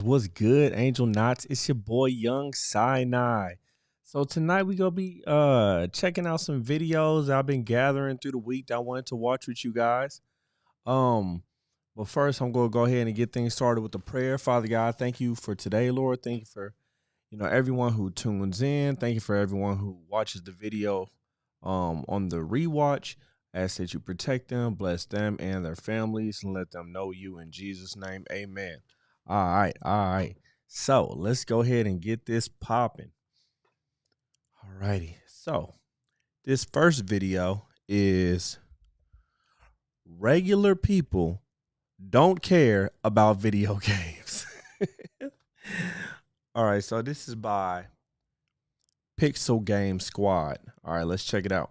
What's good, Angel Knots? It's your boy Young Sinai. So tonight we gonna be checking out some videos I've been gathering through the week that I wanted to watch with you guys. Um, but first I'm gonna go ahead and get things started with the prayer. Father God, thank you for today, Lord. Thank you for everyone who tunes in. Thank you for everyone who watches the video on the rewatch. I ask that you protect them, bless them and their families, and let them know you in Jesus' name. Amen. All right. So let's go ahead and get this popping. All righty. So this first video is regular people don't care about video games. All right, so this is by Pixel Game Squad. All right, let's check it out.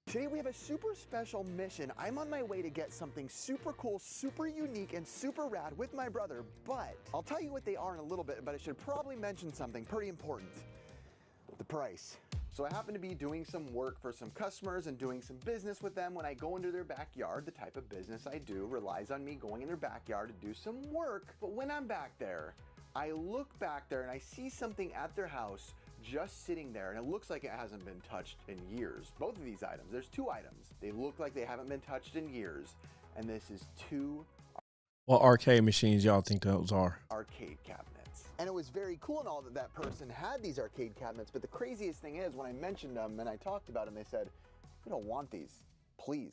Today we have a super special mission. I'm on my way to get something super cool, super unique, and super rad with my brother, but I'll tell you what they are in a little bit, but I should probably mention something pretty important. The price. So I happen to be doing some work for some customers and doing some business with them. When I go into their backyard, the type of business I do relies on me going in their backyard to do some work. But when I'm back there, I look back there and I see something at their house just sitting there, and it looks like it hasn't been touched in years. Both of these items, there's two items. They look like they haven't been touched in years, and this is two What arcade machines y'all think those are? arcade cabinets. And it was very cool and all that that person had these arcade cabinets, but the craziest thing is when I mentioned them and I talked about them, they said, "We don't want these. Please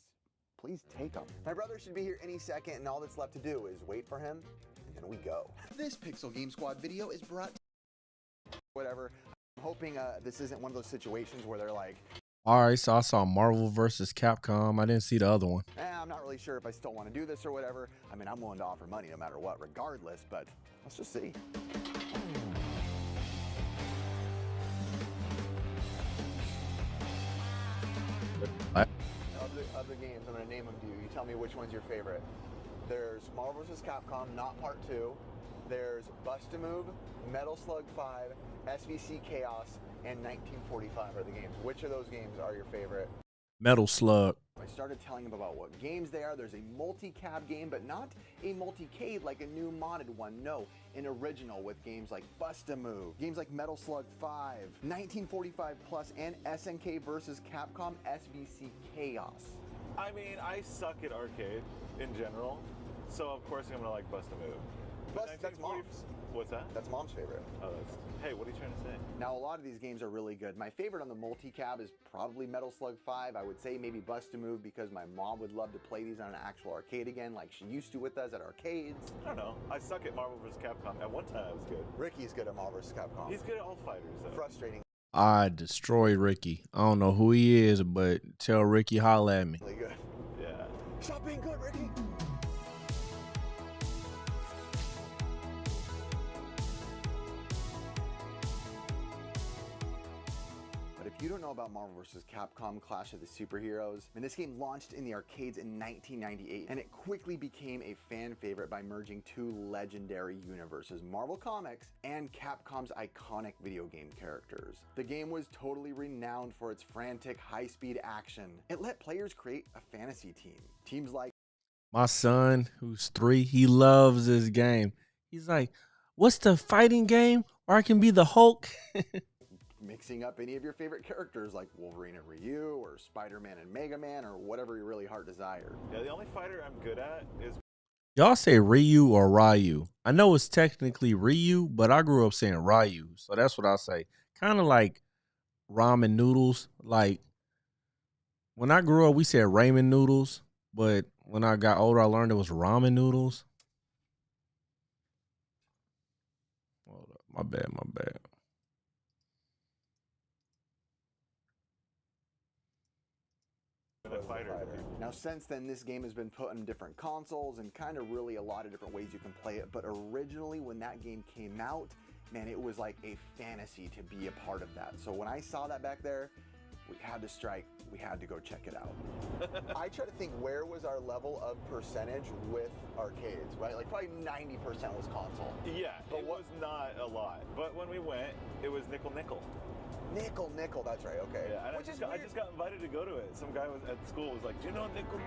take them." My brother should be here any second, and all that's left to do is wait for him, and then we go. This Pixel Game Squad video is brought to whatever. I'm hoping this isn't one of those situations where they're like, All right, so I saw Marvel versus Capcom. I didn't see the other one. I'm not really sure if I still want to do this or whatever. I mean, I'm willing to offer money no matter what, regardless, but let's just see. Of the games, I'm going to name them to you. You tell me which one's your favorite. There's Marvel vs. Capcom, not Part 2. There's Bust-A-Move, Metal Slug 5, SVC Chaos, and 1945 are the games. Which of those games are your favorite? Metal Slug. I started telling him about what games they are. There's a multi-cab game, but not a multi-cade like a new modded one. No, an original with games like Bust-A-Move, games like Metal Slug 5, 1945 Plus, and SNK vs. Capcom SVC Chaos. I mean, I suck at arcade in general, so of course I'm gonna like Bust-A-Move. That's Mom's. What's that? That's Mom's favorite. Oh, that's. Hey, what are you trying to say? Now, a lot of these games are really good. My favorite on the multi-cab is probably Metal Slug 5. I would say maybe Bust-A-Move because my mom would love to play these on an actual arcade again like she used to with us at arcades. I don't know. I suck at Marvel vs. Capcom. At one time I was good. Ricky's good at Marvel vs. Capcom. He's good at all fighters, though. Frustrating. I destroyed Ricky. I don't know who he is, but tell Ricky holla at me. Really good. Yeah. Stop being good, Ricky! If you don't know about Marvel vs. Capcom Clash of the Superheroes, I mean, this game launched in the arcades in 1998, and it quickly became a fan favorite by merging two legendary universes, Marvel Comics and Capcom's iconic video game characters. The game was totally renowned for its frantic, high-speed action. It let players create a fantasy team. Teams like My son, who's 3, he loves this game. He's like, what's the fighting game where I can be the Hulk? mixing up any of your favorite characters like Wolverine and Ryu, or Spider-Man and Mega Man, or whatever your really heart desired. Yeah, the only fighter I'm good at is... Y'all say Ryu or Ryu? I know it's technically Ryu, but I grew up saying Ryu, so that's what I say. Kind of like ramen noodles. Like, when I grew up, we said ramen noodles, but when I got older, I learned it was ramen noodles. Hold up. My bad. a fighter. Now, since then, this game has been put on different consoles and kind of really a lot of different ways you can play it. But originally, when that game came out, man, it was like a fantasy to be a part of that. So when I saw that back there, we had to strike. We had to go check it out. I try to think where was our level of percentage with arcades, right? Like probably 90% was console. Yeah, But it what- was not a lot. But when we went, it was nickel. Nickel, that's right, okay. Yeah, and I Which is just weird. got invited to go to it. Some guy was at school was like, "Do you know nickel?"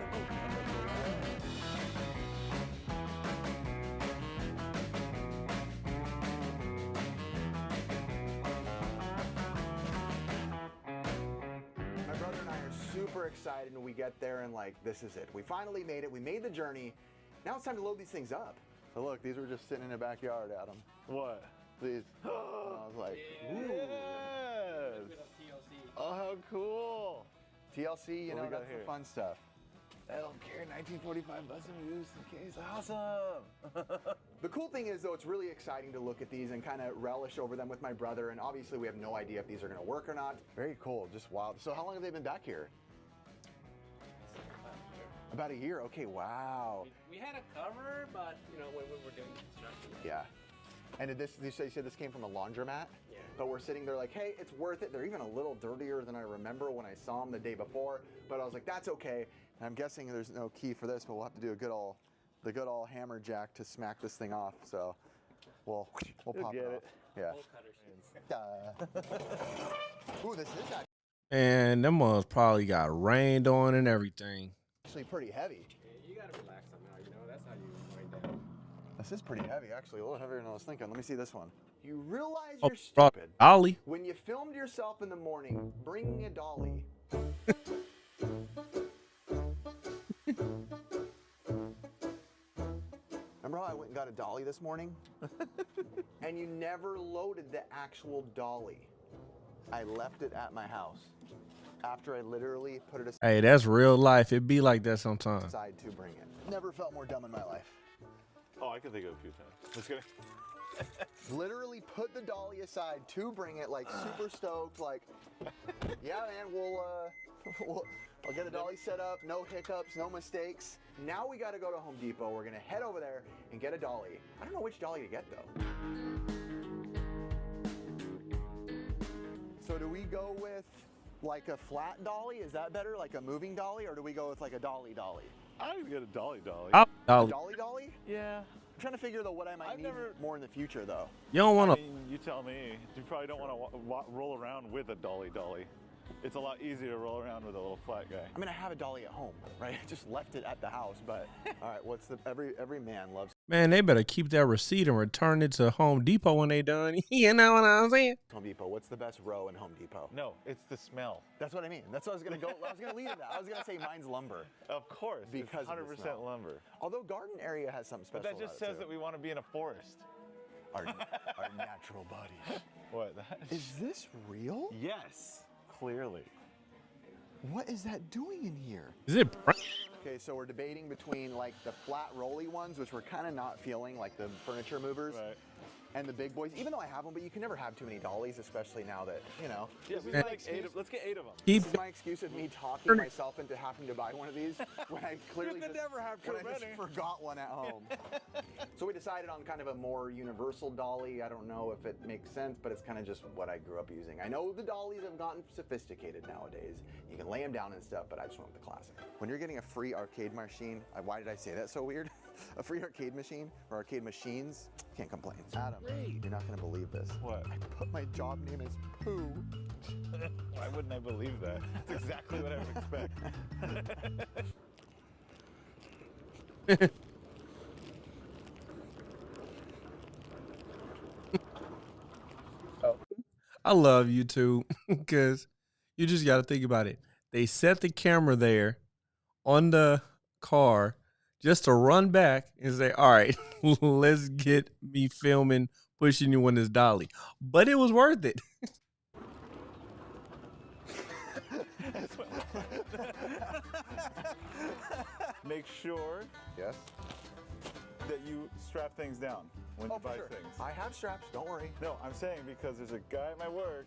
My brother and I are super excited when we get there and like, this is it. We finally made it. We made the journey. Now it's time to load these things up. So look, these were just sitting in the backyard, Adam. What? These. And I was like, ooh. Yes. Oh, how cool! TLC, you What know, we got that's here? the fun stuff. I don't care. 1945 bus and use case. Awesome. The cool thing is, though, it's really exciting to look at these and kind of relish over them with my brother. And obviously, we have no idea if these are going to work or not. Very cool. Just wild. So how long have they been back here? About a year. Okay, wow. We had a cover, but you know when we were doing construction. Yeah. And did this, you said this came from a laundromat? Yeah. But we're sitting there like, hey, it's worth it. They're even a little dirtier than I remember when I saw them the day before. But I was like, that's okay. And I'm guessing there's no key for this, but we'll have to do the good old hammer jack to smack this thing off. So we'll pop get it off. it. Yeah. Full cutter sheets. Ooh, this is And them ones probably got rained on and everything. actually pretty heavy. Yeah, you gotta relax somehow. You know that's how you wind down. This is pretty heavy, actually. A little heavier than I was thinking. Let me see this one. You realize Oh, you're brought stupid Ollie. when you filmed yourself in the morning bringing a dolly. Remember how I went and got a dolly this morning? And you never loaded the actual dolly. I left it at my house after I literally put it Hey, that's real life. It be like that sometimes. aside to bring it. Never felt more dumb in my life. Oh, I can think of a few times. Just kidding. Literally put the dolly aside to bring it, like super stoked, like, yeah, man, I'll get a dolly set up, no hiccups, no mistakes. Now we got to go to Home Depot. We're gonna head over there and get a dolly. I don't know which dolly to get though. So do we go with like a flat dolly? Is that better, like a moving dolly, or do we go with like a dolly? I would get a dolly. I'll- Dolly? Yeah. I'm trying to figure though what I might I've need never- more in the future though. You don't want I to. mean, you tell me. You probably don't want to roll around with a dolly. It's a lot easier to roll around with a little flat guy. I mean, I have a dolly at home, right? I just left it at the house, but all right. What's the every man loves Man, they better keep that receipt and return it to Home Depot when they done. You know what I'm saying? Home Depot? What's the best row in Home Depot? No, it's the smell. That's what I mean. That's what I was gonna go. I was gonna lead into that. I was gonna say mine's lumber, Of course, Because it's of the 100% smell. lumber. although garden area has something But special. that just about says it that we want to be in a forest. our natural bodies. What? Is this real? Yes, clearly. What is that doing in here? Is it? Okay, so we're debating between like the flat rolly ones, which we're kind of not feeling, like the furniture movers, Right. and the big boys. Even though I have them, but you can never have too many dollies, especially now that Yeah, This we is need my like excuse. let's get 8 of them. Keep. This is my excuse of me talking myself into having to buy one of these when I clearly You could just, never have too when I just many. forgot one at home. So we decided on kind of a more universal dolly. I don't know if it makes sense, but it's kind of just what I grew up using. I know the dollies have gotten sophisticated nowadays. You can lay them down and stuff, but I just went with the classic. When you're getting a free arcade machine, why did I say that so weird? A free arcade machine or arcade machines, can't complain. Adam, you're not gonna believe this. What? I put my job name as Pooh. Why wouldn't I believe that? That's exactly what I would expect. I love YouTube because you just got to think about it. They set the camera there on the car just to run back and say, all right, let's get me filming, pushing you on this dolly. But it was worth it. Make sure Yes? that you strap things down when you buy things. I have straps, don't worry. No, I'm saying because there's a guy at my work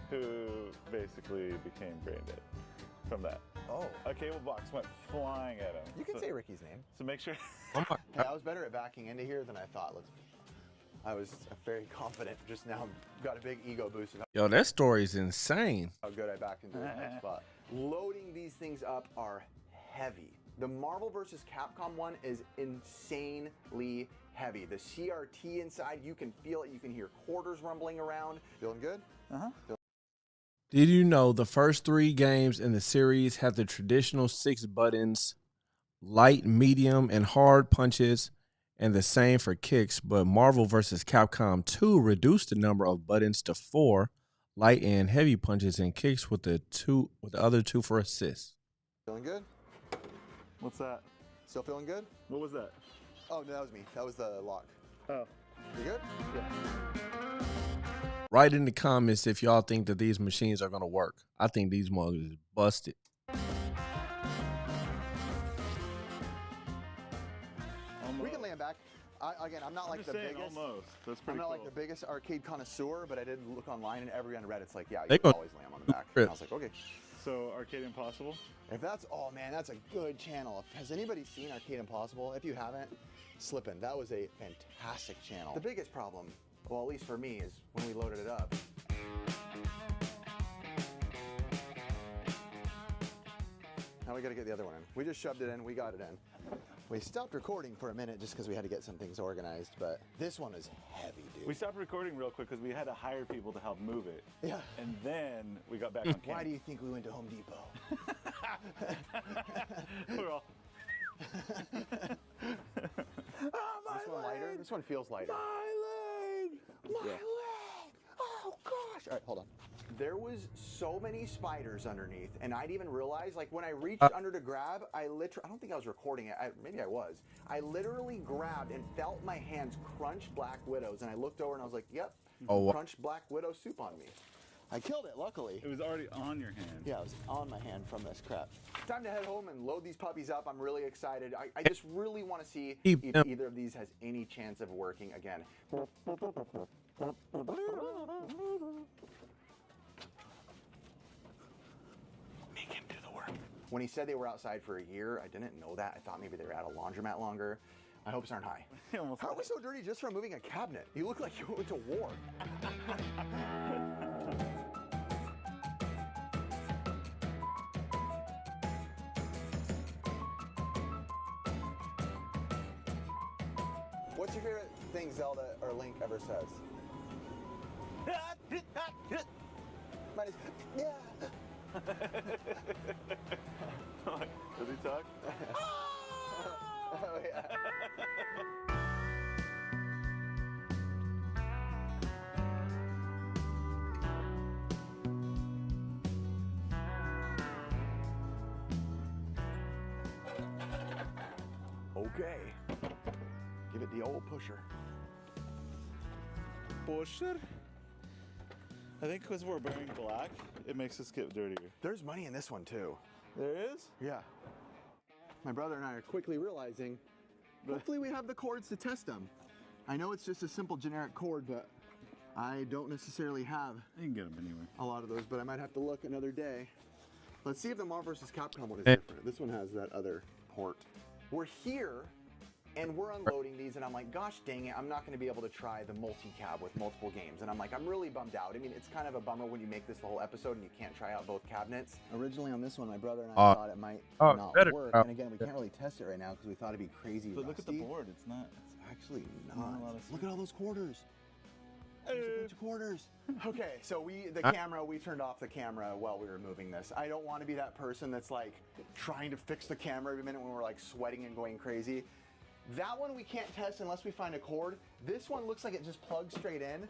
who basically became brain dead from that. Oh. A cable box went flying at him. You can So- say Ricky's name. So make sure. Oh my Hey, I was better at backing into here than I thought. I was very confident just now. Got a big ego boost of Yo, that story's insane. how good I backed into the next spot. Loading these things up are heavy. The Marvel vs. Capcom one is insanely heavy. The CRT inside, you can feel it. You can hear quarters rumbling around. Feeling good? Did you know the first 3 games in the series have the traditional 6 buttons, light, medium, and hard punches, and the same for kicks, but Marvel vs. Capcom 2 reduced the number of buttons to 4, light and heavy punches and kicks with the other 2 for assists. Feeling good? What's that? Still feeling good? What was that? Oh, no, that was me. That was the lock. Oh. You good? Write in the comments if y'all think that these machines are going to work. I think these mugs is busted. We can land back. Again, I'm not like the biggest. Almost. That's I'm pretty not cool. like the biggest arcade connoisseur, but I did look online and every on Reddit's like, yeah, you They can gonna always land on the back. rip. And I was like, okay. So Arcade Impossible? If that's, oh man, that's a good channel. Has anybody seen Arcade Impossible? If you haven't, slip in. That was a fantastic channel. The biggest problem, well, at least for me, is when we loaded it up. Now we gotta get the other one in. We just shoved it in, we got it in. We stopped recording for a minute just because we had to get some things organized, but this one is heavy, dude. We stopped recording real quick because we had to hire people to help move it. Yeah. And then we got back on camera. Why do you think we went to Home Depot? We're all... This one lighter? This one feels lighter. My leg! My leg! Oh gosh! All right, hold on. There was so many spiders underneath, and I'd even realize, like when I reached under to grab, I don't think I was recording it. Maybe I was. I literally grabbed and felt my hands crunch Black Widows, and I looked over and I was like, "Yep, crunched Black Widow soup on me." I killed it, luckily. It was already on your hand. Yeah, it was on my hand from this crap. Time to head home and load these puppies up. I'm really excited. I just really want to see if either of these has any chance of working again. Make him do the work. When he said they were outside for a year, I didn't know that. I thought maybe they were at a laundromat longer. My hopes aren't high. How are we so dirty just from moving a cabinet? You look like you went to war. What's your favorite thing Zelda or Link ever says? Mine is, yeah. Does he talk? Oh, yeah. Okay. Give it the old pusher. Pusher? I think because we're wearing black, it makes us get dirtier. There's money in this one too. There is? Yeah. My brother and I are quickly realizing, hopefully we have the cords to test them. I know it's just a simple generic cord, but I don't necessarily have You can get them anywhere. a lot of those, but I might have to look another day. Let's see if the Marvel vs. Capcom one is different. This one has that other port. We're here, and we're unloading these, and I'm like, gosh dang it, I'm not going to be able to try the multi-cab with multiple games. And I'm like, I'm really bummed out. I mean, it's kind of a bummer when you make this the whole episode and you can't try out both cabinets. Originally on this one, my brother and I thought it might not work. And again, we can't really test it right now because we thought it'd be crazy But look at the rusty. board, it's not. It's actually not not. a lot of Look at all those quarters. There's a bunch of quarters. Okay, so we turned off the camera while we were moving this. I don't want to be that person that's like trying to fix the camera every minute when we're like sweating and going crazy. That one we can't test unless we find a cord. This one looks like it just plugs straight in.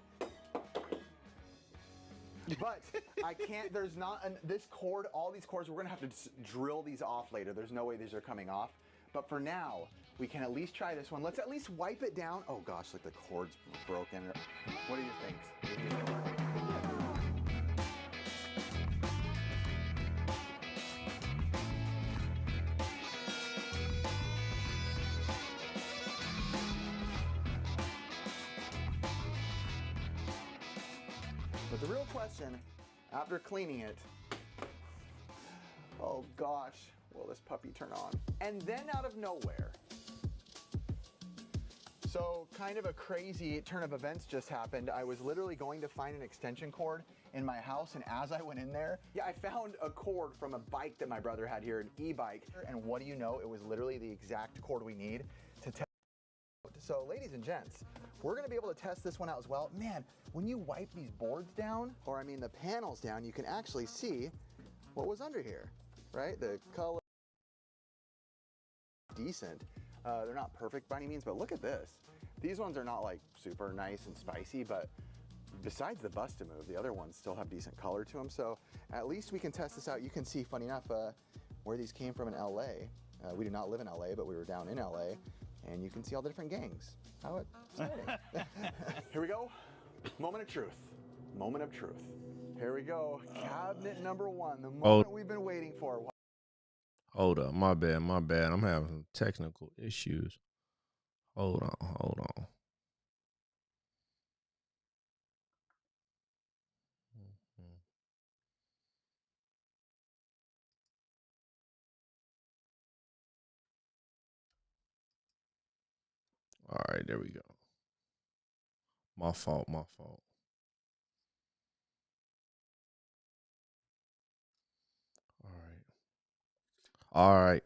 But I can't, there's not, this cord, all these cords, we're gonna have to drill these off later. There's no way these are coming off. But for now, we can at least try this one. Let's at least wipe it down. Oh gosh, like the cord's broken. What do you think? But the real question, after cleaning it, oh gosh, will this puppy turn on? And then out of nowhere, So kind of a crazy turn of events just happened. I was literally going to find an extension cord in my house, and as I went in there, I found a cord from a bike that my brother had here, an e-bike. And what do you know? It was literally the exact cord we need to test. So ladies and gents, we're gonna be able to test this one out as well. Man, when you wipe these boards down, or I mean the panels down, you can actually see what was under here, right? The color, decent. They're not perfect by any means, but look at this. These ones are not like super nice and spicy, but besides the Bust-A-Move, the other ones still have decent color to them. So at least we can test this out. You can see, funny enough, where these came from in LA. We do not live in LA, but we were down in LA, and you can see all the different gangs. How exciting. Here we go. Moment of truth. Moment of truth. Here we go. Cabinet number one, the moment we've been waiting for. Hold up, my bad. I'm having some technical issues. Hold on. All right, there we go. My fault. All right.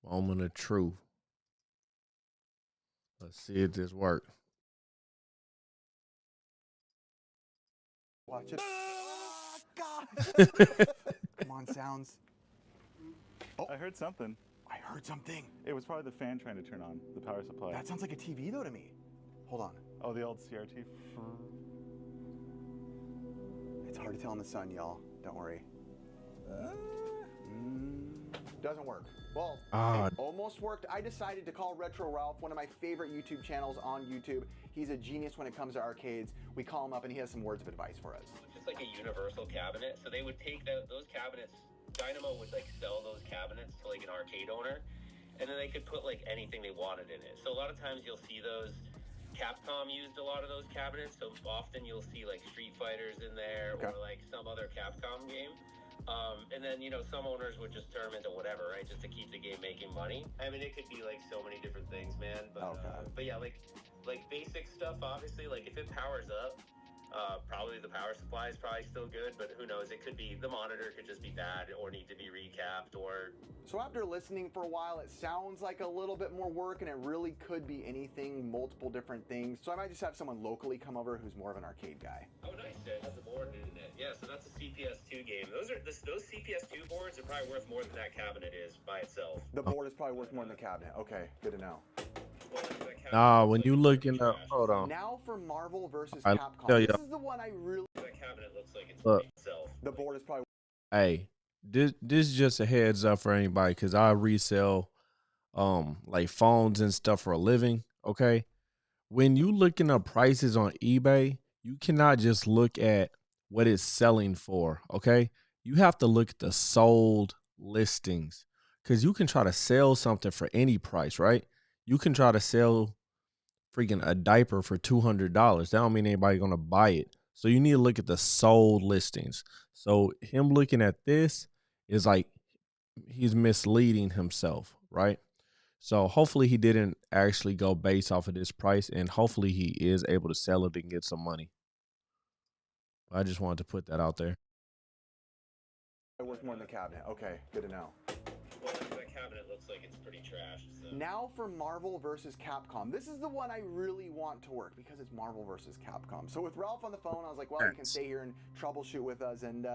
Moment of truth. Let's see if this works. Watch it. Oh, gosh. Come on, sounds. Oh, I heard something. I heard something. It was probably the fan trying to turn on the power supply. That sounds like a TV though to me. Hold on. Oh, the old CRT. It's hard to tell in the sun, y'all. Don't worry. Doesn't work. Well, it almost worked. I decided to call Retro Ralph, one of my favorite YouTube channels on YouTube. He's a genius when it comes to arcades. We call him up and he has some words of advice for us. Just like a universal cabinet. So they would take those cabinets, Dynamo would like sell those cabinets to like an arcade owner, and then they could put like anything they wanted in it. So a lot of times you'll see those, Capcom used a lot of those cabinets, so often you'll see like Street Fighters in there or like some other Capcom game. And then, you know, some owners would just turn them into whatever, right? Just to keep the game making money. I mean, it could be like so many different things, man. But yeah, like basic stuff, obviously, like if it powers up, probably the power supply is probably still good, but who knows? It could be, the monitor could just be bad or need to be recapped or... So after listening for a while, it sounds like a little bit more work, and it really could be anything, multiple different things. So I might just have someone locally come over who's more of an arcade guy. Oh, nice. It has the board in it. Yeah, so that's a CPS2 game. Those CPS2 boards are probably worth more than that cabinet is by itself. The board is probably worth more than the cabinet. Okay, good to know. Nah, when you looking up, hold on. Now for Marvel versus I'll Capcom. tell you. This is the one I really... That cabinet looks like it's Look. itself. The board is probably... Hey, this is just a heads up for anybody, because I resell like phones and stuff for a living. Okay, when you looking up prices on eBay, you cannot just look at what it's selling for. Okay, you have to look at the sold listings, because you can try to sell something for any price, right? You can try to sell freaking a diaper for $200. That don't mean anybody gonna buy it. So you need to look at the sold listings. So him looking at this is like he's misleading himself, right? So hopefully he didn't actually go based off of this price, and hopefully he is able to sell it and get some money. I just wanted to put that out there. worth more than the cabinet. Okay, good to know. Well, that cabinet looks like it's pretty trashed. So. Now for Marvel versus Capcom. This is the one I really want to work because it's Marvel versus Capcom. So with Ralph on the phone, I was like, well, you can stay here and troubleshoot with us, and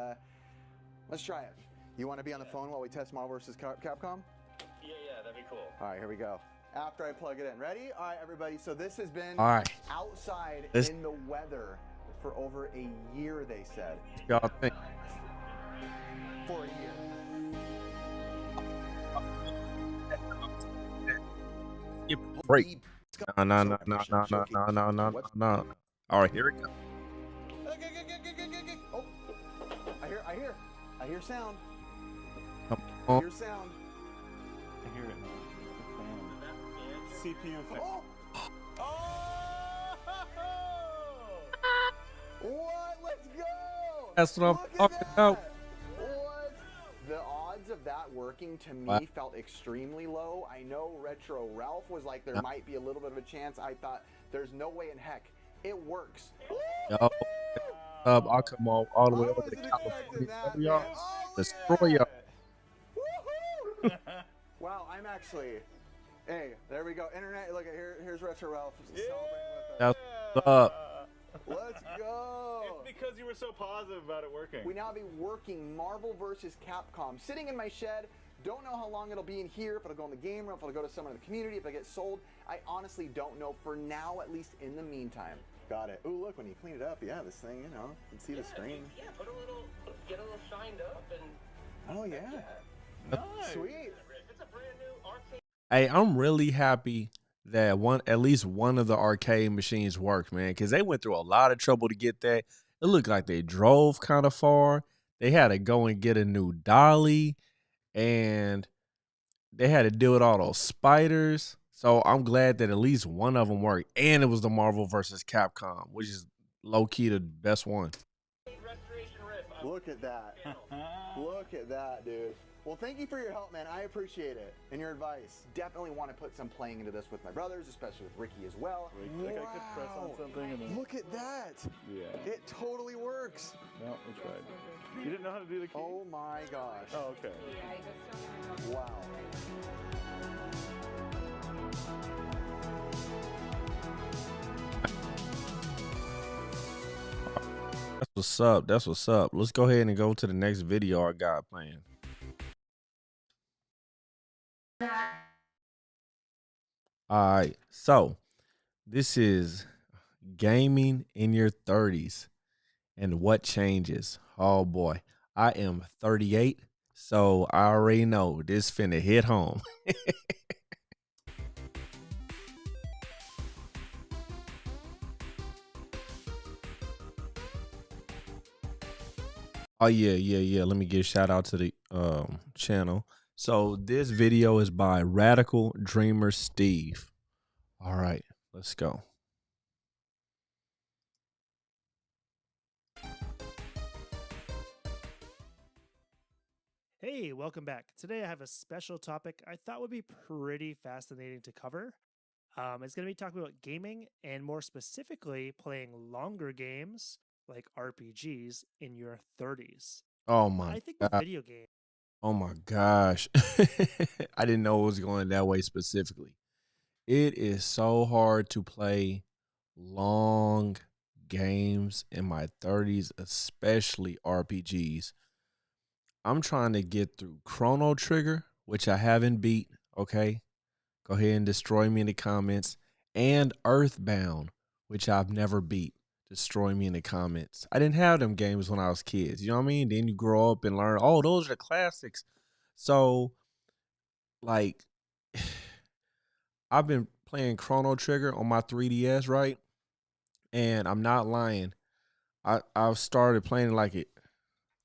let's try it. You want to be on the phone while we test Marvel versus Capcom? Yeah, that'd be cool. All right, here we go. After I plug it in. Ready? All right, everybody. So this has been outside in the weather for over a year, they said. Y'all think? For a year. Break. No. All right, here we go. Oh, I hear sound. Come I on. hear sound. I hear it now. The fan. CPU effect. Oh! What? Let's go! That's what I'm Look at talking that! about. What? The odds odds of that working to Wow. me felt extremely low. I know Retro Ralph was like, there might be a little bit of a chance. I thought, there's no way in heck. It works. Yo, I'll come all the I way over to wasn't expecting California. that, Y'all man. Oh, look destroy at y'all. that! Woohoo! Wow, I'm actually. Hey, there we go. Internet. Look at here's Retro Ralph celebrating with us. That's what's up. Let's go. It's because you were so positive about it working. We now be working Marvel vs. Capcom. Sitting in my shed. Don't know how long it'll be in here, if it'll go in the game room, if it'll go to someone in the community, if it gets sold. I honestly don't know for now, at least in the meantime. Got it. Ooh, look, when you clean it up, yeah, this thing, you know, you can see the screen. Yeah, get a little shined up and. Oh, yeah. Nice. Sweet. It's a brand new arcade. Hey, I'm really happy that at least one of the arcade machines worked, man, because they went through a lot of trouble to get that. It looked like they drove kind of far. They had to go and get a new dolly, and they had to deal with all those spiders. So I'm glad that at least one of them worked, and it was the Marvel versus Capcom, which is low key the best one. Restoration riff. Look at that. Look at that, dude. Well, thank you for your help, man. I appreciate it. And your advice. Definitely want to put some playing into this with my brothers, especially with Ricky as well. Like I could press on something and then. Look at that. Yeah. It totally works. No, we tried. You didn't know how to do the key? Oh my gosh. Oh, okay. Wow. That's what's up. That's what's up. Let's go ahead and go to the next video I got playing. All right. So this is gaming in your 30s and what changes. Oh boy. I am 38, so I already know this finna hit home. Oh yeah. Let me give a shout out to the channel. So this video is by Radical Dreamer Steve. All right, let's go. Hey, welcome back. Today I have a special topic I thought would be pretty fascinating to cover. It's going to be talking about gaming and more specifically playing longer games like RPGs in your 30s. Oh my I think with god. video games. Oh my gosh. I didn't know it was going that way specifically. It is so hard to play long games in my 30s, especially RPGs. I'm trying to get through Chrono Trigger, which I haven't beat. Okay. Go ahead and destroy me in the comments. And Earthbound, which I've never beat. Destroy me in the comments. I didn't have them games when I was kids. You know what I mean? Then you grow up and learn, oh, those are the classics. So, like, I've been playing Chrono Trigger on my 3DS, right? And I'm not lying. I've started playing like it.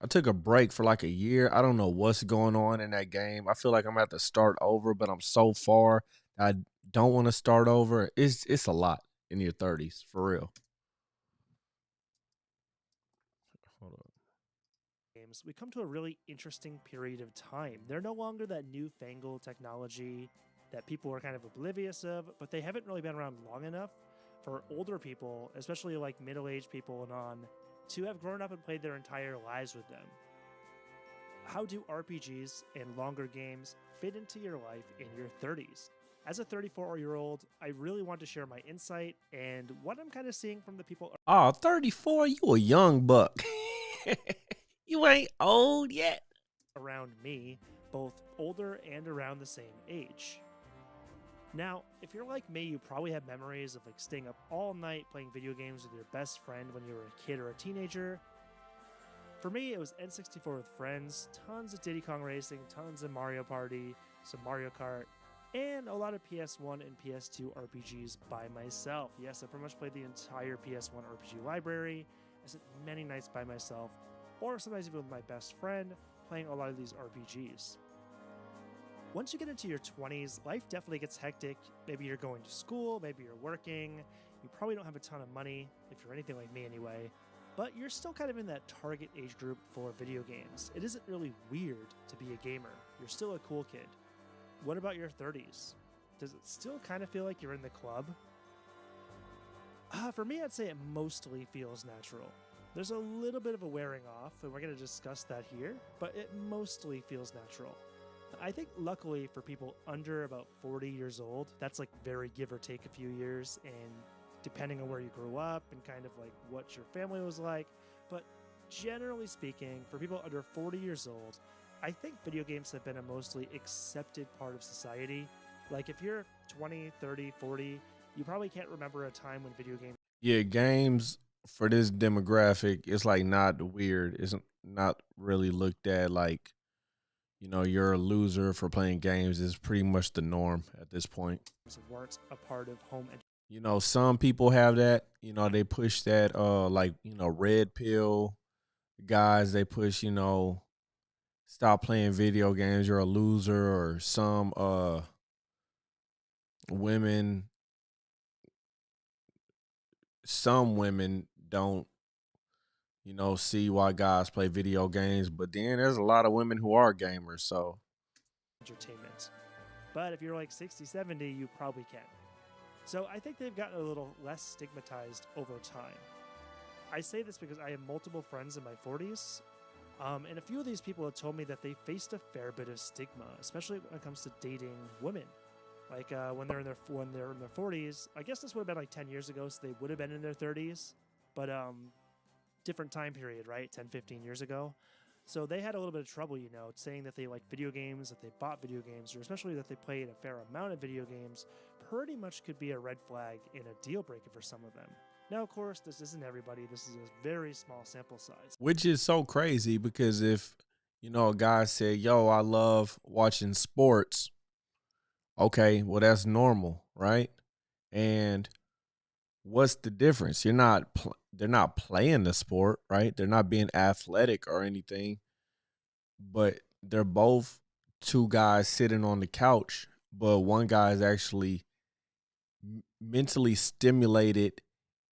I took a break for like a year. I don't know what's going on in that game. I feel like I'm gonna have to start over, but I'm so far. I don't want to start over. It's a lot in your 30s, for real. Hold up. Games, we come to a really interesting period of time. They're no longer that newfangled technology that people are kind of oblivious of, but they haven't really been around long enough for older people, especially like middle-aged people and on, to have grown up and played their entire lives with them. How do RPGs and longer games fit into your life in your 30s? As a 34-year-old, I really want to share my insight and what I'm kind of seeing from the people Oh, 34, you a young buck. You ain't old yet. around me, both older and around the same age. Now, if you're like me, you probably have memories of like staying up all night playing video games with your best friend when you were a kid or a teenager. For me, it was N64 with friends, tons of Diddy Kong Racing, tons of Mario Party, some Mario Kart, and a lot of PS1 and PS2 RPGs by myself. Yes, I pretty much played the entire PS1 RPG library. I spent many nights by myself, or sometimes even with my best friend, playing a lot of these RPGs. Once you get into your 20s, life definitely gets hectic. Maybe you're going to school, maybe you're working, you probably don't have a ton of money, if you're anything like me anyway. but you're still kind of in that target age group for video games. It isn't really weird to be a gamer. You're still a cool kid. What about your 30s? Does it still kind of feel like you're in the club? For me, I'd say it mostly feels natural. There's a little bit of a wearing off, and we're going to discuss that here, but it mostly feels natural. I think luckily for people under about 40 years old, that's like very give or take a few years, and depending on where you grew up and kind of like what your family was like. But generally speaking, for people under 40 years old, I think video games have been a mostly accepted part of society. Like if you're 20, 30, 40, you probably can't remember a time when video games. Yeah, games for this demographic, it's like not weird. It's not really looked at like, you're a loser for playing games. It's pretty much the norm at this point. Weren't a part of home. Some people have that. They push that red pill guys, they push, stop playing video games, you're a loser, or some women don't see why guys play video games, but then there's a lot of women who are gamers, so Entertainment. But if you're like 60, 70, you probably can. So I think they've gotten a little less stigmatized over time. I say this because I have multiple friends in my 40s, and a few of these people have told me that they faced a fair bit of stigma, especially when it comes to dating women. Like when they're in their 40s, I guess this would have been like 10 years ago, so they would have been in their 30s, but different time period, right? 10, 15 years ago. So they had a little bit of trouble, saying that they like video games, that they bought video games, or especially that they played a fair amount of video games, pretty much could be a red flag and a deal breaker for some of them. Now, of course, this isn't everybody. This is a very small sample size. which is so crazy because if, a guy said, yo, I love watching sports, okay, well, that's normal, right? And what's the difference? They're not playing the sport, right? They're not being athletic or anything, but they're both two guys sitting on the couch, but one guy is actually mentally stimulated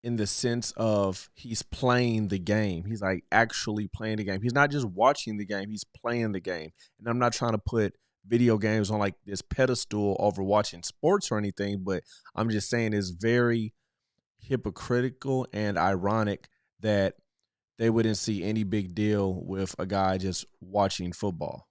in the sense of he's playing the game. He's like actually playing the game. He's not just watching the game, he's playing the game. And I'm not trying to put video games on like this pedestal over watching sports or anything, but I'm just saying it's very hypocritical and ironic that they wouldn't see any big deal with a guy just watching football.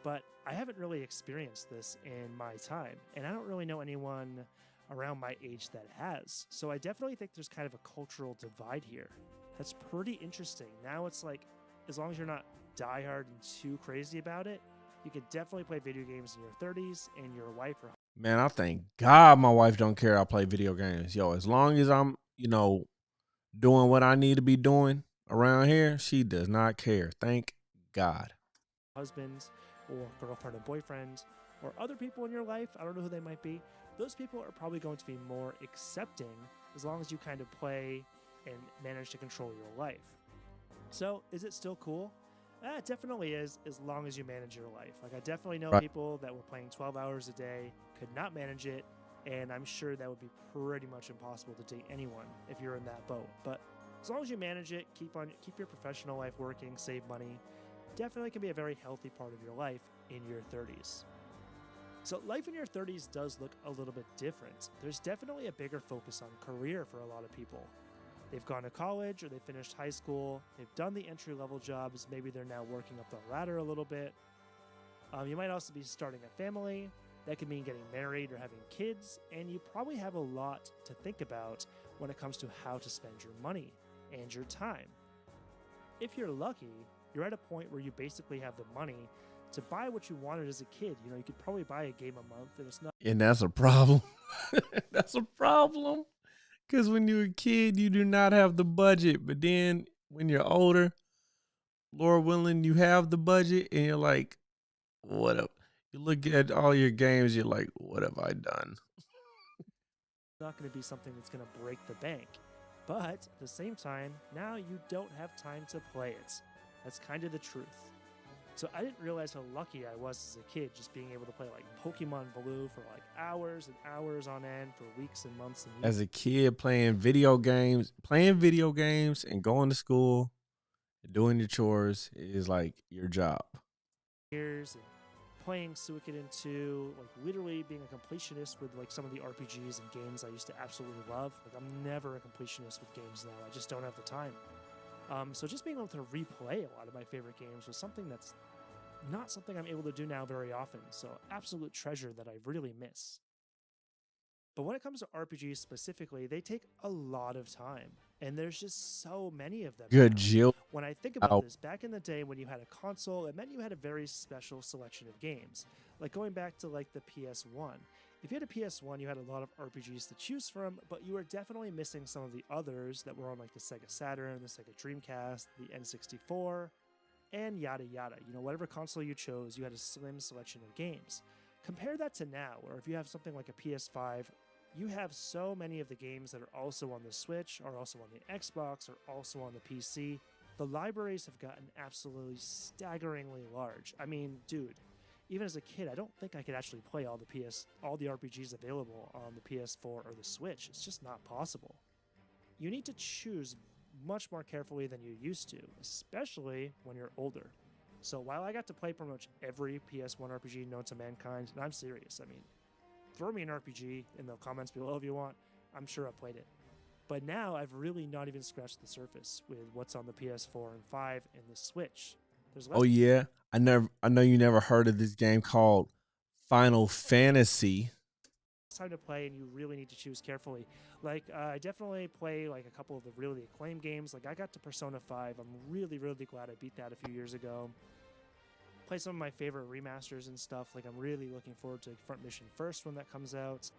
But I haven't really experienced this in my time, and I don't really know anyone around my age that has. So I definitely think there's kind of a cultural divide here. That's pretty interesting. Now it's like, as long as you're not diehard and too crazy about it, you could definitely play video games in your 30s, and your wife or Man, I thank God my wife don't care I play video games. Yo, as long as I'm, doing what I need to be doing around here, she does not care. Thank God. husband or girlfriend and boyfriend or other people in your life, I don't know who they might be, those people are probably going to be more accepting as long as you kind of play and manage to control your life. So is it still cool? It definitely is, as long as you manage your life. Like I definitely know Right. people that were playing 12 hours a day, could not manage it, and I'm sure that would be pretty much impossible to date anyone if you're in that boat. But as long as you manage it, keep your professional life working, save money, definitely can be a very healthy part of your life in your 30s. So life in your 30s does look a little bit different. There's definitely a bigger focus on career for a lot of people. They've gone to college or they finished high school, they've done the entry-level jobs, maybe they're now working up the ladder a little bit. You might also be starting a family. That could mean getting married or having kids, and you probably have a lot to think about when it comes to how to spend your money and your time. If you're lucky, you're at a point where you basically have the money to buy what you wanted as a kid. You could probably buy a game a month, and it's not. And that's a problem. That's a problem. Because when you're a kid, you do not have the budget. But then when you're older, Lord willing, you have the budget and you're like, what up? You look at all your games, you're like, what have I done? Not going to be something that's going to break the bank. But at the same time, now you don't have time to play it. That's kind of the truth. So I didn't realize how lucky I was as a kid just being able to play like Pokemon Blue for like hours and hours on end for weeks and months and As a kid playing video games and going to school, doing your chores is like your job. years and playing Suikoden 2, like literally being a completionist with like some of the RPGs and games I used to absolutely love. Like I'm never a completionist with games now. I just don't have the time. So just being able to replay a lot of my favorite games was something that's not something I'm able to do now very often. So absolute treasure that I really miss. But when it comes to RPGs specifically, they take a lot of time. And there's just so many of them Good now. Jill. When I think about this, back in the day when you had a console, it meant you had a very special selection of games. Like going back to like the PS1. If you had a PS1, you had a lot of RPGs to choose from, but you were definitely missing some of the others that were on like the Sega Saturn, the Sega Dreamcast, the N64, and yada yada. You know, whatever console you chose, you had a slim selection of games. Compare that to now, where if you have something like a PS5, you have so many of the games that are also on the Switch, are also on the Xbox, are also on the PC. The libraries have gotten absolutely staggeringly large. I mean, dude, even as a kid, I don't think I could actually play all the RPGs available on the PS4 or the Switch. It's just not possible. You need to choose much more carefully than you used to, especially when you're older. So while I got to play pretty much every PS1 RPG known to mankind, and I'm serious, I mean, throw me an RPG in the comments below if you want. I'm sure I played it. But now I've really not even scratched the surface with what's on the PS4 and 5 and the Switch. There's less Oh yeah. I know you never heard of this game called Final Fantasy. time to play, and you really need to choose carefully. Like I definitely play like a couple of the really acclaimed games. Like I got to Persona 5. I'm really glad I beat that a few years ago. Play some of my favorite remasters and stuff. Like I'm really looking forward to Front Mission First when that comes out.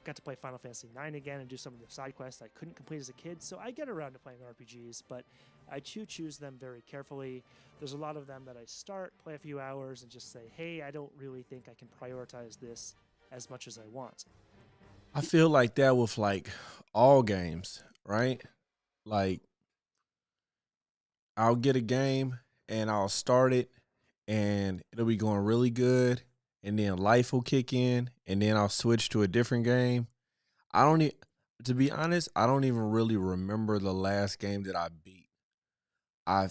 Got to play Final Fantasy 9 again and do some of the side quests I couldn't complete as a kid, so I get around to playing RPGs, but I choose them very carefully. There's a lot of them that I start, play a few hours, and just say, hey, I don't really think I can prioritize this as much as I want. I feel like that with like all games, right? Like I'll get a game and I'll start it and it'll be going really good, and then life will kick in and then I'll switch to a different game. I don't e To be honest, I don't even really remember the last game that I beat. I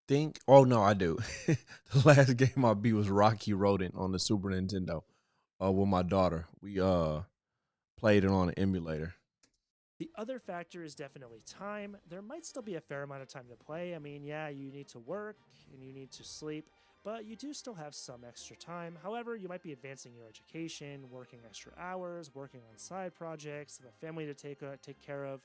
think oh no, I do. The last game I beat was Rocky Rodent on the Super Nintendo with my daughter. We played it on an emulator. The other factor is definitely time. There might still be a fair amount of time to play. I mean, yeah, you need to work and you need to sleep, but you do still have some extra time. However, you might be advancing your education, working extra hours, working on side projects, have a family to take care of.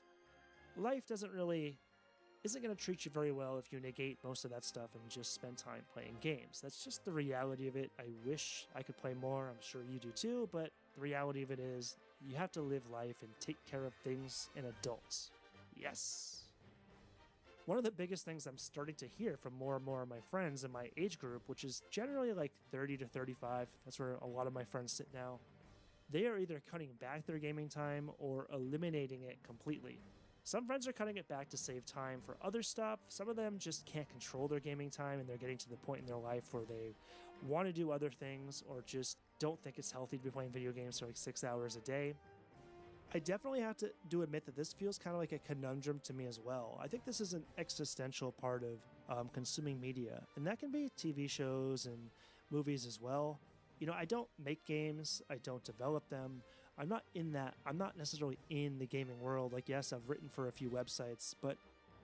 Life isn't going to treat you very well if you negate most of that stuff and just spend time playing games. That's just the reality of it. I wish I could play more. I'm sure you do too, but the reality of it is you have to live life and take care of things in adults. Yes. One of the biggest things I'm starting to hear from more and more of my friends in my age group, which is generally like 30 to 35, that's where a lot of my friends sit now, they are either cutting back their gaming time or eliminating it completely. Some friends are cutting it back to save time for other stuff. Some of them just can't control their gaming time and they're getting to the point in their life where they want to do other things or just don't think it's healthy to be playing video games for like 6 hours a day. I definitely have to admit that this feels kind of like a conundrum to me as well. I think this is an existential part of consuming media, and that can be TV shows and movies as well. You know, I don't make games, I don't develop them. I'm not necessarily in the gaming world. Like, yes, I've written for a few websites, but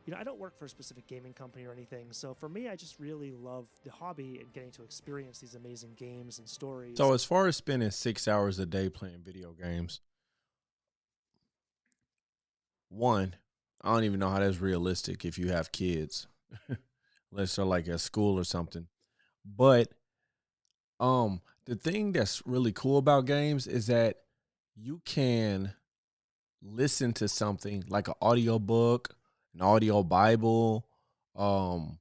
you know, I don't work for a specific gaming company or anything. So for me, I just really love the hobby and getting to experience these amazing games and stories. So as far as spending 6 hours a day playing video games, one, I don't even know how that's realistic if you have kids, unless they're like at school or something. But the thing that's really cool about games is that you can listen to something like an audio book, an audio Bible, um,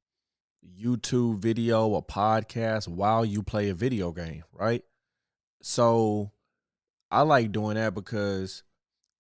YouTube video, a podcast while you play a video game, right? So I like doing that because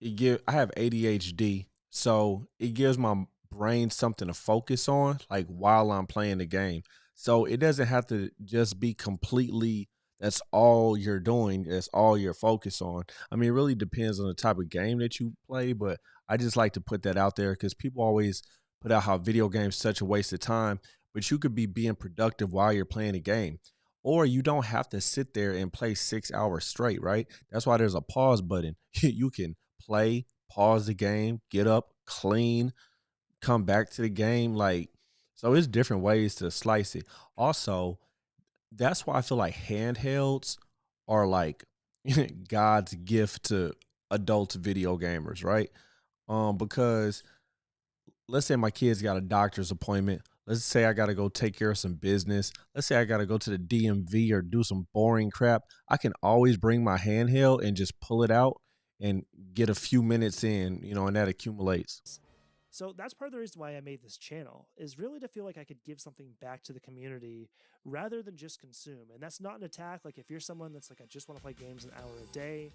I have ADHD, so it gives my brain something to focus on like while I'm playing the game. So it doesn't have to just be completely that's all you're doing, that's all you're focused on. I mean, it really depends on the type of game that you play, but I just like to put that out there because people always put out how video games such a waste of time, but you could be being productive while you're playing a game. Or you don't have to sit there and play 6 hours straight, right? That's why there's a pause button. You can play, pause the game, get up, clean, come back to the game. Like, so it's different ways to slice it. Also, that's why I feel like handhelds are like God's gift to adult video gamers, right? Because let's say my kids got a doctor's appointment. Let's say I got to go take care of some business. Let's say I got to go to the DMV or do some boring crap. I can always bring my handheld and just pull it out and get a few minutes in, and that accumulates. So that's part of the reason why I made this channel, is really to feel like I could give something back to the community rather than just consume. And that's not an attack. Like if you're someone that's like, I just want to play games an hour a day,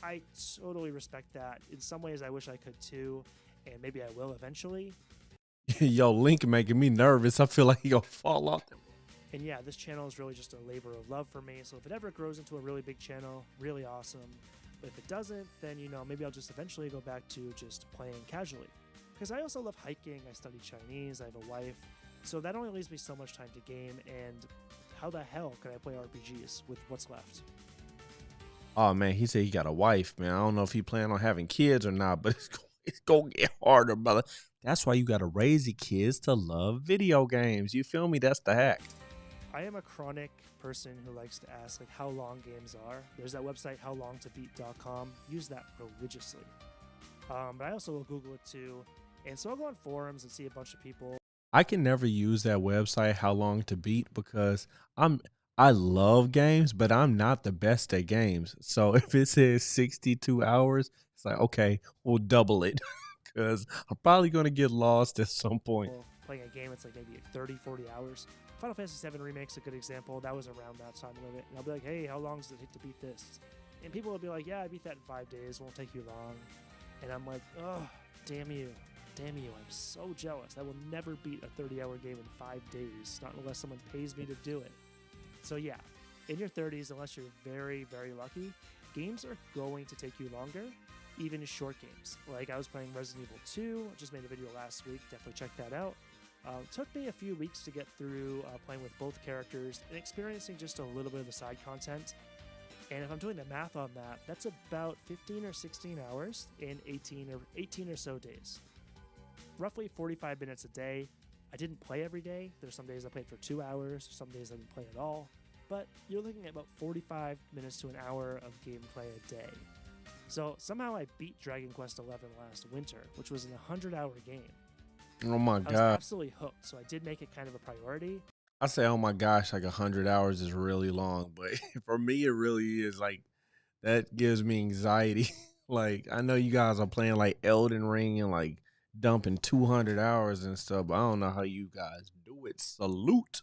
I totally respect that. In some ways, I wish I could too, and maybe I will eventually. Yo, Link making me nervous. I feel like he gonna fall off. And yeah, this channel is really just a labor of love for me. So if it ever grows into a really big channel, really awesome. But if it doesn't, then, maybe I'll just eventually go back to just playing casually. Because I also love hiking, I study Chinese, I have a wife, so that only leaves me so much time to game, and how the hell could I play RPGs with what's left? Oh man, he said he got a wife, man. I don't know if he plan on having kids or not, but it's gonna get harder, brother. That's why you gotta raise your kids to love video games. You feel me? That's the hack. I am a chronic person who likes to ask like how long games are. There's that website howlongtobeat.com. Use that religiously. But I also will Google it too. And so I'll go on forums and see a bunch of people. I can never use that website, How Long to Beat, because I love games, but I'm not the best at games. So if it says 62 hours, it's like, okay, we'll double it because I'm probably going to get lost at some point. Playing a game, it's like maybe 30, 40 hours. Final Fantasy VII Remake's a good example. That was around that time limit. And I'll be like, hey, how long does it take to beat this? And people will be like, yeah, I beat that in 5 days. Won't take you long. And I'm like, oh, damn you. Damn you, I'm so jealous. I will never beat a 30-hour game in 5 days, not unless someone pays me to do it. So yeah, in your 30s, unless you're very, very lucky, games are going to take you longer, even short games. Like I was playing Resident Evil 2, I just made a video last week, definitely check that out. It took me a few weeks to get through playing with both characters and experiencing just a little bit of the side content. And if I'm doing the math on that, that's about 15 or 16 hours in 18 or so days. Roughly 45 minutes a day. I didn't play every day. There's some days I played for 2 hours, some days I didn't play at all. But you're looking at about 45 minutes to an hour of gameplay a day. So somehow I beat Dragon Quest XI last winter, which was an 100-hour game. Oh my I was God. absolutely hooked, so I did make it kind of a priority. I say, oh my gosh, like 100 hours is really long. But for me, it really is like, that gives me anxiety. Like, I know you guys are playing like Elden Ring and like dumping 200 hours and stuff, but I don't know how you guys do it. Salute.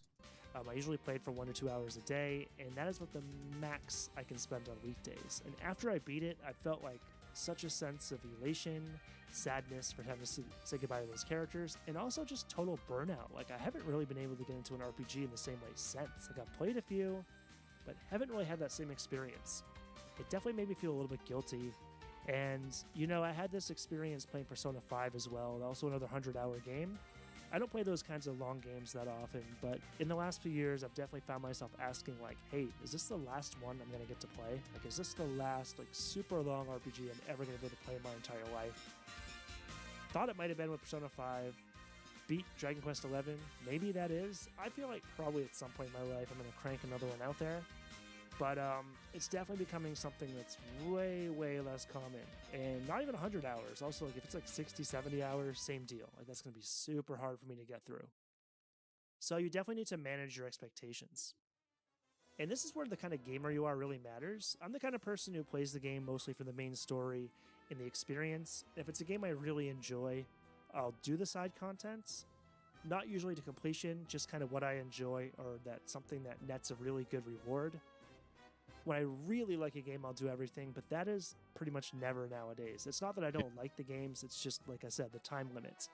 I usually played for 1 to 2 hours a day, and that is what the max I can spend on weekdays. And after I beat it, I felt like such a sense of elation, sadness for having to say goodbye to those characters, and also just total burnout. Like, I haven't really been able to get into an RPG in the same way since. Like, I've played a few, but haven't really had that same experience. It definitely made me feel a little bit guilty. And, I had this experience playing Persona 5 as well, also another 100-hour game. I don't play those kinds of long games that often, but in the last few years, I've definitely found myself asking, like, hey, is this the last one I'm going to get to play? Like, is this the last, super long RPG I'm ever going to be able to play in my entire life? Thought it might have been with Persona 5, beat Dragon Quest XI, maybe that is. I feel like probably at some point in my life I'm going to crank another one out there. But it's definitely becoming something that's way, way less common. And not even 100 hours. Also, if it's 60, 70 hours, same deal. That's going to be super hard for me to get through. So you definitely need to manage your expectations. And this is where the kind of gamer you are really matters. I'm the kind of person who plays the game mostly for the main story and the experience. If it's a game I really enjoy, I'll do the side contents. Not usually to completion, just kind of what I enjoy or something that nets a really good reward. When I really like a game, I'll do everything, but that is pretty much never nowadays. It's not that I don't like the games, it's just, like I said, the time limits.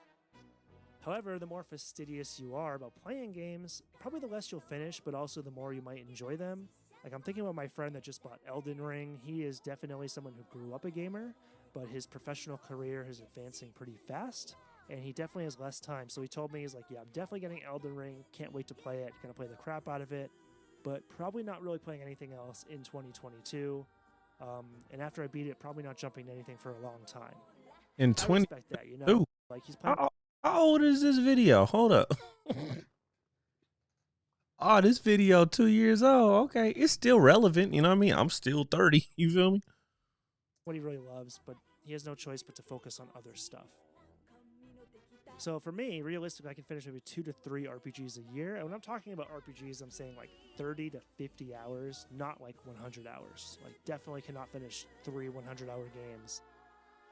However, the more fastidious you are about playing games, probably the less you'll finish, but also the more you might enjoy them. Like, I'm thinking about my friend that just bought Elden Ring. He is definitely someone who grew up a gamer, but his professional career is advancing pretty fast, and he definitely has less time. So he told me, he's like, yeah, I'm definitely getting Elden Ring. Can't wait to play it. Gonna play the crap out of it, but probably not really playing anything else in 2022. And after I beat it, probably not jumping to anything for a long time. In I 20, respect that, you know? Like, he's playing. how old is this video? Hold up. Oh, this video 2 years old. Okay, it's still relevant. You know what I mean? I'm still 30. You feel me? What he really loves, but he has no choice but to focus on other stuff. So for me, realistically, I can finish maybe 2 to 3 RPGs a year. And when I'm talking about RPGs, I'm saying like 30 to 50 hours, not like 100 hours. Like, definitely cannot finish 3 100-hour games.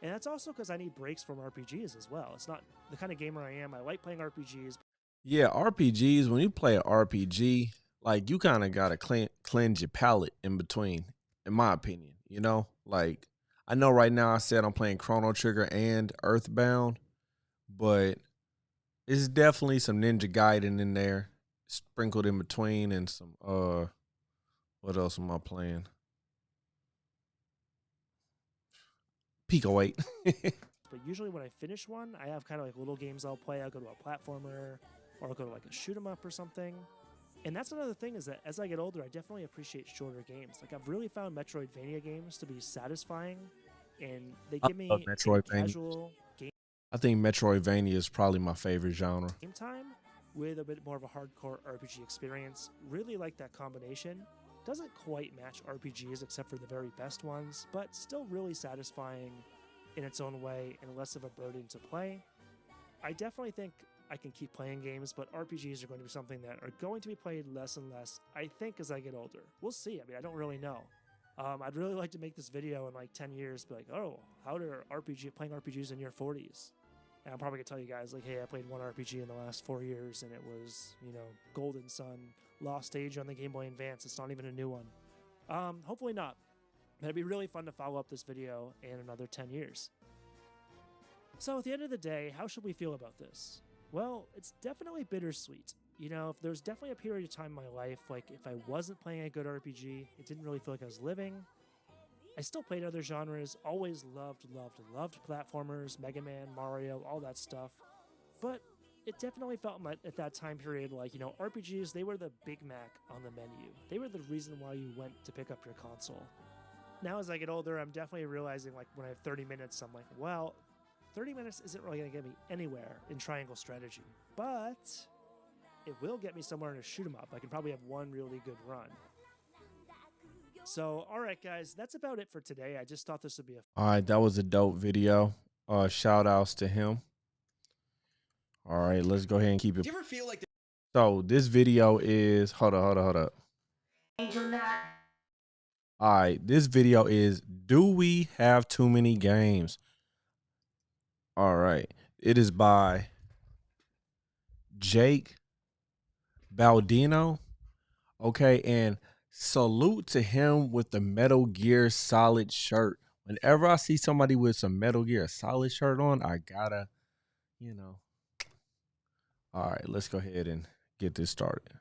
And that's also because I need breaks from RPGs as well. It's not the kind of gamer I am. I like playing RPGs. Yeah, RPGs, when you play an RPG, like, you kind of got to cleanse your palate in between, in my opinion. You know, like, I know right now I said I'm playing Chrono Trigger and Earthbound, but it's definitely some Ninja Gaiden in there, sprinkled in between, and some, what else am I playing? Pico 8. But usually when I finish one, I have kind of like little games I'll play. I'll go to a platformer, or I'll go to like a shoot 'em up or something. And that's another thing, is that as I get older, I definitely appreciate shorter games. Like, I've really found Metroidvania games to be satisfying, and they give me a casual game I think Metroidvania is probably my favorite genre. time with a bit more of a hardcore RPG experience. Really like that combination. Doesn't quite match RPGs except for the very best ones, but still really satisfying in its own way and less of a burden to play. I definitely think I can keep playing games, but RPGs are going to be something that are going to be played less and less, I think, as I get older. We'll see. I mean, I don't really know. I'd really like to make this video in like 10 years, be like, oh, how do playing RPGs in your 40s? And I'm probably going to tell you guys, like, hey, I played one RPG in the last 4 years, and it was, you know, Golden Sun, Lost Age on the Game Boy Advance. It's not even a new one. Hopefully not. But it'd be really fun to follow up this video in another 10 years. So at the end of the day, how should we feel about this? Well, it's definitely bittersweet. You know, if there's definitely a period of time in my life, like if I wasn't playing a good RPG, it didn't really feel like I was living. I still played other genres, always loved platformers, Mega Man, Mario, all that stuff. But it definitely felt at that time period like, you know, RPGs, they were the Big Mac on the menu. They were the reason why you went to pick up your console. Now as I get older, I'm definitely realizing, like, when I have 30 minutes, I'm like, well, 30 minutes isn't really going to get me anywhere in triangle strategy, but it will get me somewhere in a shoot 'em up. I can probably have one really good run. So, all right, guys, that's about it for today. I just thought this would be a... All right, that was a dope video. Shout outs to him. All right, let's go ahead and keep it. Do you ever feel like... So this video is, hold up. All right, this video is, do we have too many games? All right, it is by Jake Baldino. Okay, and salute to him with the Metal Gear Solid shirt. Whenever I see somebody with some Metal Gear Solid shirt on, I gotta, you know. All right, let's go ahead and get this started.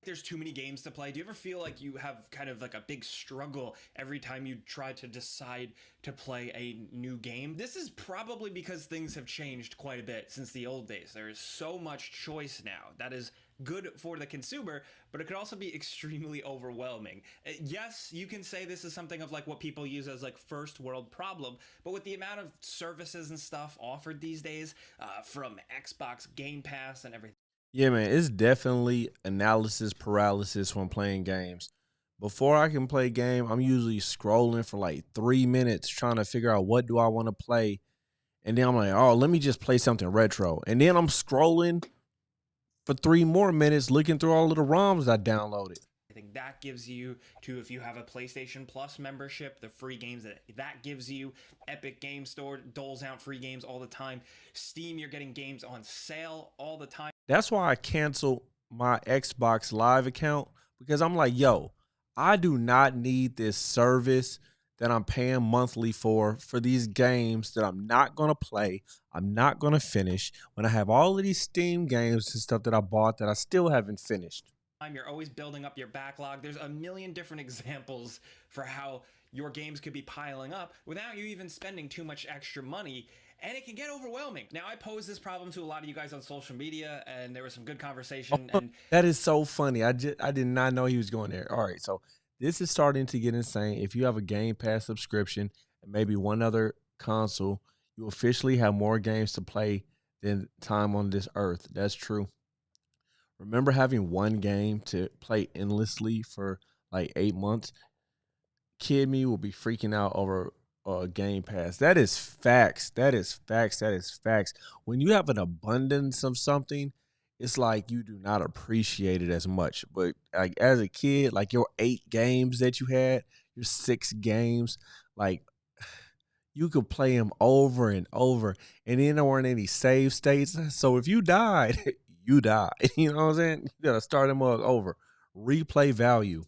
There's too many games to play? Do you ever feel like you have kind of like a big struggle every time you try to decide to play a new game? This is probably because things have changed quite a bit since the old days. There is so much choice now. That is good for the consumer, but it could also be extremely overwhelming. Yes, you can say this is something of like what people use as like first world problem, but with the amount of services and stuff offered these days, from Xbox Game Pass and everything. Yeah, man, it's definitely analysis paralysis when playing games. Before I can play a game, I'm usually scrolling for like 3 minutes trying to figure out what do I want to play. And then I'm like, oh, let me just play something retro. And then I'm scrolling for 3 more minutes looking through all of the ROMs I downloaded. I think that gives you to, if you have a PlayStation Plus membership, the free games that gives you. Epic Game Store doles out free games all the time. Steam, you're getting games on sale all the time. That's why I canceled my Xbox Live account, because I'm like, yo, I do not need this service that I'm paying monthly for these games that I'm not gonna play, I'm not gonna finish, when I have all of these Steam games and stuff that I bought that I still haven't finished. You're always building up your backlog. There's a million different examples for how your games could be piling up without you even spending too much extra money, and it can get overwhelming. Now, I posed this problem to a lot of you guys on social media, and there was some good conversation. And That is so funny. I did not know he was going there. All right, so this is starting to get insane. If you have a Game Pass subscription and maybe one other console, you officially have more games to play than time on this earth. That's true. Remember having one game to play endlessly for like 8 months? Kid me will be freaking out over Game Pass. That is facts. That is facts. That is facts. When you have an abundance of something, it's like you do not appreciate it as much. But like as a kid, like your 8 games that you had, your 6 games, like you could play them over and over, and then there weren't any save states. So if you died, you died. You know what I'm saying? You gotta start them all over. Replay value.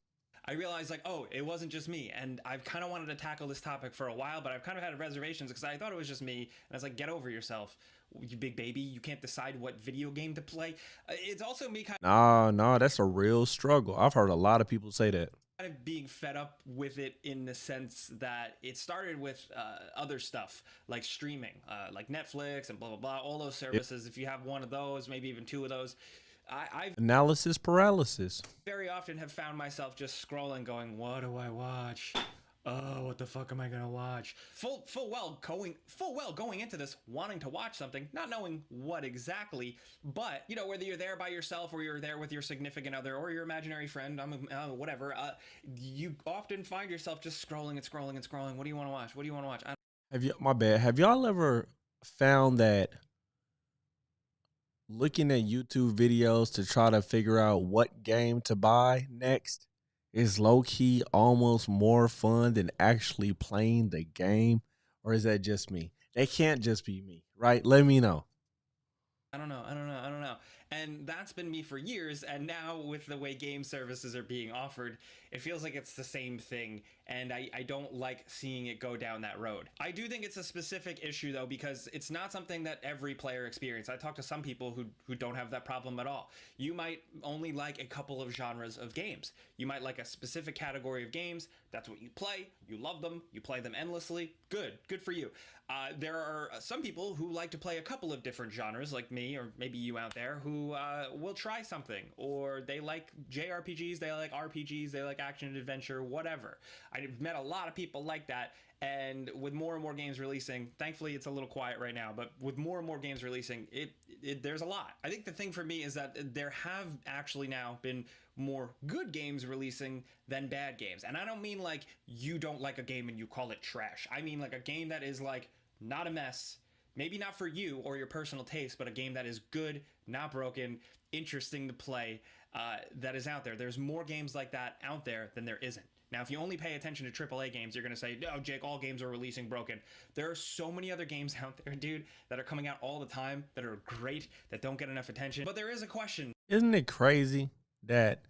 I realized, like, oh, it wasn't just me. And I've kind of wanted to tackle this topic for a while, but I've kind of had reservations because I thought it was just me. And I was like, get over yourself, you big baby. You can't decide what video game to play. It's also me kind No, that's a real struggle. I've heard a lot of people say that. of being fed up with it in the sense that it started with other stuff like streaming, like Netflix and blah, blah, blah, all those services. If you have one of those, maybe even 2 of those, I've Analysis paralysis. very often have found myself just scrolling going, what do I watch? Oh, what the fuck am I gonna watch? Full well going into this wanting to watch something, not knowing what exactly, but you know, whether you're there by yourself or you're there with your significant other or your imaginary friend, whatever, you often find yourself just scrolling and scrolling and scrolling. What do you want to watch? What do you want to watch? My bad. Have y'all ever found that looking at YouTube videos to try to figure out what game to buy next is low key almost more fun than actually playing the game? Or is that just me? That can't just be me, right? Let me know. I don't know. And that's been me for years. And now with the way game services are being offered, it feels like it's the same thing. And I don't like seeing it go down that road. I do think it's a specific issue though, because it's not something that every player experiences. I talk to some people who don't have that problem at all. You might only like a couple of genres of games. You might like a specific category of games. That's what you play. You love them. You play them endlessly. Good for you. There are some people who like to play a couple of different genres, like me or maybe you out there, who will try something, or they like JRPGs, they like RPGs, they like action and adventure, whatever. I've met a lot of people like that, and with more and more games releasing, thankfully it's a little quiet right now, but with more and more games releasing, there's a lot. I think the thing for me is that there have actually now been more good games releasing than bad games. And I don't mean like you don't like a game and you call it trash. I mean like a game that is like not a mess, maybe not for you or your personal taste, but a game that is good, not broken, interesting to play, that is out there. There's more games like that out there than there isn't. Now, if you only pay attention to AAA games, you're going to say, no, Jake, all games are releasing broken. There are so many other games out there, dude, that are coming out all the time, that are great, that don't get enough attention. But there is a question. Isn't it crazy that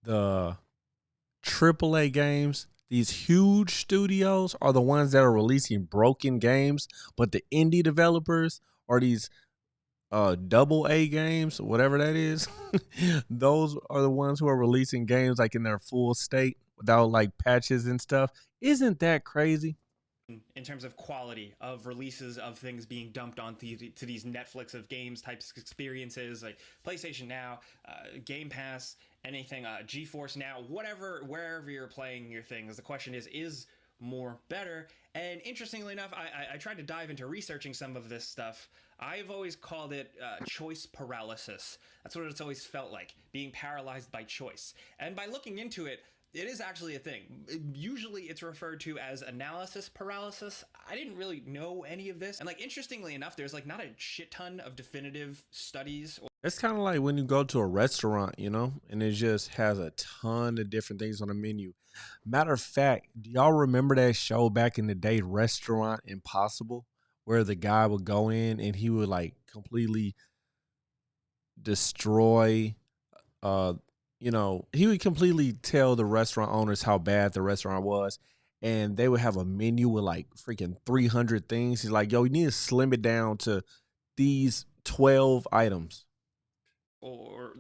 the AAA games, these huge studios, are the ones that are releasing broken games, but the indie developers are these double A games, whatever that is. Those are the ones who are releasing games like in their full state without like patches and stuff. Isn't that crazy? In terms of quality of releases of things being dumped onto these Netflix of games types of experiences, like PlayStation Now, Game Pass, anything, GeForce Now, whatever, wherever you're playing your things. The question is more better? And interestingly enough, I tried to dive into researching some of this stuff. I've always called it choice paralysis. That's what it's always felt like, being paralyzed by choice. And by looking into it, it is actually a thing. Usually it's referred to as analysis paralysis. I didn't really know any of this. And like, interestingly enough, there's like not a shit ton of definitive studies. It's kind of like when you go to a restaurant, you know, and it just has a ton of different things on the menu. Matter of fact, do y'all remember that show back in the day, Restaurant Impossible, where the guy would go in and he would like completely destroy he would completely tell the restaurant owners how bad the restaurant was, and they would have a menu with like freaking 300 things. He's like, yo, you need to slim it down to these 12 items. Or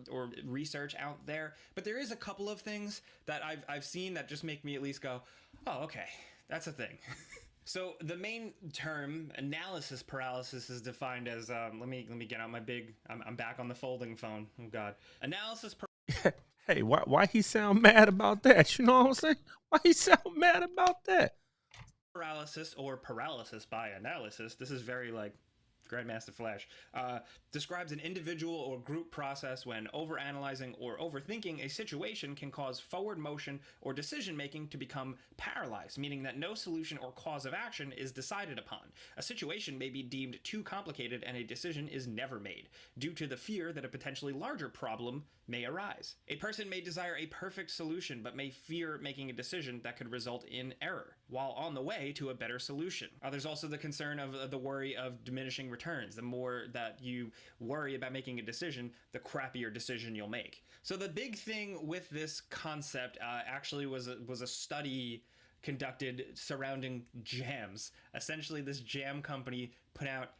research out there, but there is a couple of things that I've seen that just make me at least go, oh, okay, that's a thing. So the main term analysis paralysis is defined as let me get out my big I'm back on the folding phone. Oh god. Analysis Hey, why he sound mad about that? You know what I'm saying? Why he sound mad about that? paralysis or paralysis by analysis. This is very like Grandmaster Flash, describes an individual or group process when overanalyzing or overthinking a situation can cause forward motion or decision making to become paralyzed, meaning that no solution or cause of action is decided upon. A situation may be deemed too complicated and a decision is never made, due to the fear that a potentially larger problem may arise. A person may desire a perfect solution but may fear making a decision that could result in error, while on the way to a better solution. There's also the concern of the worry of diminishing returns. The more that you worry about making a decision, the crappier decision you'll make. So the big thing with this concept actually was a study conducted surrounding jams. Essentially, this jam company put out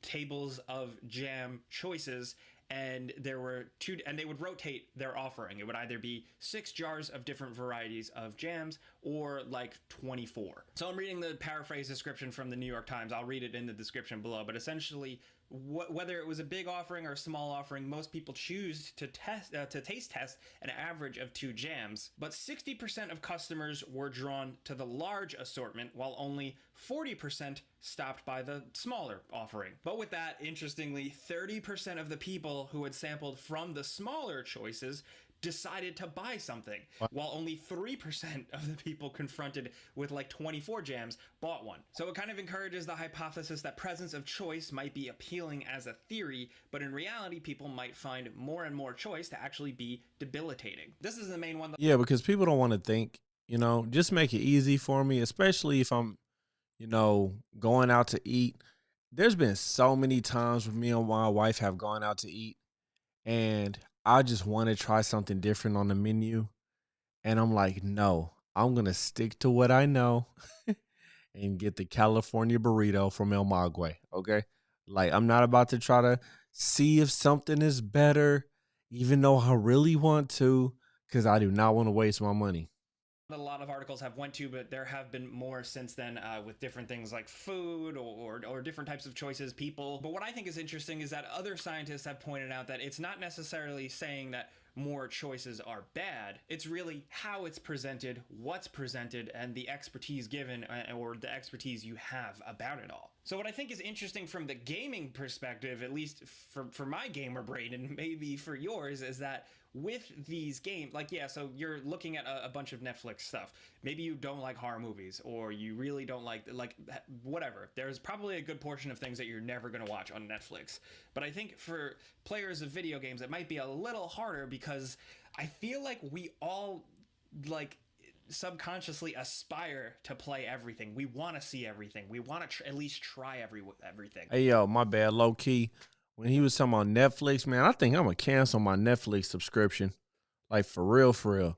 tables of jam choices, and there were two, and they would rotate their offering. It would either be 6 jars of different varieties of jams or like 24. So I'm reading the paraphrase description from the New York Times. I'll read it in the description below, but essentially whether it was a big offering or a small offering, most people choose to taste test an average of 2 jams, but 60% of customers were drawn to the large assortment, while only 40% stopped by the smaller offering. But with that, interestingly, 30% of the people who had sampled from the smaller choices decided to buy something, while only 3% of the people confronted with like 24 jams bought one. So it kind of encourages the hypothesis that presence of choice might be appealing as a theory, but in reality, people might find more and more choice to actually be debilitating. This is the main one. Yeah, because people don't want to think, just make it easy for me, especially if I'm, going out to eat. There's been so many times when me and my wife have gone out to eat, and I just want to try something different on the menu. And I'm like, no, I'm going to stick to what I know and get the California burrito from El Maguey. Okay. Like, I'm not about to try to see if something is better, even though I really want to, because I do not want to waste my money. A lot of articles have went to, but there have been more since then with different things like food or different types of choices, people. But what I think is interesting is that other scientists have pointed out that it's not necessarily saying that more choices are bad. It's really how it's presented, what's presented, and the expertise given or the expertise you have about it all. So what I think is interesting from the gaming perspective, at least for my gamer brain and maybe for yours, is that with these games, like, yeah, so you're looking at a bunch of Netflix stuff. Maybe you don't like horror movies, or you really don't like whatever. There's probably a good portion of things that you're never going to watch on Netflix. But I think for players of video games, it might be a little harder because I feel like we all, like, subconsciously aspire to play everything. We want to see everything. We want to at least try everything. Hey, yo, my bad, low key. When he was talking about Netflix, man, I think I'm going to cancel my Netflix subscription. Like, for real, for real.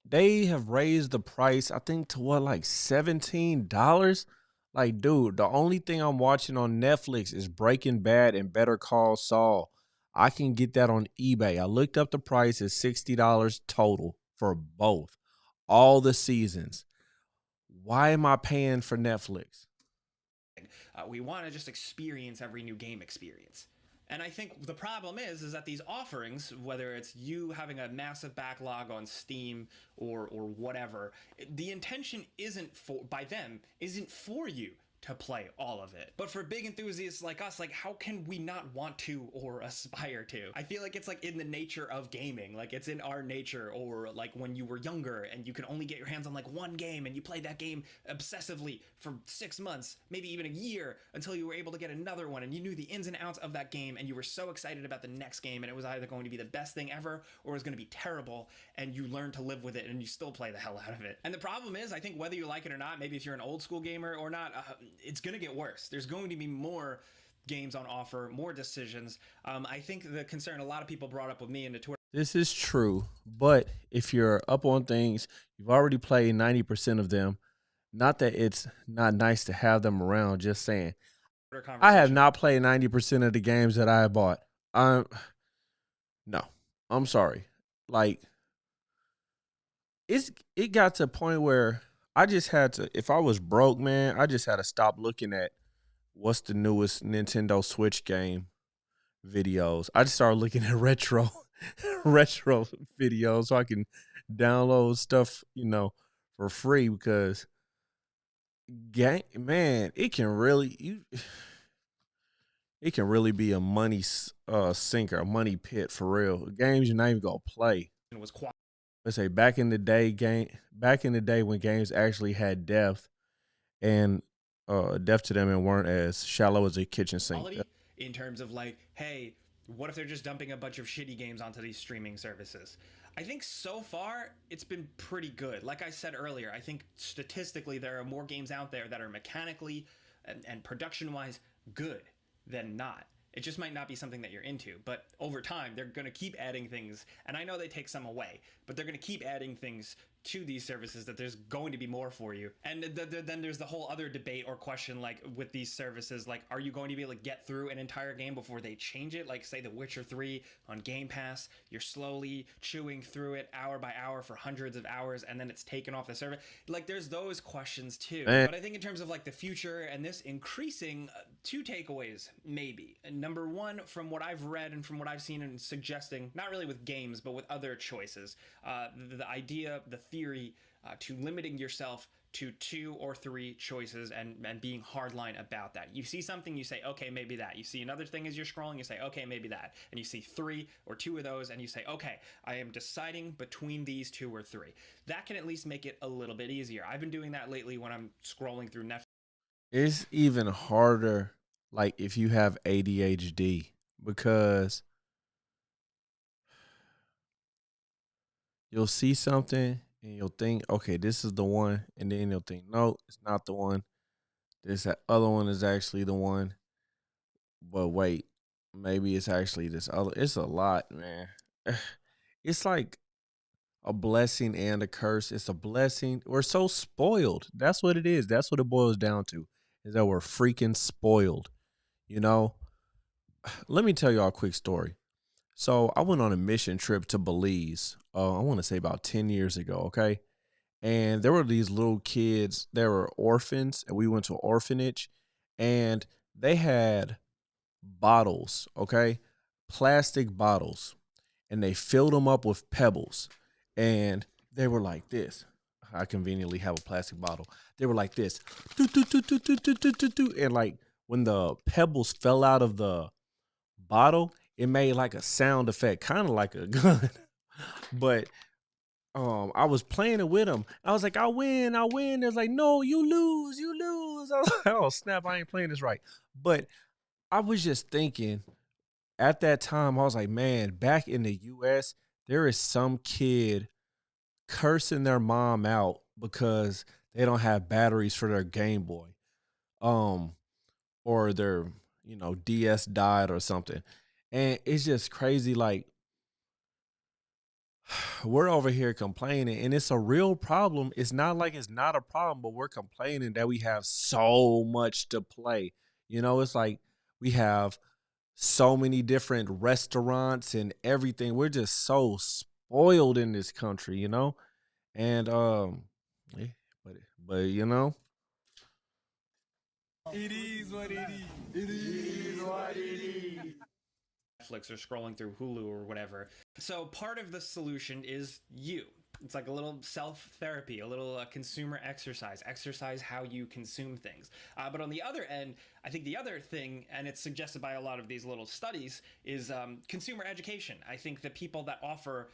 They have raised the price, I think, to what, like $17? Like, dude, the only thing I'm watching on Netflix is Breaking Bad and Better Call Saul. I can get that on eBay. I looked up the price. It's $60 total for both. All the seasons. Why am I paying for Netflix? We want to just experience every new game experience. And I think the problem is that these offerings, whether it's you having a massive backlog on Steam or whatever, the intention isn't for you to play all of it. But for big enthusiasts like us, like, how can we not want to or aspire to? I feel like it's like in the nature of gaming, like it's in our nature. Or like when you were younger and you could only get your hands on like one game and you played that game obsessively for 6 months, maybe even a year, until you were able to get another one and you knew the ins and outs of that game and you were so excited about the next game, and it was either going to be the best thing ever or it was going to be terrible, and you learned to live with it and you still play the hell out of it. And the problem is, I think whether you like it or not, maybe if you're an old school gamer or not, it's going to get worse. There's going to be more games on offer, more decisions. I think the concern a lot of people brought up with me in the Twitter. This is true, but if you're up on things, you've already played 90% of them. Not that it's not nice to have them around, just saying. I have conversation. not played 90% of the games that I have bought. I'm no. I'm sorry. Like it got to a point where I just had to, if I was broke, man, I just had to stop looking at what's the newest Nintendo Switch game videos. I just started looking at retro retro videos so I can download stuff, for free because game man, it can really be a money sinker, a money pit for real. Games you're not even gonna play. It was Let's say back in the day when games actually had and depth to them and weren't as shallow as a kitchen sink. quality in terms of like, hey, what if they're just dumping a bunch of shitty games onto these streaming services? I think so far it's been pretty good. Like I said earlier, I think statistically there are more games out there that are mechanically and production wise good than not. It just might not be something that you're into, but over time they're going to keep adding things, and I know they take some away, but they're going to keep adding things to these services that there's going to be more for you. And then there's the whole other debate or question, like with these services, like, are you going to be able to get through an entire game before they change it? Like say The Witcher 3 on Game Pass, you're slowly chewing through it hour by hour for hundreds of hours, and then it's taken off the server. Like there's those questions too. Man. But I think in terms of like the future and this increasing, two takeaways maybe. And number one, from what I've read and from what I've seen and suggesting, not really with games but with other choices, the idea, the theory to limiting yourself to 2 or 3 choices and being hardline about that. You see something, you say, okay, maybe that. You see another thing as you're scrolling, you say, okay, maybe that. And you see 3 or 2 of those and you say, okay, I am deciding between these 2 or 3. That can at least make it a little bit easier. I've been doing that lately when I'm scrolling through Netflix. It's even harder, like if you have ADHD, because you'll see something and you'll think, okay, this is the one, and then you'll think, no, it's not the one. This other one is actually the one, but wait, maybe it's actually this other. It's a lot, man. It's like a blessing and a curse. It's a blessing. We're so spoiled. That's what it is. That's what it boils down to. Is that we're freaking spoiled. You know. Let me tell y'all a quick story. So I went on a mission trip to Belize. I want to say about 10 years ago. Okay. And there were these little kids. They were orphans, and we went to an orphanage, and they had bottles. Okay, plastic bottles, and they filled them up with pebbles, and they were like this. I conveniently have a plastic bottle. They were like this, and like when the pebbles fell out of the bottle, it made like a sound effect, kind of like a gun. But I was playing it with him. I was like, I win, I win. It's like, no, you lose, you lose. I was like, oh snap, I ain't playing this right. But I was just thinking at that time, I was like, man, back in the US, there is some kid cursing their mom out because they don't have batteries for their Game Boy. Um, or their, DS died or something. And it's just crazy, like we're over here complaining, and it's a real problem. It's not like it's not a problem, but we're complaining that we have so much to play. It's like we have so many different restaurants and everything. We're just so spoiled in this country. And yeah, but It is what it is. It is what it is. Netflix or scrolling through Hulu or whatever. So part of the solution is you. It's like a little self therapy, a little consumer exercise how you consume things. But on the other end, I think the other thing, and it's suggested by a lot of these little studies, is consumer education. I think the people that offer,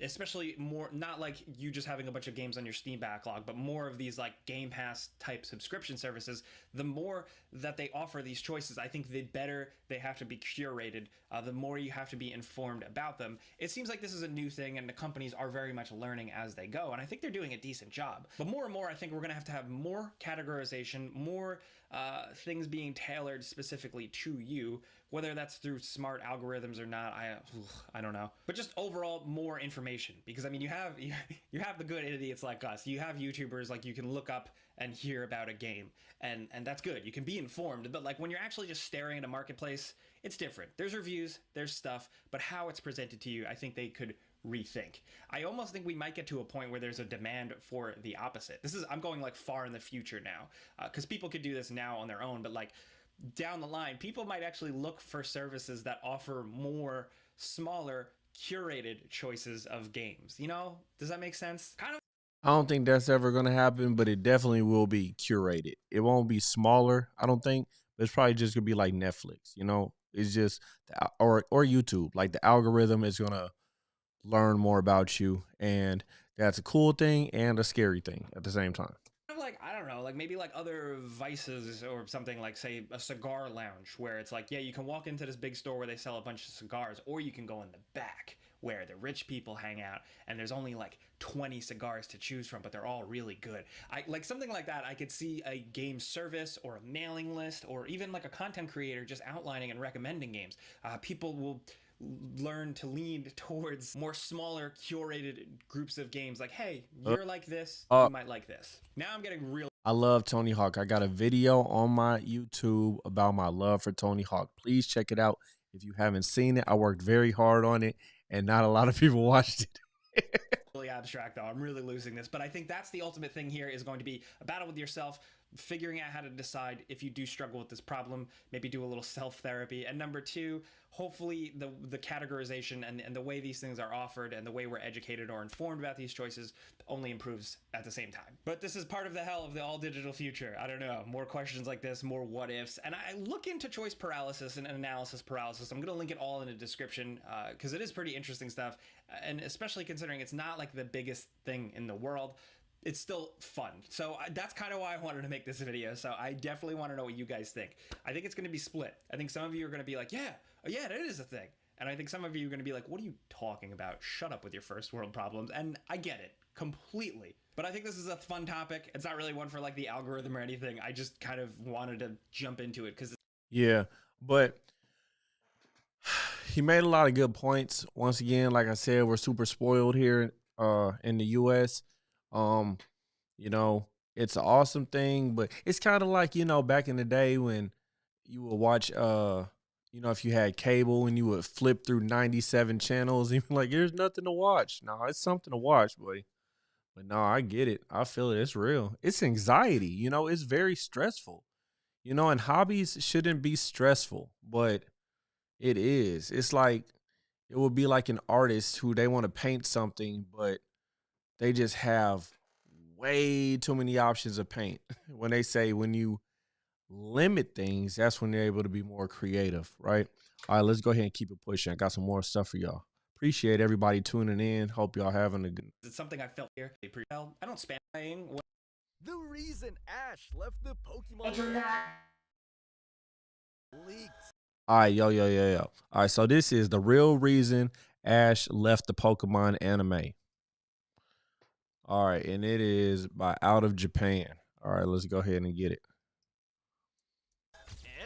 especially more, not like you just having a bunch of games on your Steam backlog, but more of these like Game Pass type subscription services, the more that they offer these choices, I think the better they have to be curated, the more you have to be informed about them. It seems like this is a new thing, and the companies are very much learning as they go, and I think they're doing a decent job. But more and more, I think we're going to have more categorization, more things being tailored specifically to you, whether that's through smart algorithms or not. I don't know, but just overall more information, because I mean you have the good idiots like us. You have YouTubers, like you can look up and hear about a game, and that's good. You can be informed, but like when you're actually just staring at a marketplace, it's different. There's reviews, there's stuff, but how it's presented to you, I think they could rethink. I almost think we might get to a point where there's a demand for the opposite. I'm going like far in the future now, because people could do this now on their own, but like down the line, people might actually look for services that offer more smaller, curated choices of games. You know, does that make sense? Kind of. I don't think that's ever going to happen, but it definitely will be curated. It won't be smaller, I don't think, but it's probably just going to be like Netflix, you know? It's just or YouTube. Like the algorithm is going to learn more about you, and that's a cool thing and a scary thing at the same time. Like, I don't know, like maybe like other vices or something, like say a cigar lounge, where it's like, yeah, you can walk into this big store where they sell a bunch of cigars, or you can go in the back where the rich people hang out and there's only like 20 cigars to choose from, but they're all really good. I like something like that. I could see a game service or a mailing list, or even like a content creator just outlining and recommending games. People will learn to lean towards more smaller curated groups of games, like, hey, you're like this, you might like this. Now I'm getting real. I love Tony Hawk. I got a video on my YouTube about my love for Tony Hawk. Please check it out if you haven't seen it. I worked very hard on it, and not a lot of people watched it. Really abstract though. I'm really losing this, but I think that's the ultimate thing here, is going to be a battle with yourself, figuring out how to decide if you do struggle with this problem, maybe do a little self-therapy. And number two, hopefully the categorization and the way these things are offered and the way we're educated or informed about these choices only improves at the same time. But this is part of the hell of the all digital future. I don't know, more questions like this, more what ifs. And I look into choice paralysis and analysis paralysis. I'm going to link it all in the description, because it is pretty interesting stuff. And especially considering it's not like the biggest thing in the world, it's still fun. So that's kind of why I wanted to make this video. So I definitely want to know what you guys think. I think it's going to be split. I think some of you are going to be like, yeah, that is a thing. And I think some of you are going to be like, what are you talking about? Shut up with your first world problems. And I get it completely. But I think this is a fun topic. It's not really one for like the algorithm or anything. I just kind of wanted to jump into it because Yeah, but he made a lot of good points. Once again, like I said, we're super spoiled here in the US. You know, it's an awesome thing, but it's kind of like, you know, back in the day when you would watch you know, if you had cable and you would flip through 97 channels, and you're like, there's nothing to watch. No, it's something to watch, boy. But no, I get it. I feel it. It's real. It's anxiety, you know, it's very stressful. You know, and hobbies shouldn't be stressful, but it is. It's like it would be like an artist who they want to paint something, but they just have way too many options of paint. When they say when you limit things, that's when they're able to be more creative, right? All right, let's go ahead and keep it pushing. I got some more stuff for y'all. Appreciate everybody tuning in. Hope y'all having a good. it's something I felt here. I don't spam playing. The reason Ash left the Pokemon leaked. All right, yo. All right, so this is the real reason Ash left the Pokemon anime. All right, and it is by Out of Japan. All right, let's go ahead and get it.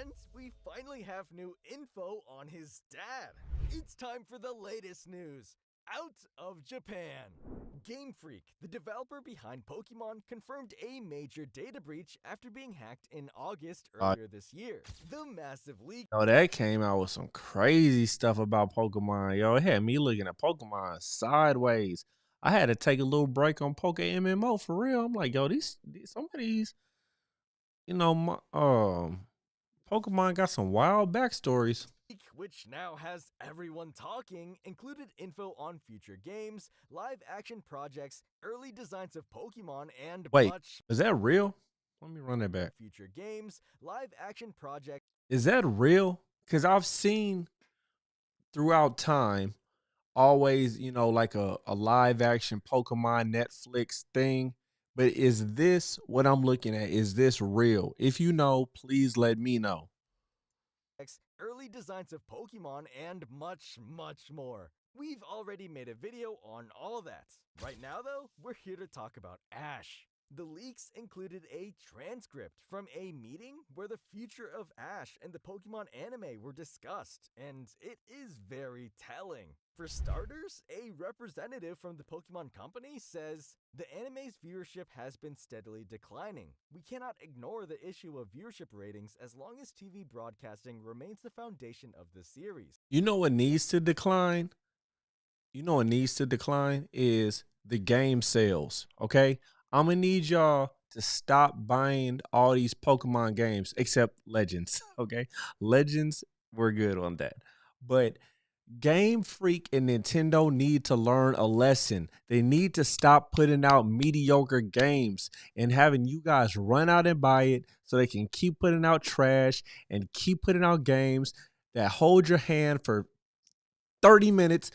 And we finally have new info on his dad. It's time for the latest news. Out of Japan. Game Freak, the developer behind Pokemon, confirmed a major data breach after being hacked in August earlier this year. The massive leak. Oh, that came out with some crazy stuff about Pokemon. Yo, it had me looking at Pokemon sideways. I had to take a little break on Poke MMO for real. I'm like, yo, some of these, you know, Pokemon got some wild backstories. Which now has everyone talking, included info on future games, live action projects, early designs of Pokemon, and Wait, much. is that real? Let me run that back. Future games, live action projects. Is that real? Because I've seen throughout time, always, you know, like a live action Pokemon Netflix thing. But is this what I'm looking at? Is this real? If you know, please let me know. Early designs of Pokemon, and much more. We've already made a video on all of that. Right now, though, we're here to talk about Ash. The leaks included a transcript from a meeting where the future of Ash and the Pokemon anime were discussed, and it is very telling. For starters, a representative from the Pokemon Company says, "The anime's viewership has been steadily declining. We cannot ignore the issue of viewership ratings as long as TV broadcasting remains the foundation of the series." You know what needs to decline? You know what needs to decline is the game sales. Okay, I'm gonna need y'all to stop buying all these Pokemon games, except Legends. Okay, Legends, we're good on that, but Game Freak and Nintendo need to learn a lesson. They need to stop putting out mediocre games and having you guys run out and buy it so they can keep putting out trash and keep putting out games that hold your hand for 30 minutes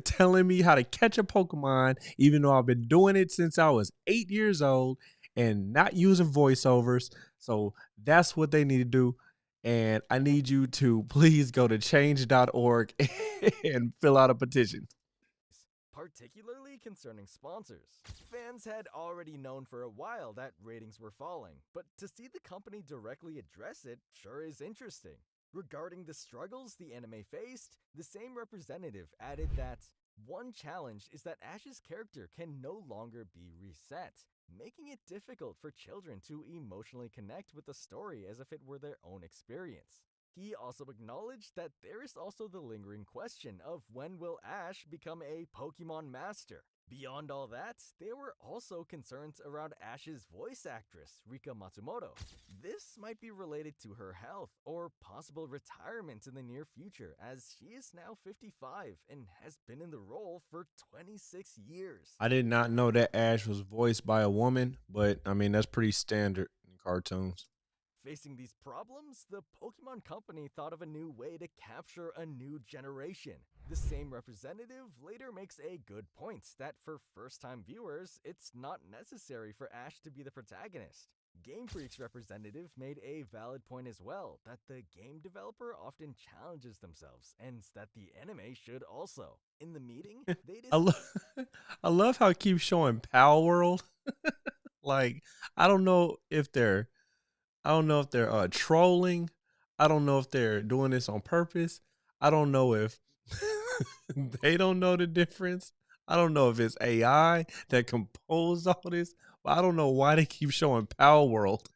telling me how to catch a Pokemon, even though I've been doing it since I was 8 years old and not using voiceovers. So that's what they need to do. And I need you to please go to change.org and fill out a petition. Particularly concerning sponsors. Fans had already known for a while that ratings were falling, but to see the company directly address it sure is interesting. Regarding the struggles the anime faced, the same representative added that one challenge is that Ash's character can no longer be reset, making it difficult for children to emotionally connect with the story as if it were their own experience. He also acknowledged that there is also the lingering question of when will Ash become a Pokemon Master. Beyond all that, there were also concerns around Ash's voice actress, Rika Matsumoto. This might be related to her health or possible retirement in the near future, as she is now 55 and has been in the role for 26 years. I did not know that Ash was voiced by a woman, but I mean, that's pretty standard in cartoons. Facing these problems, the Pokemon Company thought of a new way to capture a new generation. The same representative later makes a good point that for first-time viewers, it's not necessary for Ash to be the protagonist. Game Freak's representative made a valid point as well, that the game developer often challenges themselves, and that the anime should also. In the meeting, they I, discussed I love how it keeps showing Power World. Like, I don't know if they're I don't know if they're trolling. I don't know if they're doing this on purpose. I don't know if they don't know the difference. I don't know if it's AI that composed all this. But I don't know why they keep showing Power World.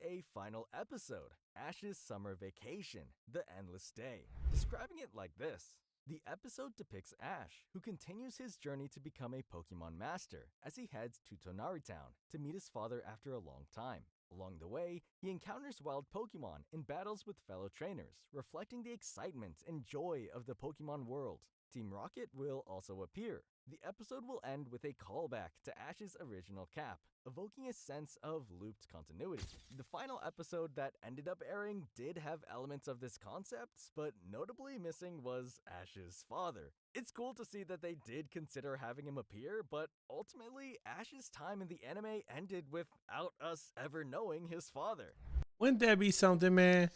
a final episode, Ash's Summer Vacation, The Endless Day, describing it like this. The episode depicts Ash, who continues his journey to become a Pokemon Master as he heads to Tonari Town to meet his father after a long time. Along the way, he encounters wild Pokemon and battles with fellow trainers, reflecting the excitement and joy of the Pokemon world. Team Rocket will also appear. The episode will end with a callback to Ash's original cap, evoking a sense of looped continuity. The final episode that ended up airing did have elements of this concept, but notably missing was Ash's father. It's cool to see that they did consider having him appear, but ultimately, Ash's time in the anime ended without us ever knowing his father. Wouldn't that be something, man?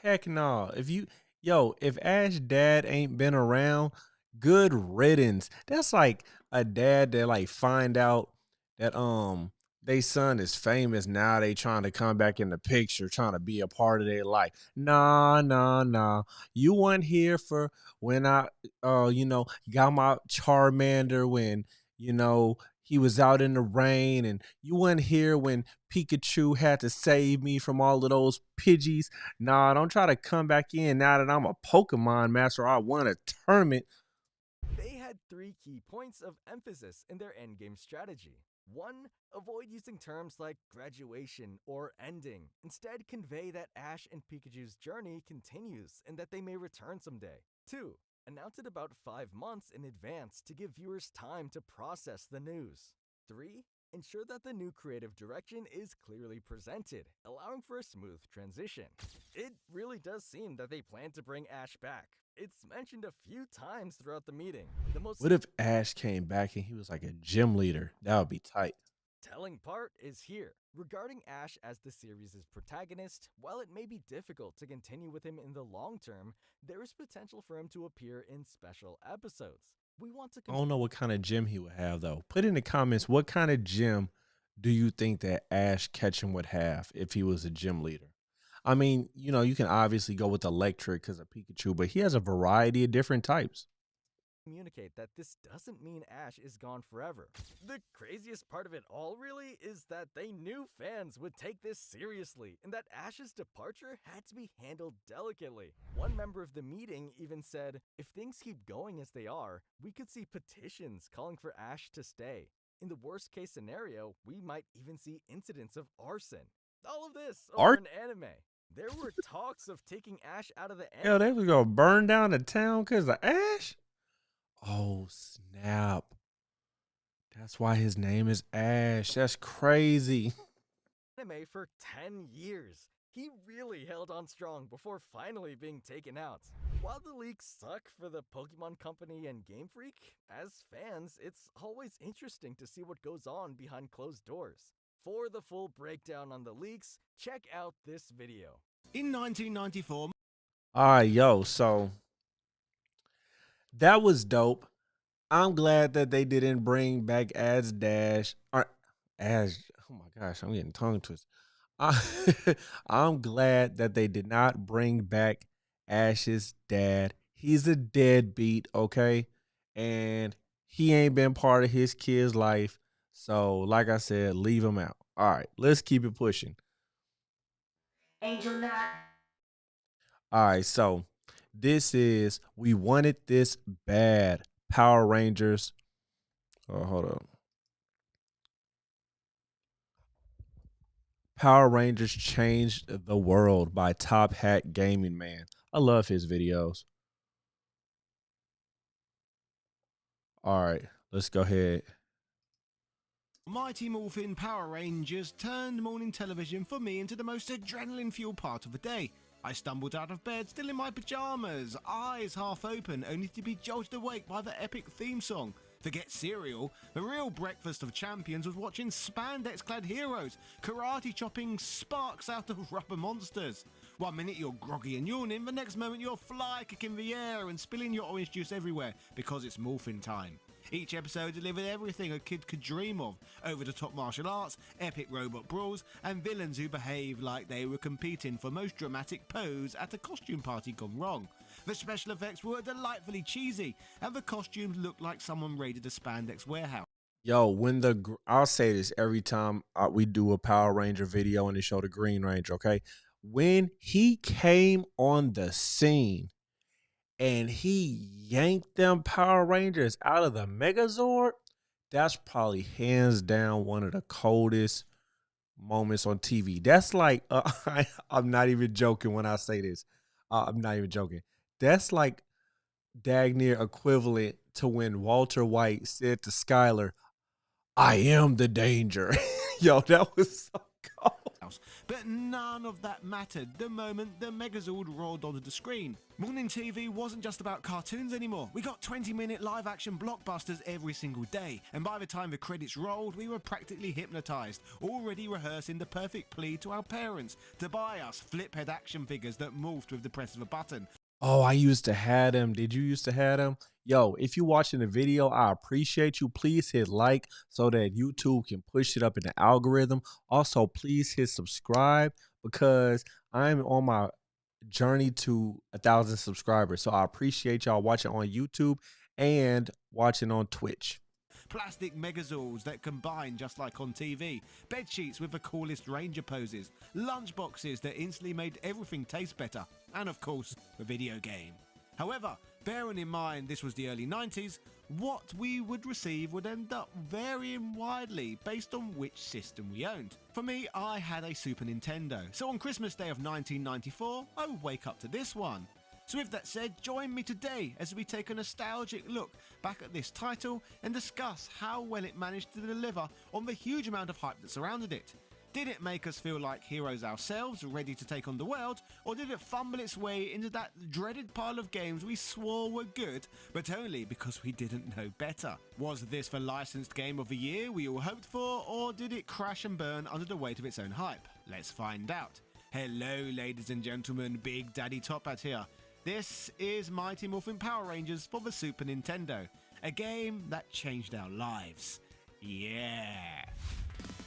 Heck no. If Ash dad ain't been around, good riddance. That's like a dad that like find out that they son is famous now. They trying to come back in the picture, trying to be a part of their life. Nah, nah, nah. You weren't here for when I got my Charmander when, he was out in the rain, and you weren't here when Pikachu had to save me from all of those Pidgeys. Nah, don't try to come back in now that I'm a Pokemon master. I won a tournament. They had three key points of emphasis in their endgame strategy. 1. Avoid using terms like graduation or ending. Instead, convey that Ash and Pikachu's journey continues and that they may return someday. 2. Announce it about 5 months in advance to give viewers time to process the news. 3. Ensure that the new creative direction is clearly presented, allowing for a smooth transition. It really does seem that they plan to bring Ash back. It's mentioned a few times throughout the meeting. The most What if Ash came back and he was like a gym leader? That would be tight. telling part is here. Regarding Ash as the series' protagonist, while it may be difficult to continue with him in the long term, there is potential for him to appear in special episodes. We want to I don't know what kind of gym he would have though. Put in the comments what kind of gym do you think that Ash Ketchum would have if he was a gym leader? I mean, you can obviously go with electric because of Pikachu, but he has a variety of different types. Communicate that this doesn't mean Ash is gone forever. The craziest part of it all, really, is that they knew fans would take this seriously and that Ash's departure had to be handled delicately. One member of the meeting even said, if things keep going as they are, we could see petitions calling for Ash to stay. In the worst case scenario, we might even see incidents of arson. All of this over Art? an anime. There were talks of taking Ash out of the Hell, anime. they was gonna burn down the town because of Ash? Oh, snap. That's why his name is Ash. That's crazy. For 10 years. He really held on strong before finally being taken out. While the leaks suck for the Pokemon Company and Game Freak, as fans, it's always interesting to see what goes on behind closed doors. For the full breakdown on the leaks, check out this video. In 1994, All right, yo, so that was dope. I'm glad that they didn't bring back Ash Dash or Ash. Oh my gosh, I'm getting tongue twisted. I, I'm glad that they did not bring back Ash's dad. He's a deadbeat, okay? And he ain't been part of his kid's life. So, like I said, leave him out. All right, let's keep it pushing. Angel Knot. All right, so this is We Wanted This Bad. Power Rangers. Oh, hold up. Power Rangers Changed the World by Top Hat Gaming Man. I love his videos. All right, let's go ahead. Mighty Morphin Power Rangers turned morning television for me into the most adrenaline-fueled part of the day. I stumbled out of bed still in my pyjamas, eyes half open, only to be jolted awake by the epic theme song. Forget cereal, the real breakfast of champions was watching spandex-clad heroes karate chopping sparks out of rubber monsters. 1 minute you're groggy and yawning, the next moment you're fly kicking the air and spilling your orange juice everywhere because it's morphin time. Each episode delivered everything a kid could dream of: over-the-top martial arts, epic robot brawls, and villains who behaved like they were competing for most dramatic pose at a costume party gone wrong. The special effects were delightfully cheesy, and the costumes looked like someone raided a spandex warehouse. Yo, I'll say this every time we do a Power Ranger video and they show the Green Ranger, okay? When he came on the scene and he yanked them Power Rangers out of the Megazord, that's probably hands down one of the coldest moments on TV. That's like, I'm not even joking when I say this. I'm not even joking. That's like dag near equivalent to when Walter White said to Skyler, I am the danger. Yo, that was so cold. But none of that mattered the moment the Megazord rolled onto the screen. Morning TV wasn't just about cartoons anymore. We got 20-minute live-action blockbusters every single day, and by the time the credits rolled, we were practically hypnotized, already rehearsing the perfect plea to our parents to buy us flip-head action figures that morphed with the press of a button. Oh, I used to have them. Did you used to have them? Yo, if you're watching the video, I appreciate you. Please hit like so that YouTube can push it up in the algorithm. Also, please hit subscribe because I'm on my journey to 1,000 subscribers. So I appreciate y'all watching on YouTube and watching on Twitch. Plastic Megazords that combine just like on TV, bed sheets with the coolest Ranger poses, lunchboxes that instantly made everything taste better, and of course, the video game. However, bearing in mind this was the early 90s, what we would receive would end up varying widely based on which system we owned. For me, I had a Super Nintendo, so on Christmas Day of 1994, I would wake up to this one. So with that said, join me today as we take a nostalgic look back at this title and discuss how well it managed to deliver on the huge amount of hype that surrounded it. Did it make us feel like heroes ourselves, ready to take on the world, or did it fumble its way into that dreaded pile of games we swore were good, but only because we didn't know better? Was this the licensed game of the year we all hoped for, or did it crash and burn under the weight of its own hype? Let's find out. Hello ladies and gentlemen, Big Daddy Top Hat here. This is Mighty Morphin Power Rangers for the Super Nintendo, a game that changed our lives. Yeah!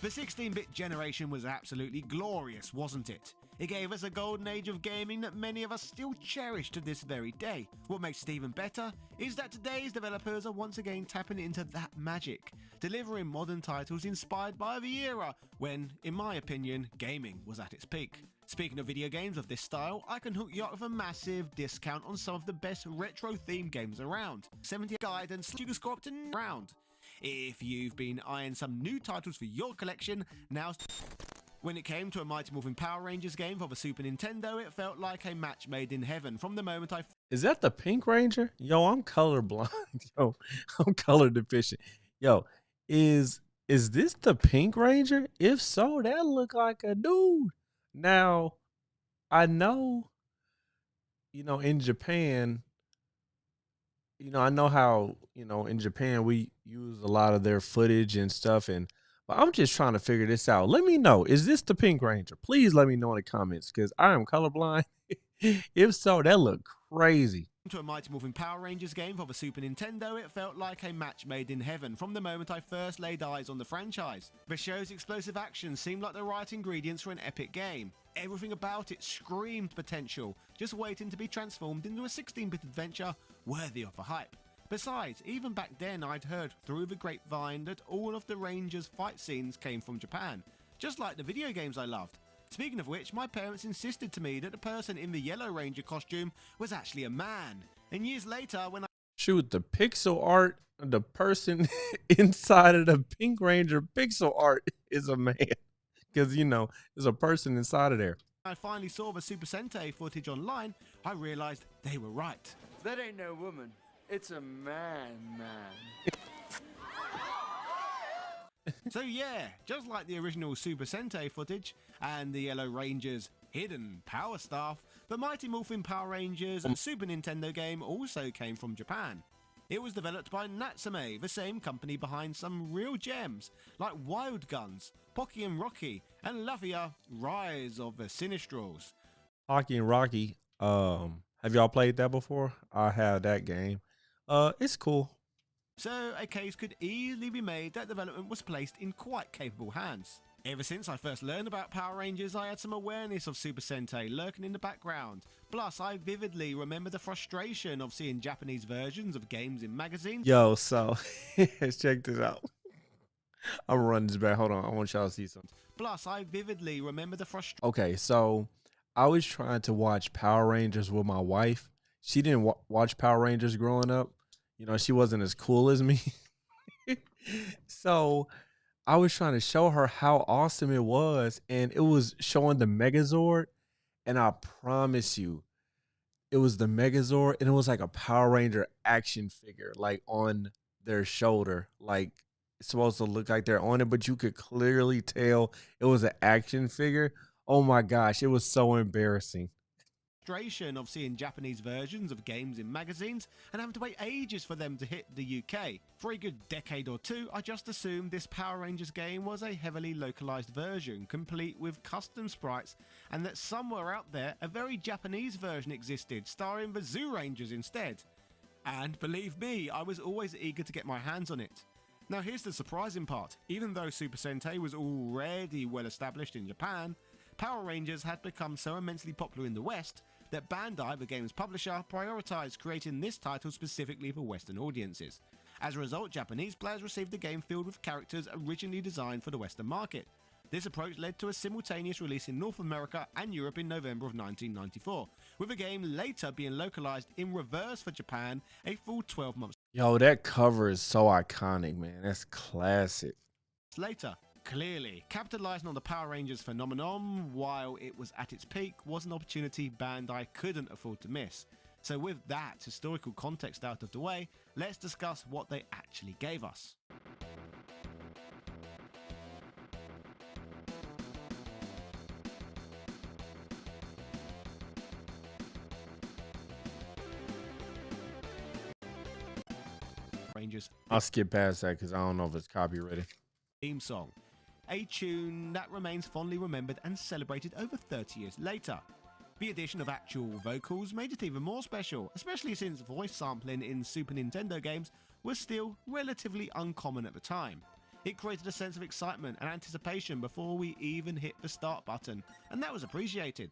The 16-bit generation was absolutely glorious, wasn't it? It gave us a golden age of gaming that many of us still cherish to this very day. What makes it even better is that today's developers are once again tapping into that magic, delivering modern titles inspired by the era when, in my opinion, gaming was at its peak. Speaking of video games of this style, I can hook you up with a massive discount on some of the best retro-themed games around. 70 guidance you can score up to round. If you've been eyeing some new titles for your collection, now's... When it came to a Mighty Morphin Power Rangers game for the Super Nintendo, it felt like a match made in heaven from the moment I... Is that the Pink Ranger? Yo, I'm colorblind. Yo, I'm color deficient. Yo, is this the Pink Ranger? If so, that look like a dude. Now, I know, in Japan, I know how, in Japan we use a lot of their footage and stuff, but I'm just trying to figure this out. Let me know. Is this the Pink Ranger? Please let me know in the comments because I am colorblind. If so, that look crazy. To a Mighty Morphin Power Rangers game for the Super Nintendo, it felt like a match made in heaven from the moment I first laid eyes on the franchise. The show's explosive action seemed like the right ingredients for an epic game. Everything about it screamed potential, just waiting to be transformed into a 16-bit adventure worthy of the hype. Besides, even back then I'd heard through the grapevine that all of the Rangers' fight scenes came from Japan, just like the video games I loved. Speaking of which, my parents insisted to me that the person in the Yellow Ranger costume was actually a man. And years later, when I... Shoot, the pixel art, the person inside of the Pink Ranger pixel art is a man. Because, there's a person inside of there. I finally saw the Super Sentai footage online, I realized they were right. That ain't no woman. It's a man. So yeah, just like the original Super Sentai footage and the Yellow Ranger's hidden power staff, the Mighty Morphin Power Rangers Super Nintendo game also came from Japan. It was developed by Natsume, the same company behind some real gems like Wild Guns, Pocky and Rocky, and lovelier Rise of the Sinistrals. Pocky and Rocky, have y'all played that before? I have that game. It's cool. So a case could easily be made that development was placed in quite capable hands. Ever since I first learned about Power Rangers, I had some awareness of Super Sentai lurking in the background. Plus, I vividly remember the frustration of seeing Japanese versions of games in magazines. Yo, so check this out. I'm running this back. Hold on, I want y'all to see something. Plus, I vividly remember the frustration. Okay, so I was trying to watch Power Rangers with my wife. She didn't watch Power Rangers growing up. She wasn't as cool as me. So I was trying to show her how awesome it was, and it was showing the Megazord, and I promise you, it was the Megazord, and it was like a Power Ranger action figure, like on their shoulder, like it's supposed to look like they're on it, but you could clearly tell it was an action figure. Oh my gosh, it was so embarrassing. Of seeing Japanese versions of games in magazines and having to wait ages for them to hit the UK. For a good decade or two, I just assumed this Power Rangers game was a heavily localized version, complete with custom sprites, and that somewhere out there a very Japanese version existed, starring the Zoo Rangers instead. And believe me, I was always eager to get my hands on it. Now here's the surprising part. Even though Super Sentai was already well established in Japan, Power Rangers had become so immensely popular in the West that Bandai, the game's publisher, prioritized creating this title specifically for Western audiences. As a result, Japanese players received a game filled with characters originally designed for the Western market. This approach led to a simultaneous release in North America and Europe in November of 1994, with the game later being localized in reverse for Japan a full 12 months. Yo, that cover is so iconic, man. That's classic. Later. Clearly, capitalizing on the Power Rangers phenomenon while it was at its peak was an opportunity Bandai couldn't afford to miss. So with that historical context out of the way, let's discuss what they actually gave us. Rangers. I'll skip past that because I don't know if it's copyrighted. Theme song. A tune that remains fondly remembered and celebrated over 30 years later. The addition of actual vocals made it even more special, especially since voice sampling in Super Nintendo games was still relatively uncommon at the time. It created a sense of excitement and anticipation before we even hit the start button, and that was appreciated.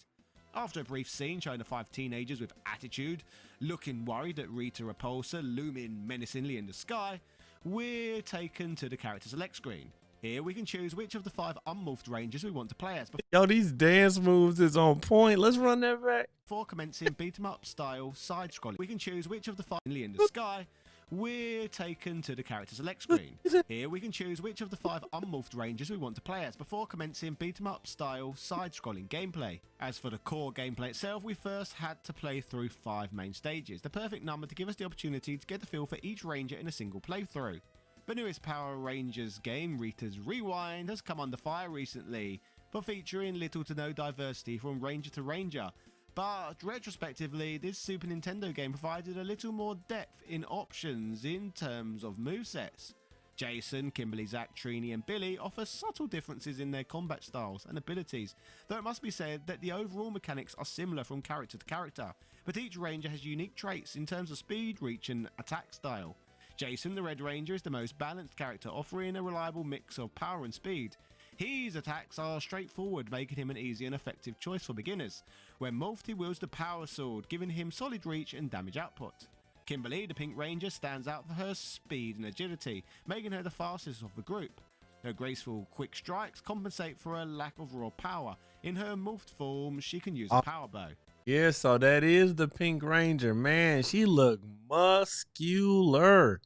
After a brief scene showing the 5 teenagers with attitude, looking worried at Rita Repulsa looming menacingly in the sky, we're taken to the character select screen. Here we can choose which of the 5 unmorphed rangers we want to play as Yo, these dance moves is on point. Let's run that back. before commencing beat 'em up style side scrolling. We can choose which of the 5 in the sky. We're taken to the character select screen. Here we can choose which of the 5 unmorphed rangers we want to play as before commencing beat 'em up style side scrolling gameplay. As for the core gameplay itself, we first had to play through 5 main stages, the perfect number to give us the opportunity to get the feel for each ranger in a single playthrough. The newest Power Rangers game, Rita's Rewind, has come under fire recently for featuring little to no diversity from ranger to ranger, but retrospectively this Super Nintendo game provided a little more depth in options in terms of movesets. Jason, Kimberly, Zack, Trini and Billy offer subtle differences in their combat styles and abilities, though it must be said that the overall mechanics are similar from character to character, but each ranger has unique traits in terms of speed, reach and attack style. Jason, the Red Ranger, is the most balanced character, offering a reliable mix of power and speed. His attacks are straightforward, making him an easy and effective choice for beginners. When morphed, he wields the Power Sword, giving him solid reach and damage output. Kimberly, the Pink Ranger, stands out for her speed and agility, making her the fastest of the group. Her graceful, quick strikes compensate for a lack of raw power. In her morphed form, she can use a power bow. Yeah, so that is the Pink Ranger. Man, she look muscular.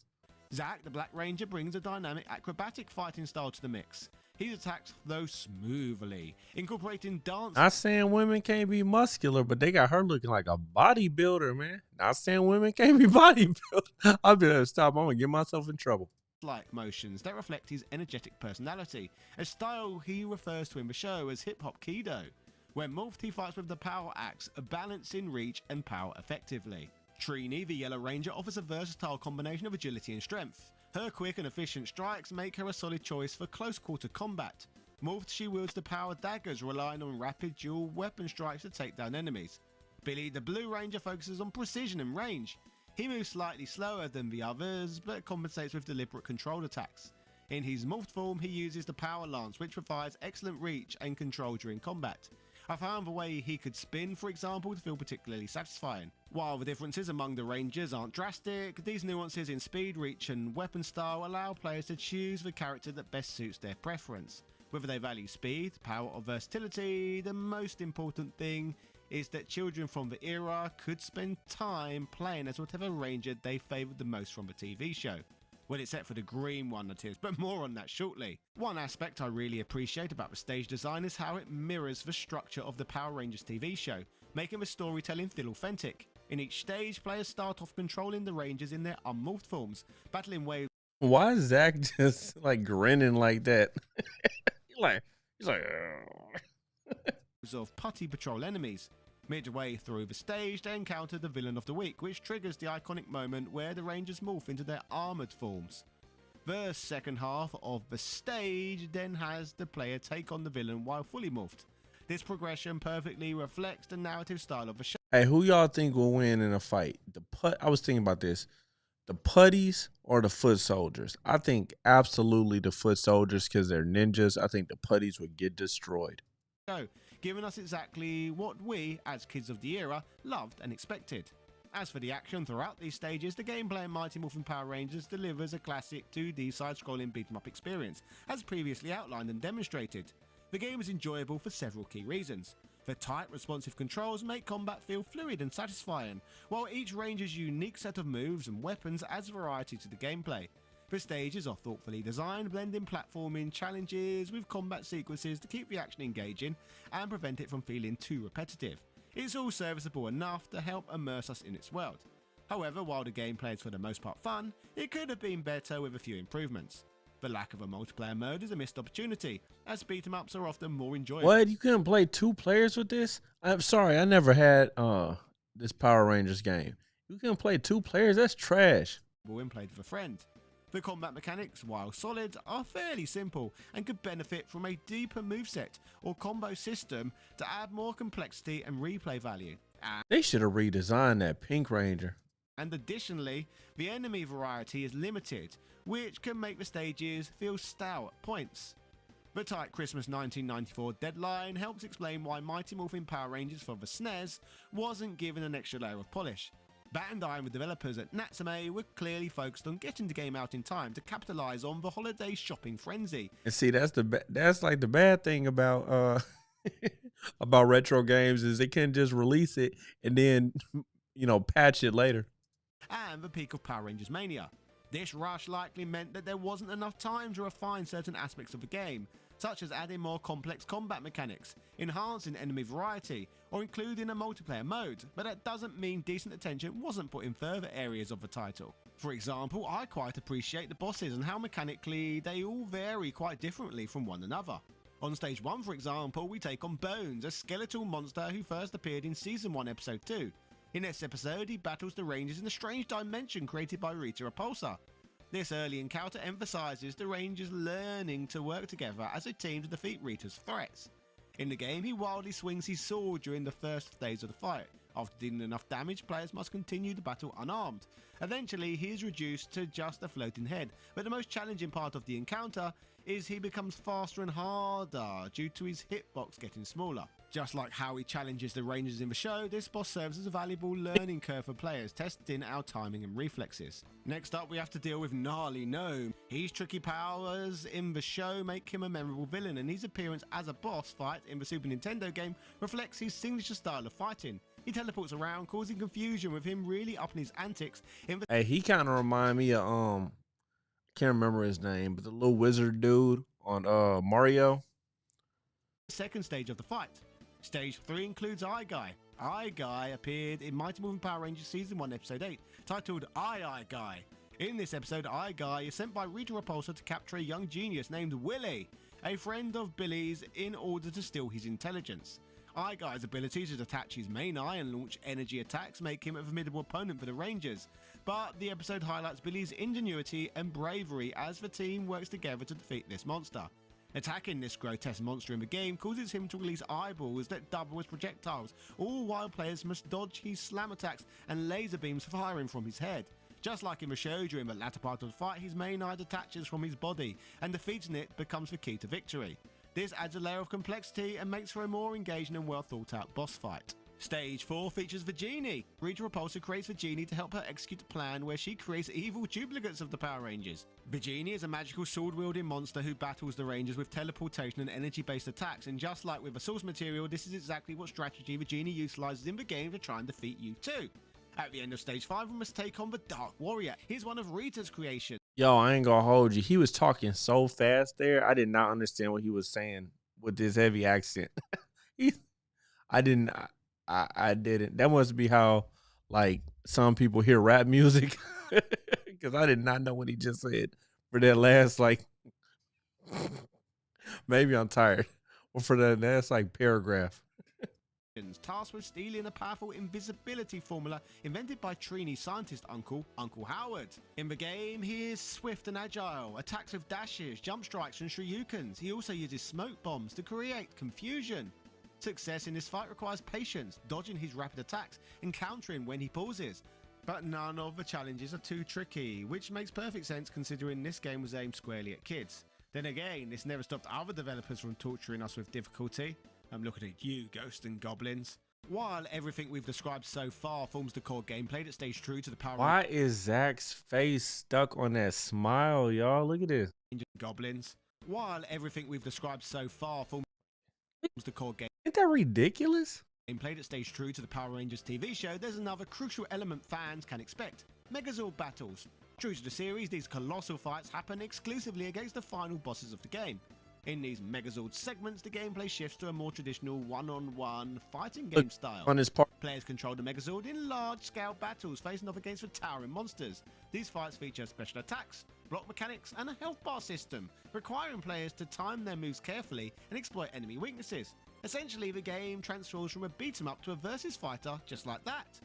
Zack, the Black Ranger, brings a dynamic acrobatic fighting style to the mix. His attacks flow smoothly, incorporating dance. Not saying women can't be muscular, but they got her looking like a bodybuilder, man. Not saying women can't be bodybuilder. I'll be able to stop. I'm gonna get myself in trouble. Like motions that reflect his energetic personality, a style he refers to in the show as hip-hop Kido. When morphed, he fights with the Power Axe, balancing reach and power effectively. Trini, the Yellow Ranger, offers a versatile combination of agility and strength. Her quick and efficient strikes make her a solid choice for close-quarter combat. Morphed, she wields the Power Daggers, relying on rapid dual weapon strikes to take down enemies. Billy, the Blue Ranger, focuses on precision and range. He moves slightly slower than the others, but compensates with deliberate controlled attacks. In his morphed form, he uses the Power Lance, which provides excellent reach and control during combat. I found the way he could spin, for example, to feel particularly satisfying. While the differences among the Rangers aren't drastic, these nuances in speed, reach and weapon style allow players to choose the character that best suits their preference. Whether they value speed, power or versatility, the most important thing is that children from the era could spend time playing as whatever ranger they favoured the most from the TV show. Well, except for the green one, that is, but more on that shortly. One aspect I really appreciate about the stage design is how it mirrors the structure of the Power Rangers TV show, making the storytelling feel authentic. In each stage, players start off controlling the Rangers in their unmorphed forms, battling waves. Why is Zach just like grinning like that? he's like, of putty patrol enemies. Midway through the stage, they encounter the Villain of the Week, which triggers the iconic moment where the Rangers morph into their armoured forms. The second half of the stage then has the player take on the villain while fully morphed. This progression perfectly reflects the narrative style of the show. Hey, who y'all think will win in a fight? I was thinking about this. The putties or the foot soldiers? I think absolutely the foot soldiers because they're ninjas. I think the putties would get destroyed. Giving us exactly what we, as kids of the era, loved and expected. As for the action throughout these stages, the gameplay in Mighty Morphin Power Rangers delivers a classic 2D side-scrolling beat-em-up experience, as previously outlined and demonstrated. The game is enjoyable for several key reasons. The tight, responsive controls make combat feel fluid and satisfying, while each ranger's unique set of moves and weapons adds variety to the gameplay. The stages are thoughtfully designed, blending platforming challenges with combat sequences to keep the action engaging and prevent it from feeling too repetitive. It's all serviceable enough to help immerse us in its world. However, while the gameplay is for the most part fun, it could have been better with a few improvements. The lack of a multiplayer mode is a missed opportunity, as beat-em-ups are often more enjoyable. What? You couldn't play 2 players with this? I'm sorry, I never had this Power Rangers game. You couldn't play 2 players? That's trash. When played with a friend. The combat mechanics, while solid, are fairly simple and could benefit from a deeper moveset or combo system to add more complexity and replay value. They should have redesigned that Pink Ranger. And additionally, the enemy variety is limited, which can make the stages feel stale at points. The tight Christmas 1994 deadline helps explain why Mighty Morphin Power Rangers for the SNES wasn't given an extra layer of polish. Bandai and the developers at Natsume were clearly focused on getting the game out in time to capitalize on the holiday shopping frenzy. And see, that's like the bad thing about about retro games is they can't just release it and then patch it later. And the peak of Power Rangers mania. This rush likely meant that there wasn't enough time to refine certain aspects of the game, such as adding more complex combat mechanics, enhancing enemy variety, or including a multiplayer mode, but that doesn't mean decent attention wasn't put in further areas of the title. For example, I quite appreciate the bosses and how mechanically they all vary quite differently from one another. On stage 1, for example, we take on Bones, a skeletal monster who first appeared in Season 1 Episode 2. In this episode, he battles the Rangers in a strange dimension created by Rita Repulsa. This early encounter emphasises the Rangers learning to work together as a team to defeat Rita's threats. In the game, he wildly swings his sword during the first days of the fight. After dealing enough damage, players must continue the battle unarmed. Eventually, he is reduced to just a floating head, but the most challenging part of the encounter is he becomes faster and harder due to his hitbox getting smaller. Just like how he challenges the Rangers in the show, this boss serves as a valuable learning curve for players, testing our timing and reflexes. Next up, we have to deal with Gnarly Gnome. His tricky powers in the show make him a memorable villain, and his appearance as a boss fight in the Super Nintendo game reflects his signature style of fighting. He teleports around, causing confusion with him really upping his antics in the Hey, he kind of remind me of can't remember his name, but the little wizard dude on Mario. second stage of the fight. Stage 3 includes Eye Guy. Eye Guy appeared in Mighty Morphin Power Rangers Season 1 Episode 8, titled Eye Guy. In this episode, Eye Guy is sent by Rita Repulsa to capture a young genius named Willie, a friend of Billy's, in order to steal his intelligence. Eye Guy's ability to detach his main eye and launch energy attacks make him a formidable opponent for the Rangers, but the episode highlights Billy's ingenuity and bravery as the team works together to defeat this monster. Attacking this grotesque monster in the game causes him to release eyeballs that double as projectiles, all while players must dodge his slam attacks and laser beams firing from his head. Just like in the show, during the latter part of the fight, his main eye detaches from his body, and defeating it becomes the key to victory. This adds a layer of complexity and makes for a more engaging and well thought out boss fight. Stage 4 features the Genie. Rita Repulsa creates the Genie to help her execute a plan where she creates evil duplicates of the Power Rangers. The Genie is a magical sword-wielding monster who battles the Rangers with teleportation and energy-based attacks, and just like with the source material, this is exactly what strategy the Genie utilises in the game to try and defeat you too. At the end of Stage 5, we must take on the Dark Warrior. He's one of Rita's creations. Yo, I ain't gonna hold you. He was talking so fast there. I did not understand what he was saying with this heavy accent. I didn't. That must be how like some people hear rap music, because I did not know what he just said for that last like. Maybe I'm tired. Or for that last like paragraph. Tasked with stealing a powerful invisibility formula invented by Trini scientist Uncle Howard. In the game, he is swift and agile, attacks with dashes, jump strikes and shurikens. He also uses smoke bombs to create confusion. Success in this fight requires patience, dodging his rapid attacks and countering when he pauses. But none of the challenges are too tricky, which makes perfect sense considering this game was aimed squarely at kids. Then again, this never stopped other developers from torturing us with difficulty. I'm looking at you, Ghosts and Goblins. While everything we've described so far forms the core gameplay that stays true to the Power Why is Zach's face stuck on that smile, y'all? Look at this. Goblins. While everything we've described so far forms the core game. Ain't that ridiculous? Gameplay that stays true to the Power Rangers TV show, there's another crucial element fans can expect: Megazord battles. True to the series, these colossal fights happen exclusively against the final bosses of the game. In these Megazord segments, the gameplay shifts to a more traditional one-on-one fighting game style. On his part, Players control the Megazord in large-scale battles facing off against the towering monsters. These fights feature special attacks, block mechanics, and a health bar system, requiring players to time their moves carefully and exploit enemy weaknesses. Essentially, the game transforms from a beat-em-up to a versus fighter just like that.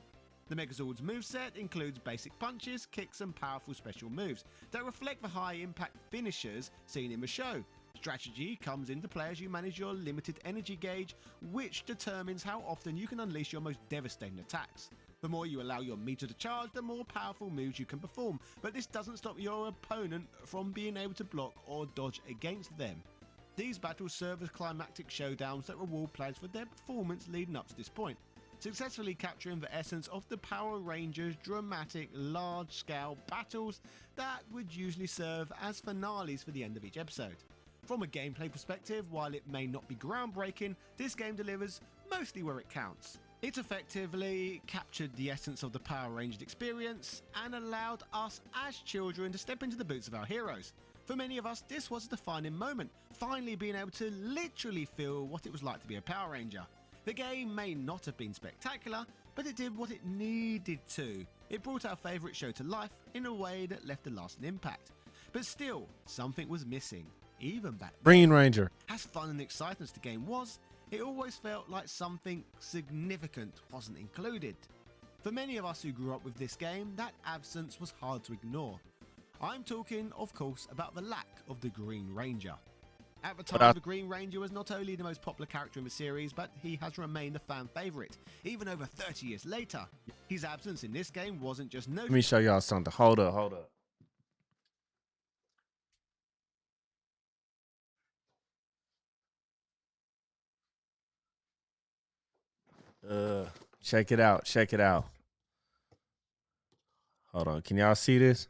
The Megazord's moveset includes basic punches, kicks, and powerful special moves that reflect the high-impact finishers seen in the show. Strategy comes into play as you manage your limited energy gauge, which determines how often you can unleash your most devastating attacks. The more you allow your meter to charge, the more powerful moves you can perform, but this doesn't stop your opponent from being able to block or dodge against them. These battles serve as climactic showdowns that reward players for their performance leading up to this point, successfully capturing the essence of the Power Rangers' dramatic, large-scale battles that would usually serve as finales for the end of each episode. From a gameplay perspective, while it may not be groundbreaking, this game delivers mostly where it counts. It effectively captured the essence of the Power Rangers experience and allowed us as children to step into the boots of our heroes. For many of us, this was a defining moment, finally being able to literally feel what it was like to be a Power Ranger. The game may not have been spectacular, but it did what it needed to. It brought our favourite show to life in a way that left a lasting impact. But still, something was missing, even back then. Green Ranger. As fun and exciting as the game was, it always felt like something significant wasn't included. For many of us who grew up with this game, that absence was hard to ignore. I'm talking, of course, about the lack of the Green Ranger. At the time, the Green Ranger was not only the most popular character in the series, but he has remained a fan favourite, even over 30 years later. His absence in this game wasn't just Let me show y'all something. Hold up. Check it out. Hold on. Can y'all see this?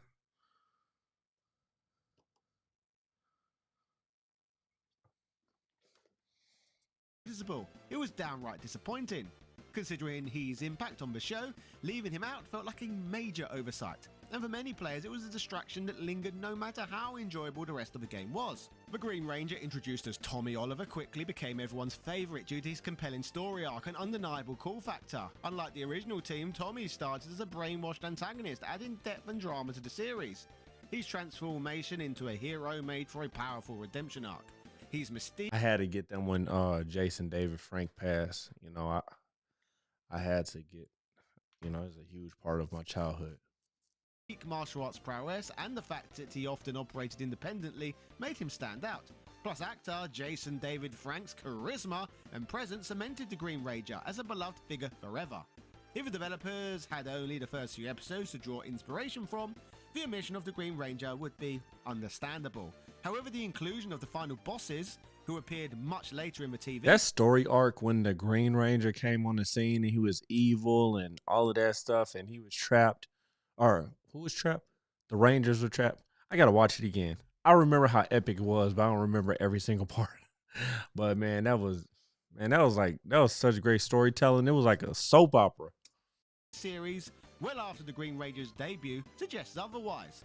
visible. It was downright disappointing. Considering his impact on the show, leaving him out felt like a major oversight. And for many players, it was a distraction that lingered no matter how enjoyable the rest of the game was. The Green Ranger, introduced as Tommy Oliver, quickly became everyone's favourite due to his compelling story arc and undeniable cool factor. Unlike the original team, Tommy started as a brainwashed antagonist, adding depth and drama to the series. His transformation into a hero made for a powerful redemption arc. His mystique. I had to get them when Jason David Frank passed. You know, I had to get, you know, it's a huge part of my childhood. Martial arts prowess and the fact that he often operated independently made him stand out. Plus, actor Jason David Frank's charisma and presence cemented the Green Ranger as a beloved figure forever. If the developers had only the first few episodes to draw inspiration from, the omission of the Green Ranger would be understandable. However, the inclusion of the final bosses, who appeared much later in the TV... That story arc when the Green Ranger came on the scene and he was evil and all of that stuff and he was trapped. Or, who was trapped? The Rangers were trapped. I gotta watch it again. I remember how epic it was, but I don't remember every single part. But man, that was such great storytelling. It was like a soap opera. Series, well after the Green Ranger's debut, suggests otherwise.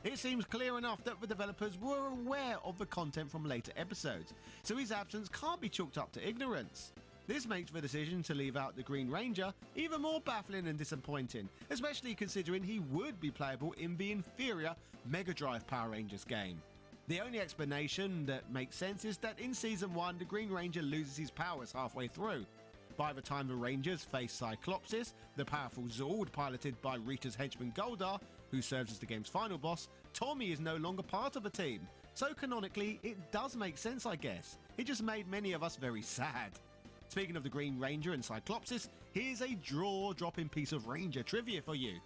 It seems clear enough that the developers were aware of the content from later episodes, so his absence can't be chalked up to ignorance. This makes the decision to leave out the Green Ranger even more baffling and disappointing, especially considering he would be playable in the inferior Mega Drive Power Rangers game. The only explanation that makes sense is that in Season 1, the Green Ranger loses his powers halfway through. By the time the Rangers face Cyclopsis, the powerful Zord piloted by Rita's henchman Goldar, who serves as the game's final boss, Tommy is no longer part of the team. So canonically, it does make sense, I guess. It just made many of us very sad. Speaking of the Green Ranger and Cyclopsis, here's a jaw-dropping piece of Ranger trivia for you.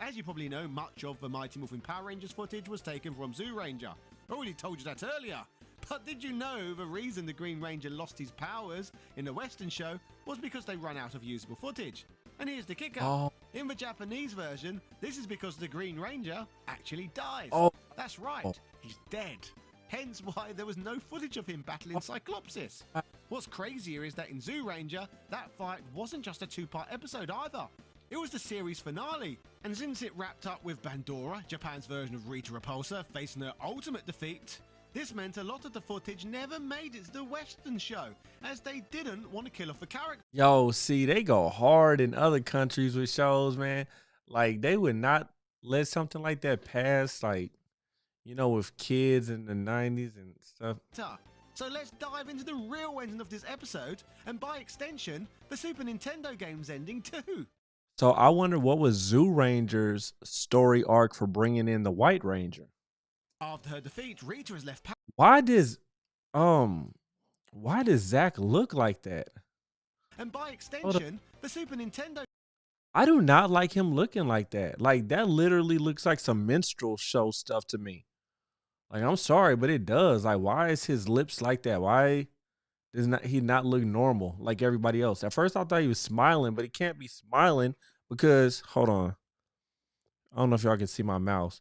As you probably know, much of the Mighty Morphin Power Rangers footage was taken from Zoo Ranger. I already told you that earlier. But did you know the reason the Green Ranger lost his powers in the Western show was because they ran out of usable footage? And here's the kicker. Oh. In the Japanese version, this is because the Green Ranger actually dies. Oh. That's right, he's dead. Hence why there was no footage of him battling Cyclopsis. What's crazier is that in Zoo Ranger, that fight wasn't just a two-part episode either. It was the series finale. And since it wrapped up with Bandora, Japan's version of Rita Repulsa, facing her ultimate defeat, this meant a lot of the footage never made it to the Western show, as they didn't want to kill off the character. Yo, see, they go hard in other countries with shows, man. Like, they would not let something like that pass, like, you know, with kids in the 90s and stuff. So let's dive into the real ending of this episode, and by extension, the Super Nintendo game's ending too. So I wonder what was Zoo Ranger's story arc for bringing in the White Ranger? After her defeat, Rita is left. Why does Zach look like that? And by extension, the Super Nintendo I do not like him looking like that. Like that literally looks like some minstrel show stuff to me. Like I'm sorry, but it does. Like why is his lips like that? Why does not he not look normal like everybody else? At first I thought he was smiling, but he can't be smiling because hold on. I don't know if y'all can see my mouse,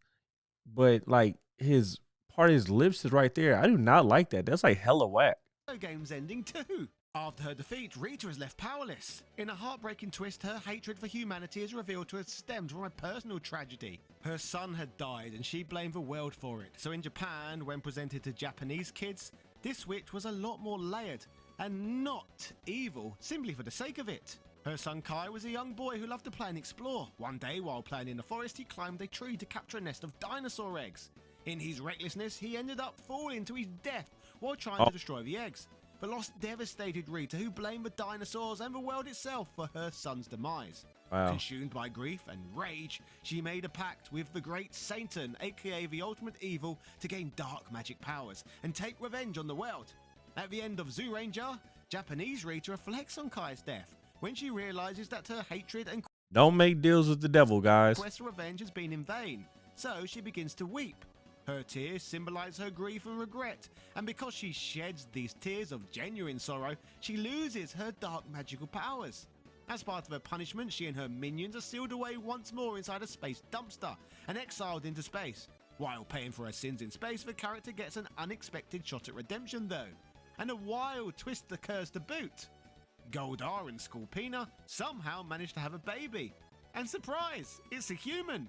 but like his part of his lips is right there. I do not like that. That's like hella whack. Game's ending too. After her defeat, Rita is left powerless. In a heartbreaking twist, her hatred for humanity is revealed to have stemmed from a personal tragedy. Her son had died and she blamed the world for it. So in Japan, when presented to Japanese kids, this witch was a lot more layered and not evil simply for the sake of it. Her son Kai was a young boy who loved to play and explore. One day, while playing in the forest, he climbed a tree to capture a nest of dinosaur eggs. In his recklessness, he ended up falling to his death while trying to destroy the eggs. The loss devastated Rita, who blamed the dinosaurs and the world itself for her son's demise. Wow. Consumed by grief and rage, she made a pact with the great Satan, aka the ultimate evil, to gain dark magic powers and take revenge on the world. At the end of Zoo Ranger, Japanese Rita reflects on Kai's death when she realizes that her hatred and Don't make deals with the devil, guys. quest for revenge has been in vain, so she begins to weep. Her tears symbolize her grief and regret, and because she sheds these tears of genuine sorrow, she loses her dark magical powers. As part of her punishment, she and her minions are sealed away once more inside a space dumpster and exiled into space. While paying for her sins in space, the character gets an unexpected shot at redemption though, and a wild twist occurs to boot. Goldar and Scorpina somehow manage to have a baby, and surprise, it's a human!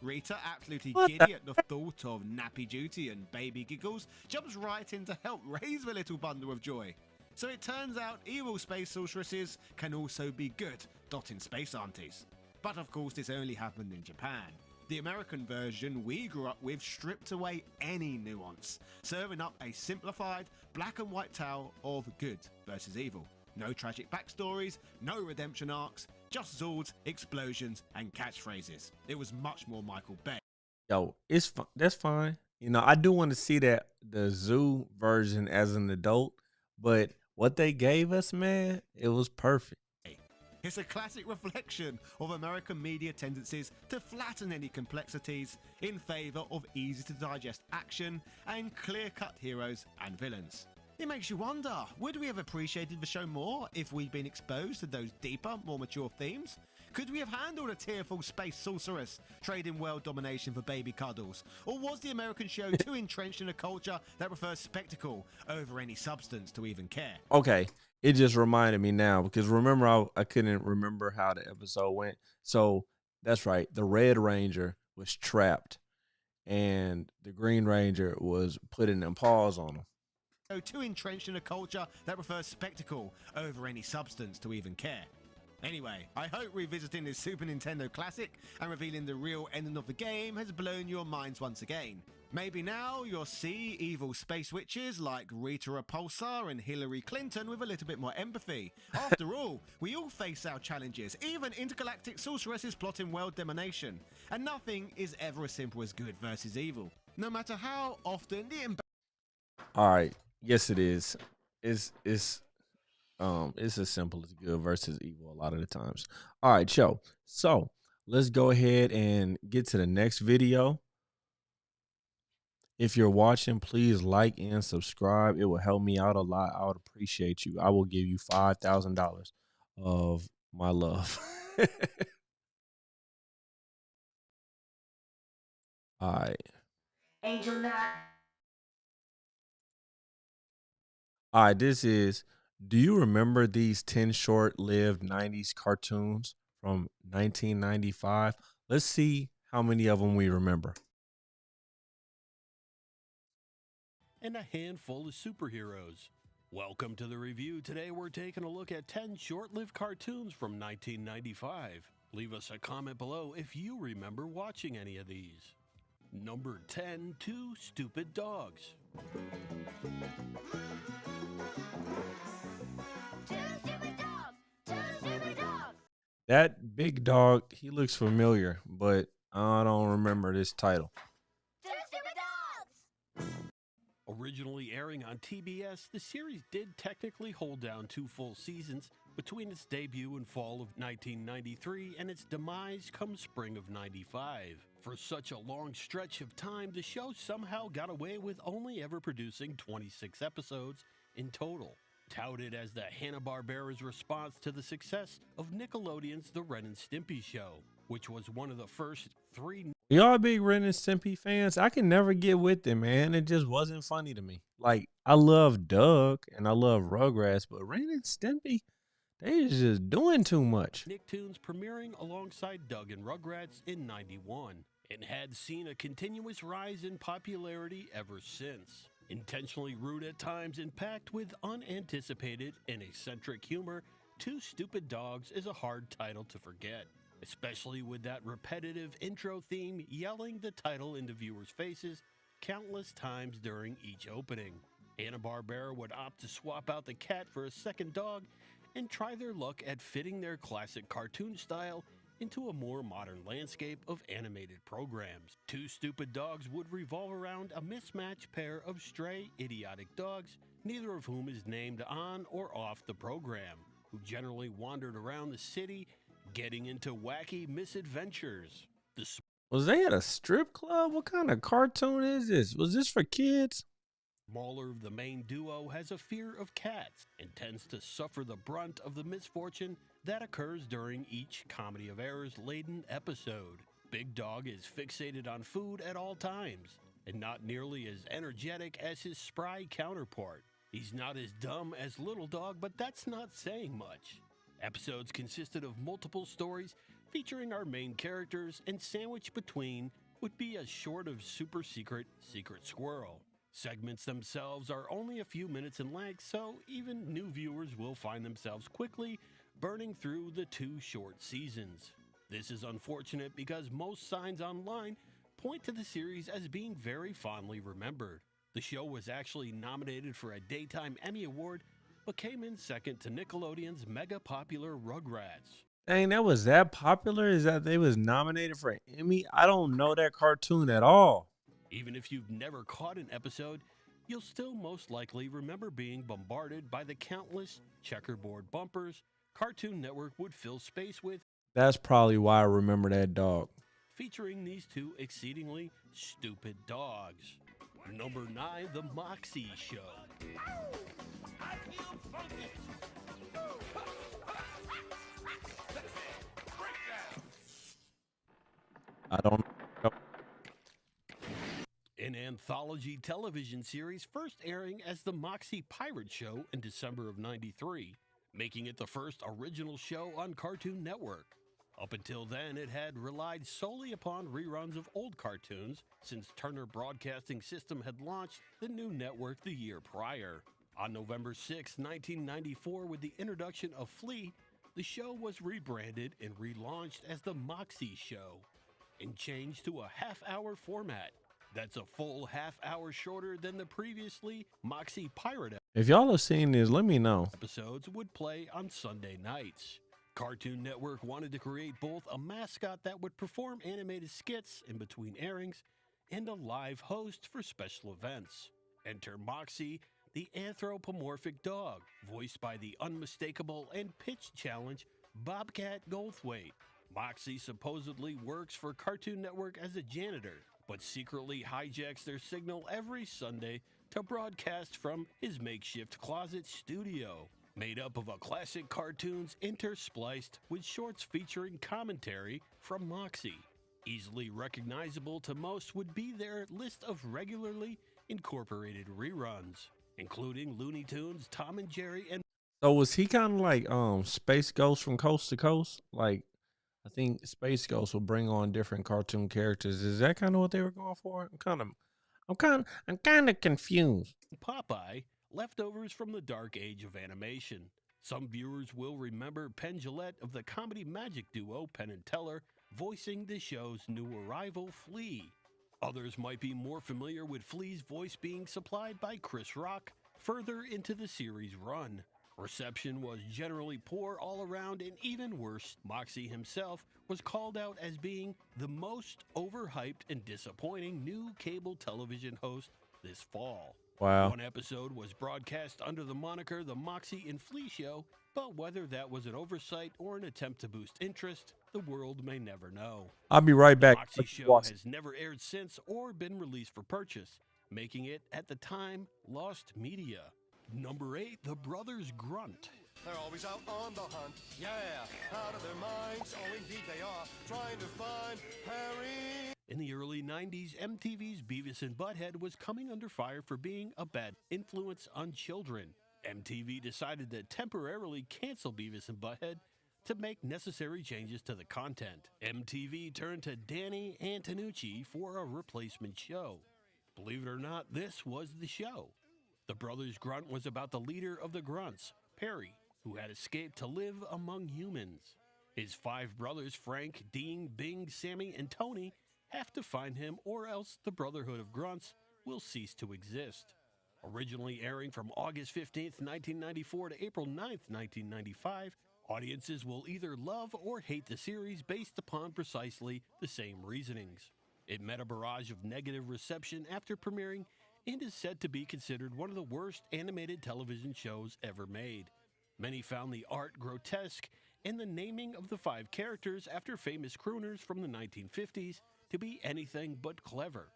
Rita, absolutely giddy at the thought of nappy duty and baby giggles, jumps right in to help raise the little bundle of joy. So it turns out evil space sorceresses can also be good, dotting space aunties. But of course this only happened in Japan. The American version we grew up with stripped away any nuance, serving up a simplified black and white tale of good versus evil. No tragic backstories, no redemption arcs, just Zords, explosions, and catchphrases. It was much more Michael Bay. Yo, that's fine. You know, I do want to see that the zoo version as an adult, but what they gave us, man, it was perfect. It's a classic reflection of American media tendencies to flatten any complexities in favour of easy to digest action and clear-cut heroes and villains. It makes you wonder, would we have appreciated the show more if we'd been exposed to those deeper, more mature themes? Could we have handled a tearful space sorceress trading world domination for baby cuddles? Or was the American show too entrenched in a culture that prefers spectacle over any substance to even care? Okay, it just reminded me now because remember I couldn't remember how the episode went. So that's right. The Red Ranger was trapped and the Green Ranger was putting them paws on him. Too entrenched in a culture that prefers spectacle over any substance to even care. Anyway, I hope revisiting this Super Nintendo classic and revealing the real ending of the game has blown your minds once again. Maybe now you'll see evil space witches like Rita Repulsa and Hillary Clinton with a little bit more empathy. After all, we all face our challenges, even intergalactic sorceresses plotting world domination. And nothing is ever as simple as good versus evil. No matter how often the All right. Yes, it is. It's as simple as good versus evil a lot of the times. All right, yo. So let's go ahead and get to the next video. If you're watching, please like and subscribe. It will help me out a lot. I would appreciate you. I will give you $5,000 of my love. All right. Angel Knot. All right, this is, do you remember these 10 short-lived 90s cartoons from 1995? Let's see how many of them we remember. And a handful of superheroes. Welcome to the review. Today we're taking a look at 10 short-lived cartoons from 1995. Leave us a comment below if you remember watching any of these. Number 10, Two Stupid Dogs. That big dog, he looks familiar, but I don't remember this title. Originally airing on TBS, the series did technically hold down 2 full seasons, between its debut in fall of 1993 and its demise come spring of 95. For such a long stretch of time, the show somehow got away with only ever producing 26 episodes in total. Touted as the Hanna-Barbera's response to the success of Nickelodeon's The Ren and Stimpy Show, which was one of the first 3. Y'all big Ren and Stimpy fans? I can never get with it, man. It just wasn't funny to me. Like, I love Doug and I love Rugrats, but Ren and Stimpy, they was just doing too much. Nicktoons premiering alongside Doug and Rugrats in 91, and had seen a continuous rise in popularity ever since. Intentionally rude at times and packed with unanticipated and eccentric humor, Two Stupid Dogs is a hard title to forget, especially with that repetitive intro theme yelling the title into viewers' faces countless times during each opening. Hanna-Barbera would opt to swap out the cat for a second dog and try their luck at fitting their classic cartoon style into a more modern landscape of animated programs. Two Stupid Dogs would revolve around a mismatched pair of stray, idiotic dogs, neither of whom is named on or off the program, who generally wandered around the city, getting into wacky misadventures. Was they at a strip club? What kind of cartoon is this? Was this for kids? Smaller of the main duo has a fear of cats and tends to suffer the brunt of the misfortune that occurs during each comedy of errors laden episode. Big Dog is fixated on food at all times and not nearly as energetic as his spry counterpart. He's not as dumb as Little Dog, but that's not saying much. Episodes consisted of multiple stories featuring our main characters, and sandwiched between would be a short of super secret squirrel. Segments themselves are only a few minutes in length, so even new viewers will find themselves quickly burning through the 2 short seasons. This is unfortunate because most signs online point to the series as being very fondly remembered. The show was actually nominated for a Daytime Emmy Award, but came in second to Nickelodeon's mega popular Rugrats. Dang, that was that popular? Is that they was nominated for an Emmy? I don't know that cartoon at all. Even if you've never caught an episode, you'll still most likely remember being bombarded by the countless checkerboard bumpers Cartoon Network would fill space with. That's probably why I remember that dog. Featuring these 2 exceedingly stupid dogs. Number 9, The Moxie Show. I feel funky. I don't know. An anthology television series first airing as The Moxie Pirate Show in December of 93, making it the first original show on Cartoon Network. Up until then, it had relied solely upon reruns of old cartoons, since Turner Broadcasting System had launched the new network the year prior. On November 6, 1994, with the introduction of Flea, the show was rebranded and relaunched as The Moxie Show, and changed to a half-hour format. That's a full half-hour shorter than the previously Moxie Pirate. If y'all have seen this, let me know. Episodes would play on Sunday nights. Cartoon Network wanted to create both a mascot that would perform animated skits in between airings and a live host for special events. Enter Moxie, the anthropomorphic dog, voiced by the unmistakable and pitch-challenged Bobcat Goldthwait. Moxie supposedly works for Cartoon Network as a janitor, but secretly hijacks their signal every Sunday to broadcast from his makeshift closet studio, made up of a classic cartoons interspliced with shorts featuring commentary from Moxie. Easily recognizable to most would be their list of regularly incorporated reruns, including Looney Tunes, Tom and Jerry, and... So was he kind of like Space Ghost from Coast to Coast? Like, I think Space Ghost will bring on different cartoon characters. Is that kind of what they were going for? I'm kind of confused. Popeye, leftovers from the dark age of animation. Some viewers will remember Penn Jillette of the comedy magic duo Penn and Teller voicing the show's new arrival, Flea. Others might be more familiar with Flea's voice being supplied by Chris Rock further into the series' run. Reception was generally poor all around, and even worse, Moxie himself was called out as being the most overhyped and disappointing new cable television host this fall. Wow. One episode was broadcast under the moniker The Moxie and Flea Show, but whether that was an oversight or an attempt to boost interest, the world may never know. I'll be right The back. Moxie Show has never aired since or been released for purchase, making it, at the time, lost media. Number 8, The Brothers Grunt. They're always out on the hunt, yeah, out of their minds, oh indeed they are, trying to find Harry. In the early 90s, MTV's Beavis and Butthead was coming under fire for being a bad influence on children. MTV decided to temporarily cancel Beavis and Butthead to make necessary changes to the content. MTV turned to Danny Antonucci for a replacement show. Believe it or not, this was the show. The Brothers Grunt was about the leader of the Grunts, Perry, who had escaped to live among humans. His 5 brothers, Frank, Dean, Bing, Sammy, and Tony, have to find him, or else the Brotherhood of Grunts will cease to exist. Originally airing from August 15th, 1994 to April 9th, 1995, audiences will either love or hate the series based upon precisely the same reasonings. It met a barrage of negative reception after premiering and is said to be considered one of the worst animated television shows ever made. Many found the art grotesque and the naming of the 5 characters after famous crooners from the 1950s to be anything but clever.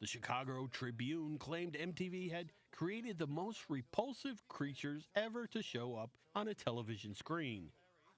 The Chicago Tribune claimed MTV had created the most repulsive creatures ever to show up on a television screen.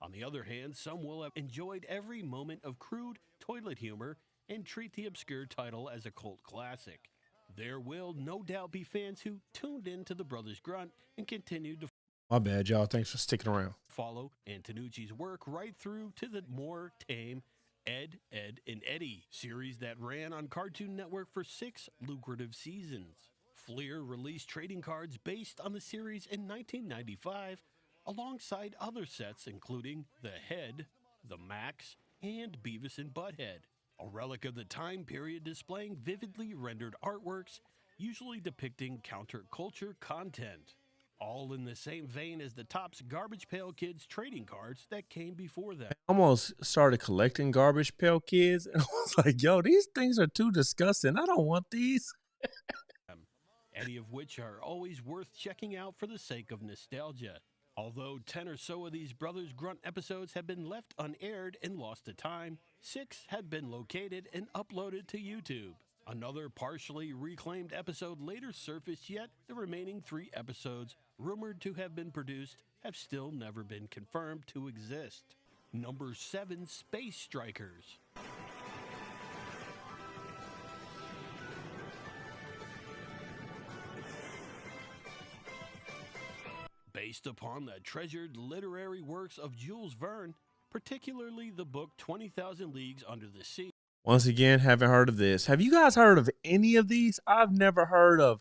On the other hand, some will have enjoyed every moment of crude toilet humor and treat the obscure title as a cult classic. There will no doubt be fans who tuned into the Brothers Grunt and continued to My bad, y'all. Thanks for sticking around. follow Antonucci's work right through to the more tame Ed, Edd, and Eddy series that ran on Cartoon Network for 6 lucrative seasons. Fleer released trading cards based on the series in 1995, alongside other sets including The Head, The Max, and Beavis and Butthead, a relic of the time period displaying vividly rendered artworks, usually depicting counterculture content. All in the same vein as the Topps Garbage Pail Kids trading cards that came before them. I almost started collecting Garbage Pail Kids, and I was like, yo, these things are too disgusting. I don't want these. Any of which are always worth checking out for the sake of nostalgia. Although 10 or so of these Brothers Grunt episodes have been left unaired and lost to time, 6 had been located and uploaded to YouTube. Another partially reclaimed episode later surfaced, yet the remaining 3 episodes, rumored to have been produced, have still never been confirmed to exist. Number 7, Space Strikers. Based upon the treasured literary works of Jules Verne, particularly the book 20,000 Leagues Under the Sea. Once again, haven't heard of this. Have you guys heard of any of these? I've never heard of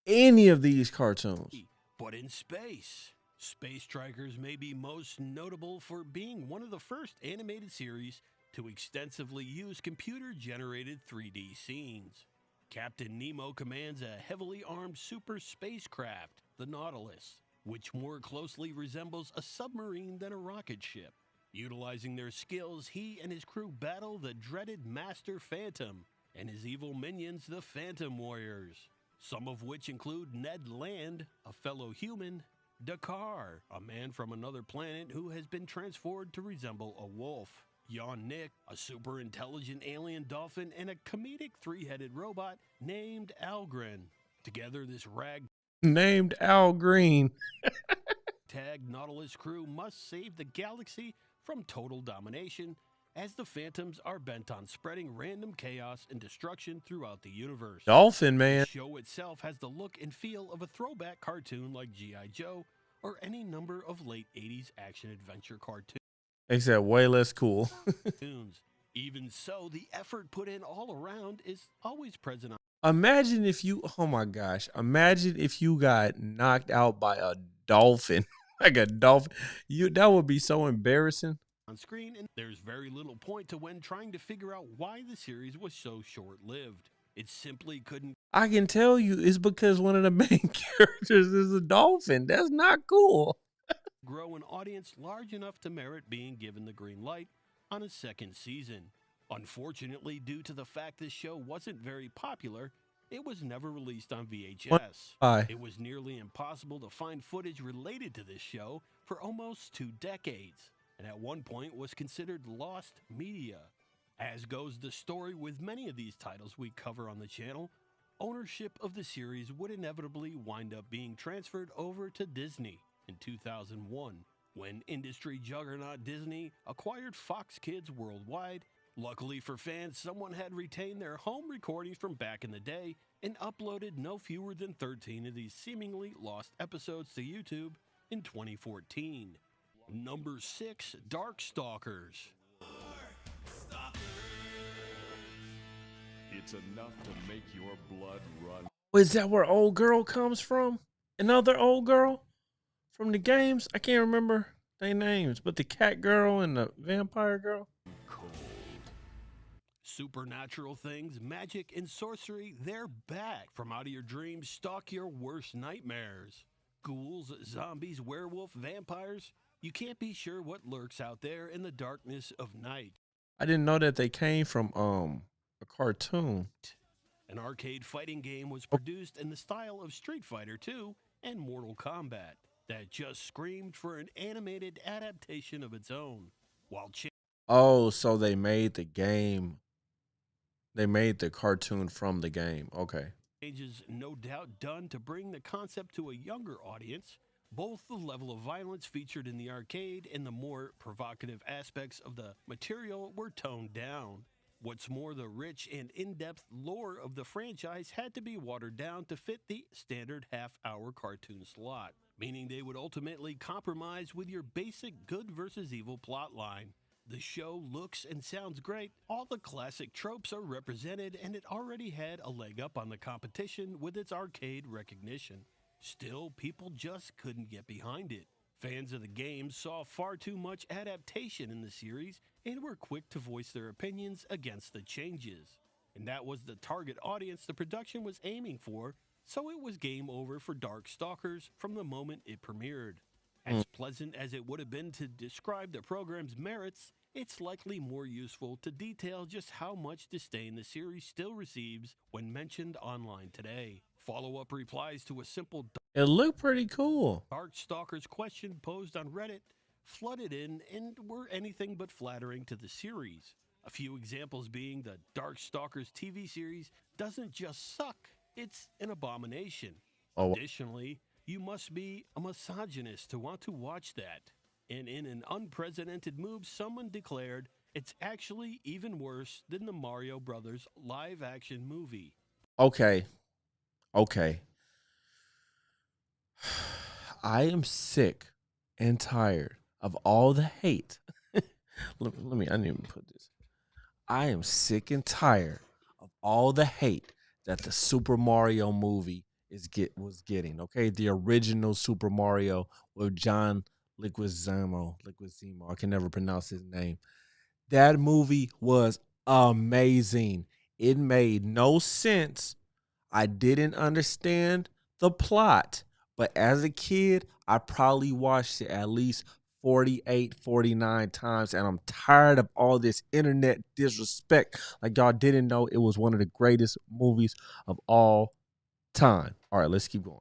any of these cartoons. But in space. Space Strikers may be most notable for being one of the first animated series to extensively use computer-generated 3D scenes. Captain Nemo commands a heavily armed super spacecraft, the Nautilus, which more closely resembles a submarine than a rocket ship. Utilizing their skills, he and his crew battle the dreaded Master Phantom and his evil minions, the Phantom Warriors, some of which include Ned Land, a fellow human, Dakar, a man from another planet who has been transformed to resemble a wolf, Jan Nick, a super intelligent alien dolphin, and a comedic 3-headed robot named Algren. Together, this named Al Green tag Nautilus crew must save the galaxy from total domination, as the Phantoms are bent on spreading random chaos and destruction throughout the universe. Dolphin Man. The show itself has the look and feel of a throwback cartoon like G.I. Joe or any number of late 80s action-adventure cartoons. Except way less cool. Even so, the effort put in all around is always present on. Imagine if you, oh my gosh, imagine if you got knocked out by a dolphin. Like a dolphin. That would be so embarrassing. On screen, and there's very little point to when trying to figure out why the series was so short-lived. It simply couldn't. I can tell you it's because one of the main characters is a dolphin. That's not cool. Grow an audience large enough to merit being given the green light on a second season. Unfortunately, due to the fact this show wasn't very popular, it was never released on VHS. Why? It was nearly impossible to find footage related to this show for almost 2 decades, and at one point was considered lost media. As goes the story with many of these titles we cover on the channel, ownership of the series would inevitably wind up being transferred over to Disney in 2001, when industry juggernaut Disney acquired Fox Kids worldwide. Luckily for fans, someone had retained their home recordings from back in the day and uploaded no fewer than 13 of these seemingly lost episodes to YouTube in 2014. Number 6, Darkstalkers. It's enough to make your blood run. Is that where old girl comes from? Another old girl from the games? I can't remember their names, but the cat girl and the vampire girl. Supernatural things, magic, and sorcery, they're back from out of your dreams, stalk your worst nightmares. Ghouls, zombies, werewolf, vampires, you can't be sure what lurks out there in the darkness of night. I didn't know that they came from a cartoon. An arcade fighting game was produced in the style of Street Fighter II and Mortal Kombat that just screamed for an animated adaptation of its own. While Oh, so they made the game. They made the cartoon from the game. Okay. Changes no doubt done to bring the concept to a younger audience. Both the level of violence featured in the arcade and the more provocative aspects of the material were toned down. What's more, the rich and in-depth lore of the franchise had to be watered down to fit the standard half-hour cartoon slot, meaning they would ultimately compromise with your basic good versus evil plotline. The show looks and sounds great, all the classic tropes are represented, and it already had a leg up on the competition with its arcade recognition. Still, people just couldn't get behind it. Fans of the game saw far too much adaptation in the series and were quick to voice their opinions against the changes. And that was the target audience the production was aiming for, so it was game over for Darkstalkers from the moment it premiered. As pleasant as it would have been to describe the program's merits, it's likely more useful to detail just how much disdain the series still receives when mentioned online today. Follow-up replies to a simple It looked pretty cool. Darkstalkers question posed on Reddit flooded in and were anything but flattering to the series. A few examples being the Darkstalkers TV series doesn't just suck, it's an abomination. Oh. Additionally, you must be a misogynist to want to watch that. And in an unprecedented move, someone declared it's actually even worse than the Mario Brothers live-action movie. Okay. I am sick and tired of all the hate. I didn't even put this. I am sick and tired of all the hate that the Super Mario movie was getting. Okay, the original Super Mario with John Leguizamo. I can never pronounce his name. That movie was amazing. It made no sense. I didn't understand the plot, but as a kid, I probably watched it at least 48, 49 times, and I'm tired of all this internet disrespect. Like, y'all didn't know it was one of the greatest movies of all time. All right, let's keep going.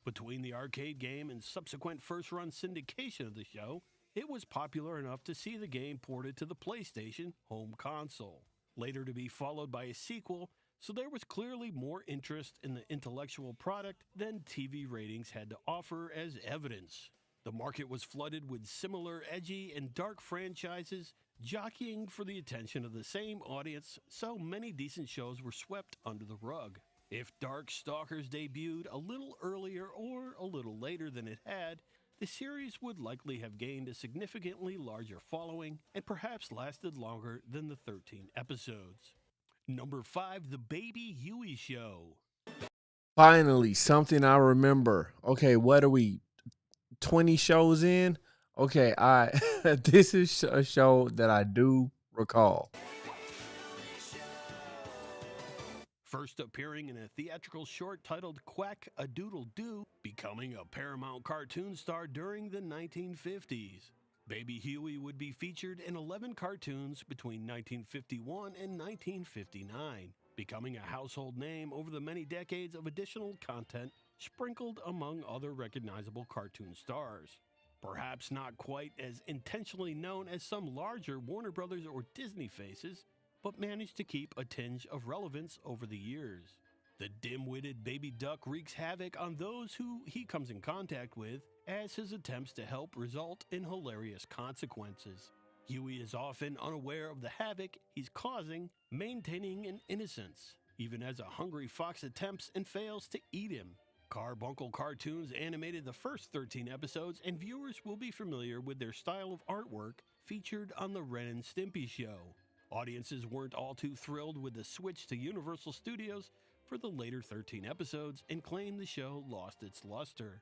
Between the arcade game and subsequent first-run syndication of the show, it was popular enough to see the game ported to the PlayStation home console, later to be followed by a sequel, so there was clearly more interest in the intellectual product than TV ratings had to offer as evidence. The market was flooded with similar edgy and dark franchises jockeying for the attention of the same audience, so many decent shows were swept under the rug. If Darkstalkers debuted a little earlier or a little later than it had, the series would likely have gained a significantly larger following and perhaps lasted longer than the 13 episodes. Number 5, The Baby Huey Show. Finally, something I remember. Okay, what are we, 20 shows in? Okay, this is a show that I do recall. First appearing in a theatrical short titled Quack-a-Doodle-Doo, becoming a Paramount cartoon star during the 1950s. Baby Huey would be featured in 11 cartoons between 1951 and 1959. becoming a household name over the many decades of additional content sprinkled among other recognizable cartoon stars. Perhaps not quite as intentionally known as some larger Warner Brothers or Disney faces, but managed to keep a tinge of relevance over the years. The dim-witted baby duck wreaks havoc on those who he comes in contact with, as his attempts to help result in hilarious consequences. Huey is often unaware of the havoc he's causing, maintaining an innocence, even as a hungry fox attempts and fails to eat him. Carbuncle Cartoons animated the first 13 episodes, and viewers will be familiar with their style of artwork featured on the Ren and Stimpy show. Audiences weren't all too thrilled with the switch to Universal Studios for the later 13 episodes and claimed the show lost its luster.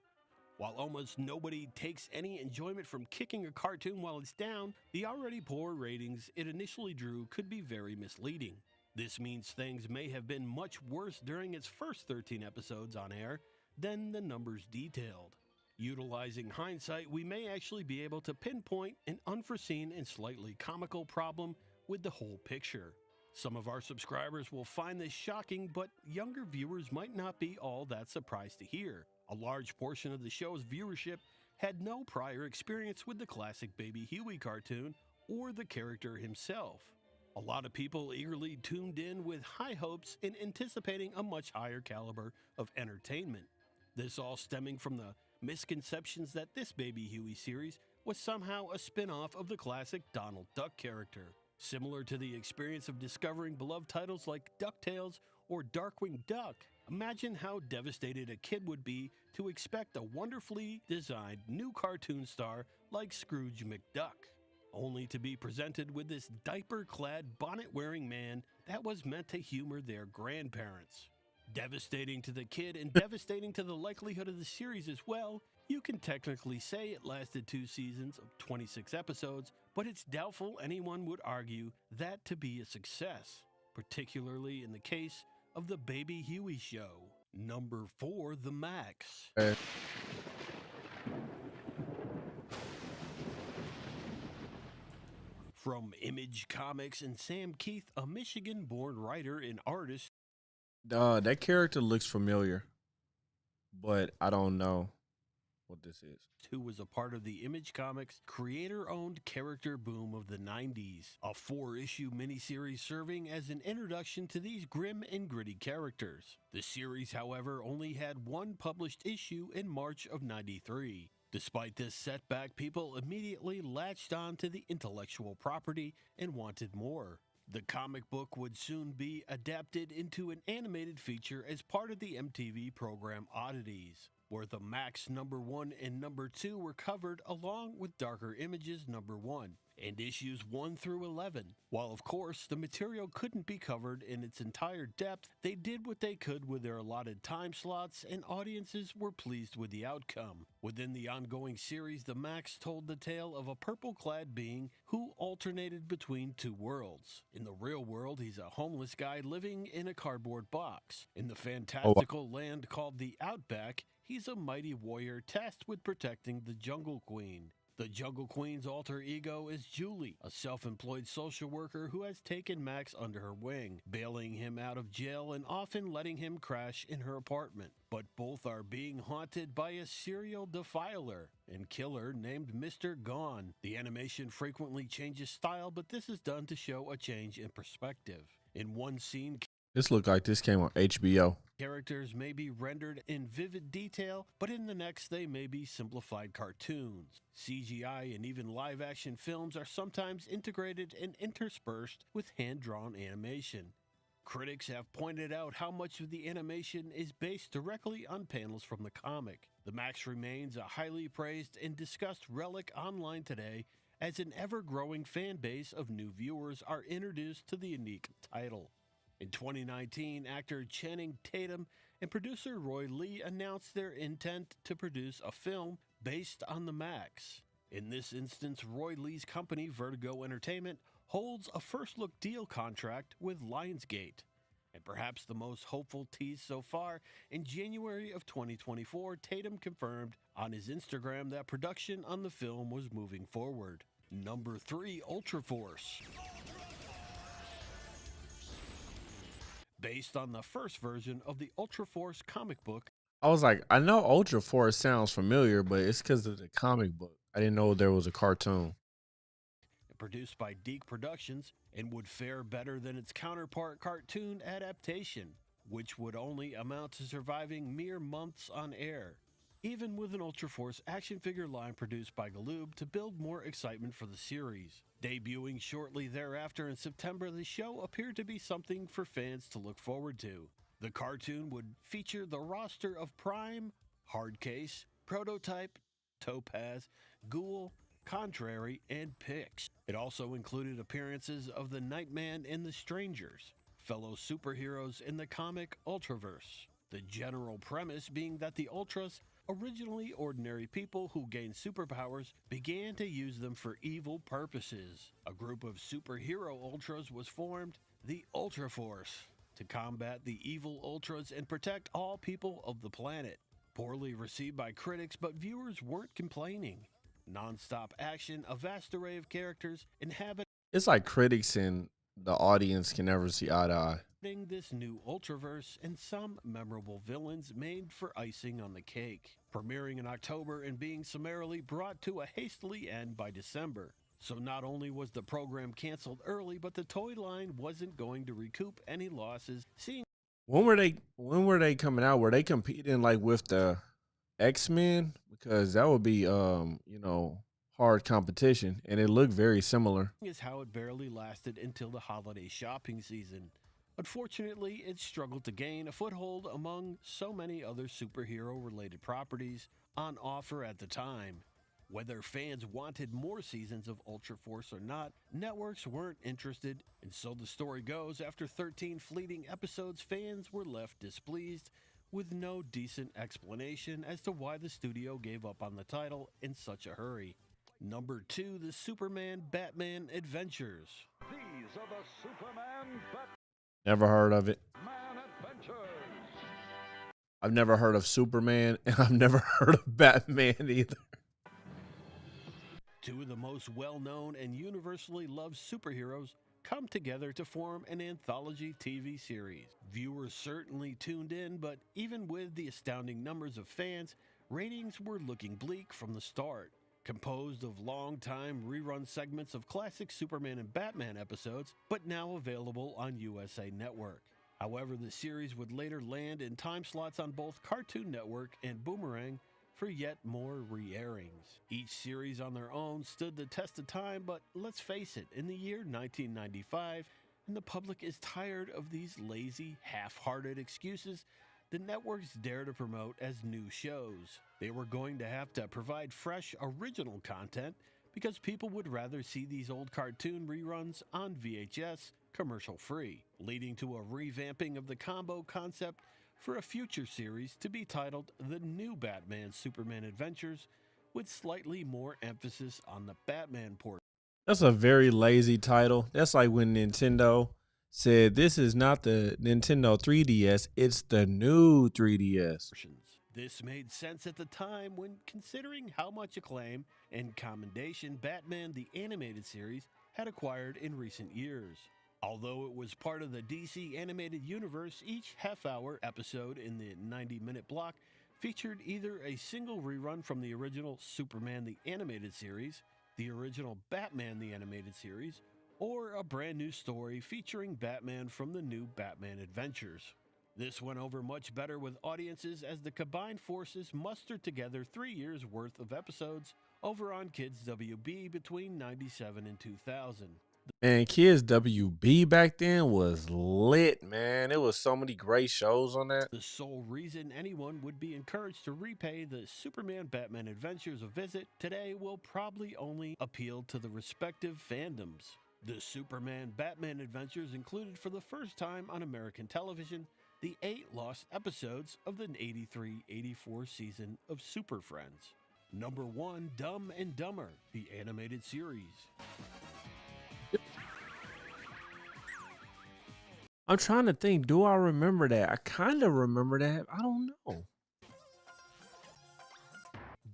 While almost nobody takes any enjoyment from kicking a cartoon while it's down, the already poor ratings it initially drew could be very misleading. This means things may have been much worse during its first 13 episodes on air than the numbers detailed. Utilizing hindsight, we may actually be able to pinpoint an unforeseen and slightly comical problem with the whole picture. Some of our subscribers will find this shocking, but younger viewers might not be all that surprised to hear. A large portion of the show's viewership had no prior experience with the classic Baby Huey cartoon or the character himself. A lot of people eagerly tuned in with high hopes in anticipating a much higher caliber of entertainment. This all stemming from the misconceptions that this Baby Huey series was somehow a spin-off of the classic Donald Duck character. Similar to the experience of discovering beloved titles like DuckTales or Darkwing Duck, imagine how devastated a kid would be to expect a wonderfully designed new cartoon star like Scrooge McDuck, only to be presented with this diaper-clad, bonnet-wearing man that was meant to humor their grandparents. Devastating to the kid and devastating to the likelihood of the series as well. You can technically say it lasted 2 seasons of 26 episodes, but it's doubtful anyone would argue that to be a success, particularly in the case of the Baby Huey show. Number 4, The Max. From Image Comics and Sam Keith, a Michigan-born writer and artist. That character looks familiar, but I don't know what this is. Who was a part of the Image Comics creator-owned character boom of the 90s, a 4-issue miniseries serving as an introduction to these grim and gritty characters. The series, however, only had one published issue in March of '93. Despite this setback, people immediately latched on to the intellectual property and wanted more. The comic book would soon be adapted into an animated feature as part of the MTV program Oddities, where the Max number 1 and number 2 were covered along with Darker Images number 1 and issues 1 through 11. While of course the material couldn't be covered in its entire depth, they did what they could with their allotted time slots, and audiences were pleased with the outcome. Within the ongoing series, the Max told the tale of a purple-clad being who alternated between 2 worlds. In the real world, he's a homeless guy living in a cardboard box. In the fantastical land called the Outback, he's a mighty warrior tasked with protecting the Jungle Queen. The Jungle Queen's alter ego is Julie, a self-employed social worker who has taken Max under her wing, bailing him out of jail and often letting him crash in her apartment. But both are being haunted by a serial defiler and killer named Mr. Gone. The animation frequently changes style, but this is done to show a change in perspective. In one scene, this looked like this came on HBO. Characters may be rendered in vivid detail, but in the next they may be simplified cartoons. CGI and even live-action films are sometimes integrated and interspersed with hand-drawn animation. Critics have pointed out how much of the animation is based directly on panels from the comic. The Max remains a highly praised and discussed relic online today, as an ever-growing fan base of new viewers are introduced to the unique title. In 2019, actor Channing Tatum and producer Roy Lee announced their intent to produce a film based on the Max. In this instance, Roy Lee's company, Vertigo Entertainment, holds a first-look deal contract with Lionsgate. And perhaps the most hopeful tease so far, in January of 2024, Tatum confirmed on his Instagram that production on the film was moving forward. Number 3, Ultra Force. based on the first version of the Ultra Force comic book. I was like, I know Ultra Force sounds familiar, but it's because of the comic book. I didn't know there was a cartoon. Produced by Deke Productions, and would fare better than its counterpart cartoon adaptation, which would only amount to surviving mere months on air. Even with an Ultra Force action figure line produced by Galoob to build more excitement for the series. Debuting shortly thereafter in September, the show appeared to be something for fans to look forward to. The cartoon would feature the roster of Prime, Hardcase, Prototype, Topaz, Ghoul, Contrary, and Pix. It also included appearances of the Nightman and the Strangers, fellow superheroes in the comic Ultraverse. The general premise being that the Ultras, originally ordinary people who gained superpowers, began to use them for evil purposes. A group of superhero Ultras was formed, the Ultra Force, to combat the evil Ultras and protect all people of the planet. Poorly received by critics, but viewers weren't complaining. Non-stop action, a vast array of characters inhabit. It's like critics and the audience can never see eye to eye. This new Ultraverse and some memorable villains made for icing on the cake. Premiering in October and being summarily brought to a hastily end by December. So not only was the program canceled early, but the toy line wasn't going to recoup any losses. When were they coming out? Were they competing like with the X-Men? Because that would be hard competition, and it looked very similar. Is how it barely lasted until the holiday shopping season. Unfortunately, it struggled to gain a foothold among so many other superhero-related properties on offer at the time. Whether fans wanted more seasons of Ultra Force or not, networks weren't interested, and so the story goes, after 13 fleeting episodes, fans were left displeased with no decent explanation as to why the studio gave up on the title in such a hurry. Number 2, the Superman-Batman Adventures. These are the Superman Never heard of it. Batman Adventures. I've never heard of Superman, and I've never heard of Batman either. Two of the most well-known and universally loved superheroes come together to form an anthology TV series. Viewers certainly tuned in, but even with the astounding numbers of fans, ratings were looking bleak from the start. Composed of long-time rerun segments of classic Superman and Batman episodes, but now available on USA Network. However, the series would later land in time slots on both Cartoon Network and Boomerang for yet more re-airings. Each series on their own stood the test of time, but let's face it, in the year 1995, and the public is tired of these lazy, half-hearted excuses the networks dare to promote as new shows. They were going to have to provide fresh, original content because people would rather see these old cartoon reruns on VHS commercial-free, leading to a revamping of the combo concept for a future series to be titled The New Batman Superman Adventures, with slightly more emphasis on the Batman portion. That's a very lazy title. That's like when Nintendo said, this is not the Nintendo 3DS, it's the new 3DS. This made sense at the time when considering how much acclaim and commendation Batman the Animated Series had acquired in recent years. Although it was part of the DC Animated Universe, each half-hour episode in the 90-minute block featured either a single rerun from the original Superman the Animated Series, the original Batman the Animated Series, or a brand new story featuring Batman from the new Batman Adventures. This went over much better with audiences as the combined forces mustered together 3 years worth of episodes over on Kids WB between 97 and 2000. And Kids WB back then was lit, man. There was so many great shows on that. The sole reason anyone would be encouraged to repay the Superman-Batman Adventures a visit today will probably only appeal to the respective fandoms. The Superman-Batman Adventures included for the first time on American television the 8 lost episodes of the 83-84 season of Super Friends. Number 1, Dumb and Dumber, the animated series. I'm trying to think, do I remember that? I kind of remember that. I don't know.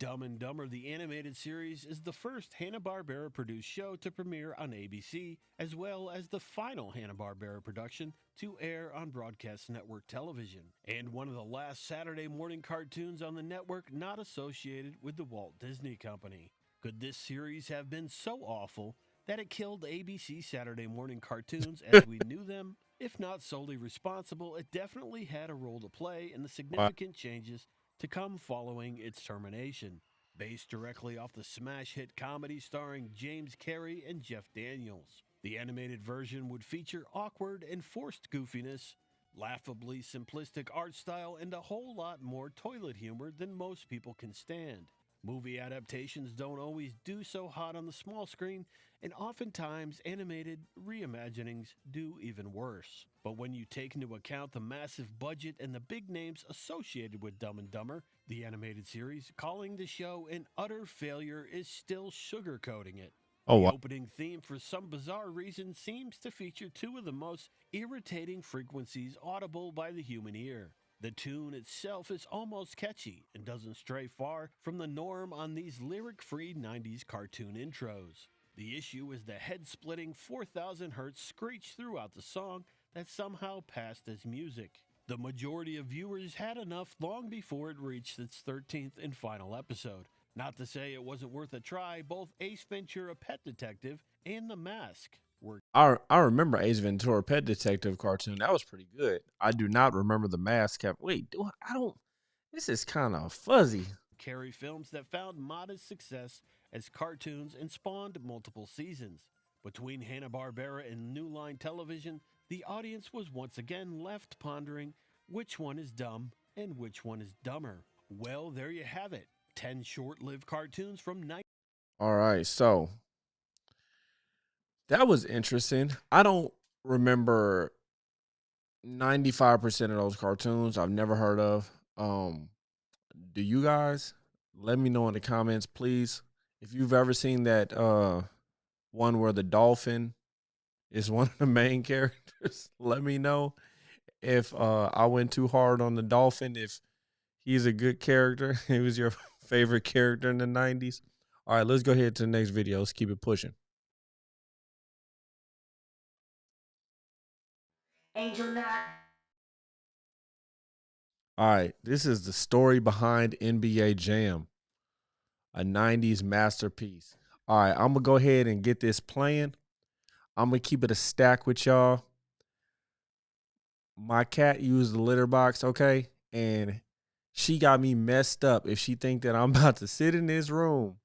Dumb and Dumber the Animated Series is the first Hanna-Barbera produced show to premiere on ABC, as well as the final Hanna-Barbera production to air on broadcast network television, and one of the last Saturday morning cartoons on the network not associated with the Walt Disney Company. Could this series have been so awful that it killed ABC Saturday morning cartoons as we knew them? If not solely responsible, it definitely had a role to play in the significant changes to come following its termination. Based directly off the smash hit comedy starring James Carey and Jeff Daniels, the animated version would feature awkward and forced goofiness, laughably simplistic art style, and a whole lot more toilet humor than most people can stand. Movie adaptations don't always do so hot on the small screen, and oftentimes animated reimaginings do even worse. But when you take into account the massive budget and the big names associated with Dumb and Dumber, the animated series, calling the show an utter failure is still sugarcoating it. Oh, The wow. opening theme, for some bizarre reason, seems to feature two of the most irritating frequencies audible by the human ear. The tune itself is almost catchy and doesn't stray far from the norm on these lyric-free 90s cartoon intros. The issue is the head-splitting 4,000 hertz screech throughout the song that somehow passed as music. The majority of viewers had enough long before it reached its 13th and final episode. Not to say it wasn't worth a try, both Ace Ventura: Pet Detective and The Mask were I remember Ace Ventura Pet Detective cartoon. That was pretty good. I do not remember the mask cap. Wait, I don't. This is kind of fuzzy. Carey films that found modest success as cartoons and spawned multiple seasons. Between Hanna-Barbera and New Line Television, the audience was once again left pondering which one is dumb and which one is dumber. Well, there you have it. 10 short-lived cartoons from All right, so that was interesting. I don't remember 95% of those cartoons. I've never heard of. Do you guys? Let me know in the comments, please. If you've ever seen that one where the dolphin is one of the main characters, let me know. If I went too hard on the dolphin, if he's a good character, he was your favorite character in the 90s. All right, let's go ahead to the next video. Let's keep it pushing. Angel Knot. All right, this is the story behind NBA Jam, a 90s masterpiece. All right, I'm going to go ahead and get this playing. I'm going to keep it a stack with y'all. My cat used the litter box, okay? And she got me messed up if she think that I'm about to sit in this room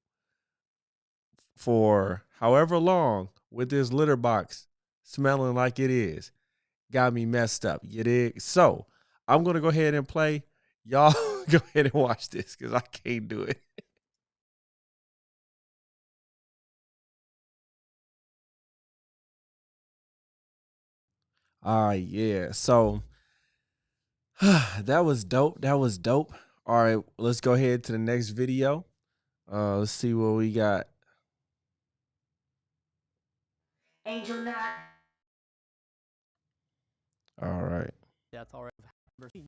for however long with this litter box smelling like it is. Got me messed up. You dig? So I'm going to go ahead and play. Y'all go ahead and watch this because I can't do it. All right, yeah. So that was dope. That was dope. All right, let's go ahead to the next video. Let's see what we got. Angel Knot. All right. That's all right.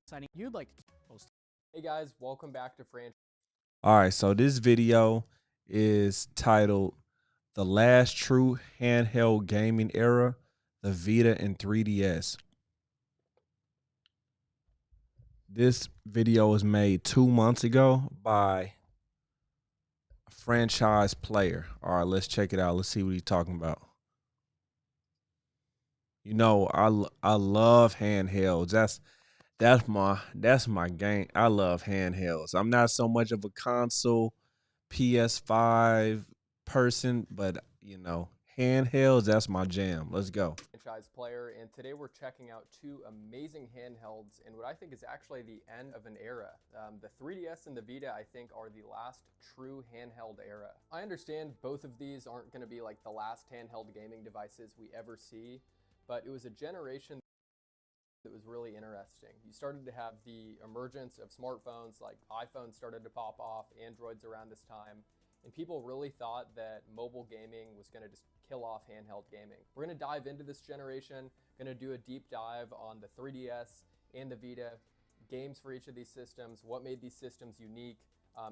Signing. You'd like to post. Hey guys, welcome back to Franchise. All right, so this video is titled The Last True Handheld Gaming Era, the Vita and 3DS. This video was made 2 months ago by a franchise player. All right, let's check it out. Let's see what he's talking about. You know, I love handhelds. That's my game. I love handhelds. I'm not so much of a console PS5 person, but you know, handhelds, that's my jam. Let's go. Franchise player, and today we're checking out two amazing handhelds in what I think is actually the end of an era. The 3DS and the Vita, I think, are the last true handheld era. I understand both of these aren't going to be like the last handheld gaming devices we ever see, but it was a generation that was really interesting. You started to have the emergence of smartphones, like iPhones started to pop off, Androids around this time, and people really thought that mobile gaming was going to just kill off handheld gaming. We're going to dive into this generation, going to do a deep dive on the 3DS and the Vita, games for each of these systems, what made these systems unique,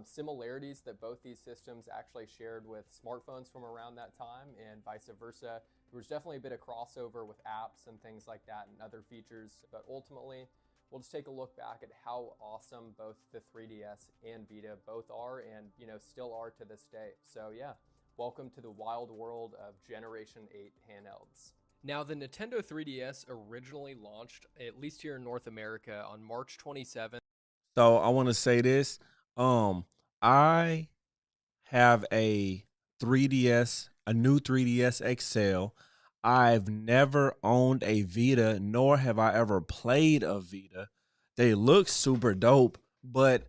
similarities that both these systems actually shared with smartphones from around that time and vice versa. There was definitely a bit of crossover with apps and things like that and other features, but ultimately we'll just take a look back at how awesome both the 3DS and Vita both are and, still are to this day. So yeah, welcome to the wild world of Generation 8 handhelds. Now, the Nintendo 3DS originally launched, at least here in North America, on March 27th. So I want to say this. I have a 3DS, a new 3DS XL. I've never owned a Vita, nor have I ever played a Vita. They look super dope, but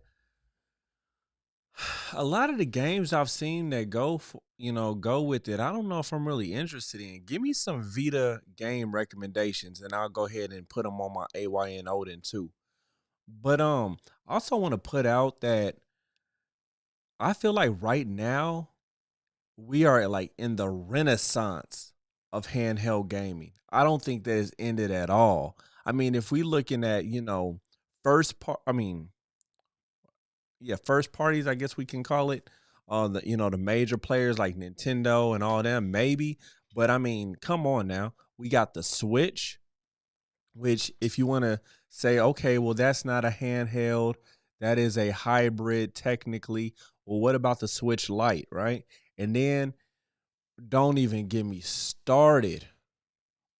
a lot of the games I've seen that go with it, I don't know if I'm really interested in. Give me some Vita game recommendations, and I'll go ahead and put them on my AYN Odin too. But I also want to put out that I feel like right now we are like in the renaissance of handheld gaming. I don't think that it's ended at all. I mean, if we looking at, first part, I mean, yeah, first parties, I guess we can call it. The major players like Nintendo and all them, maybe. But I mean, come on now. We got the Switch, which if you want to say, okay, well, that's not a handheld, that is a hybrid technically. Well, what about the Switch Lite, right? And then don't even get me started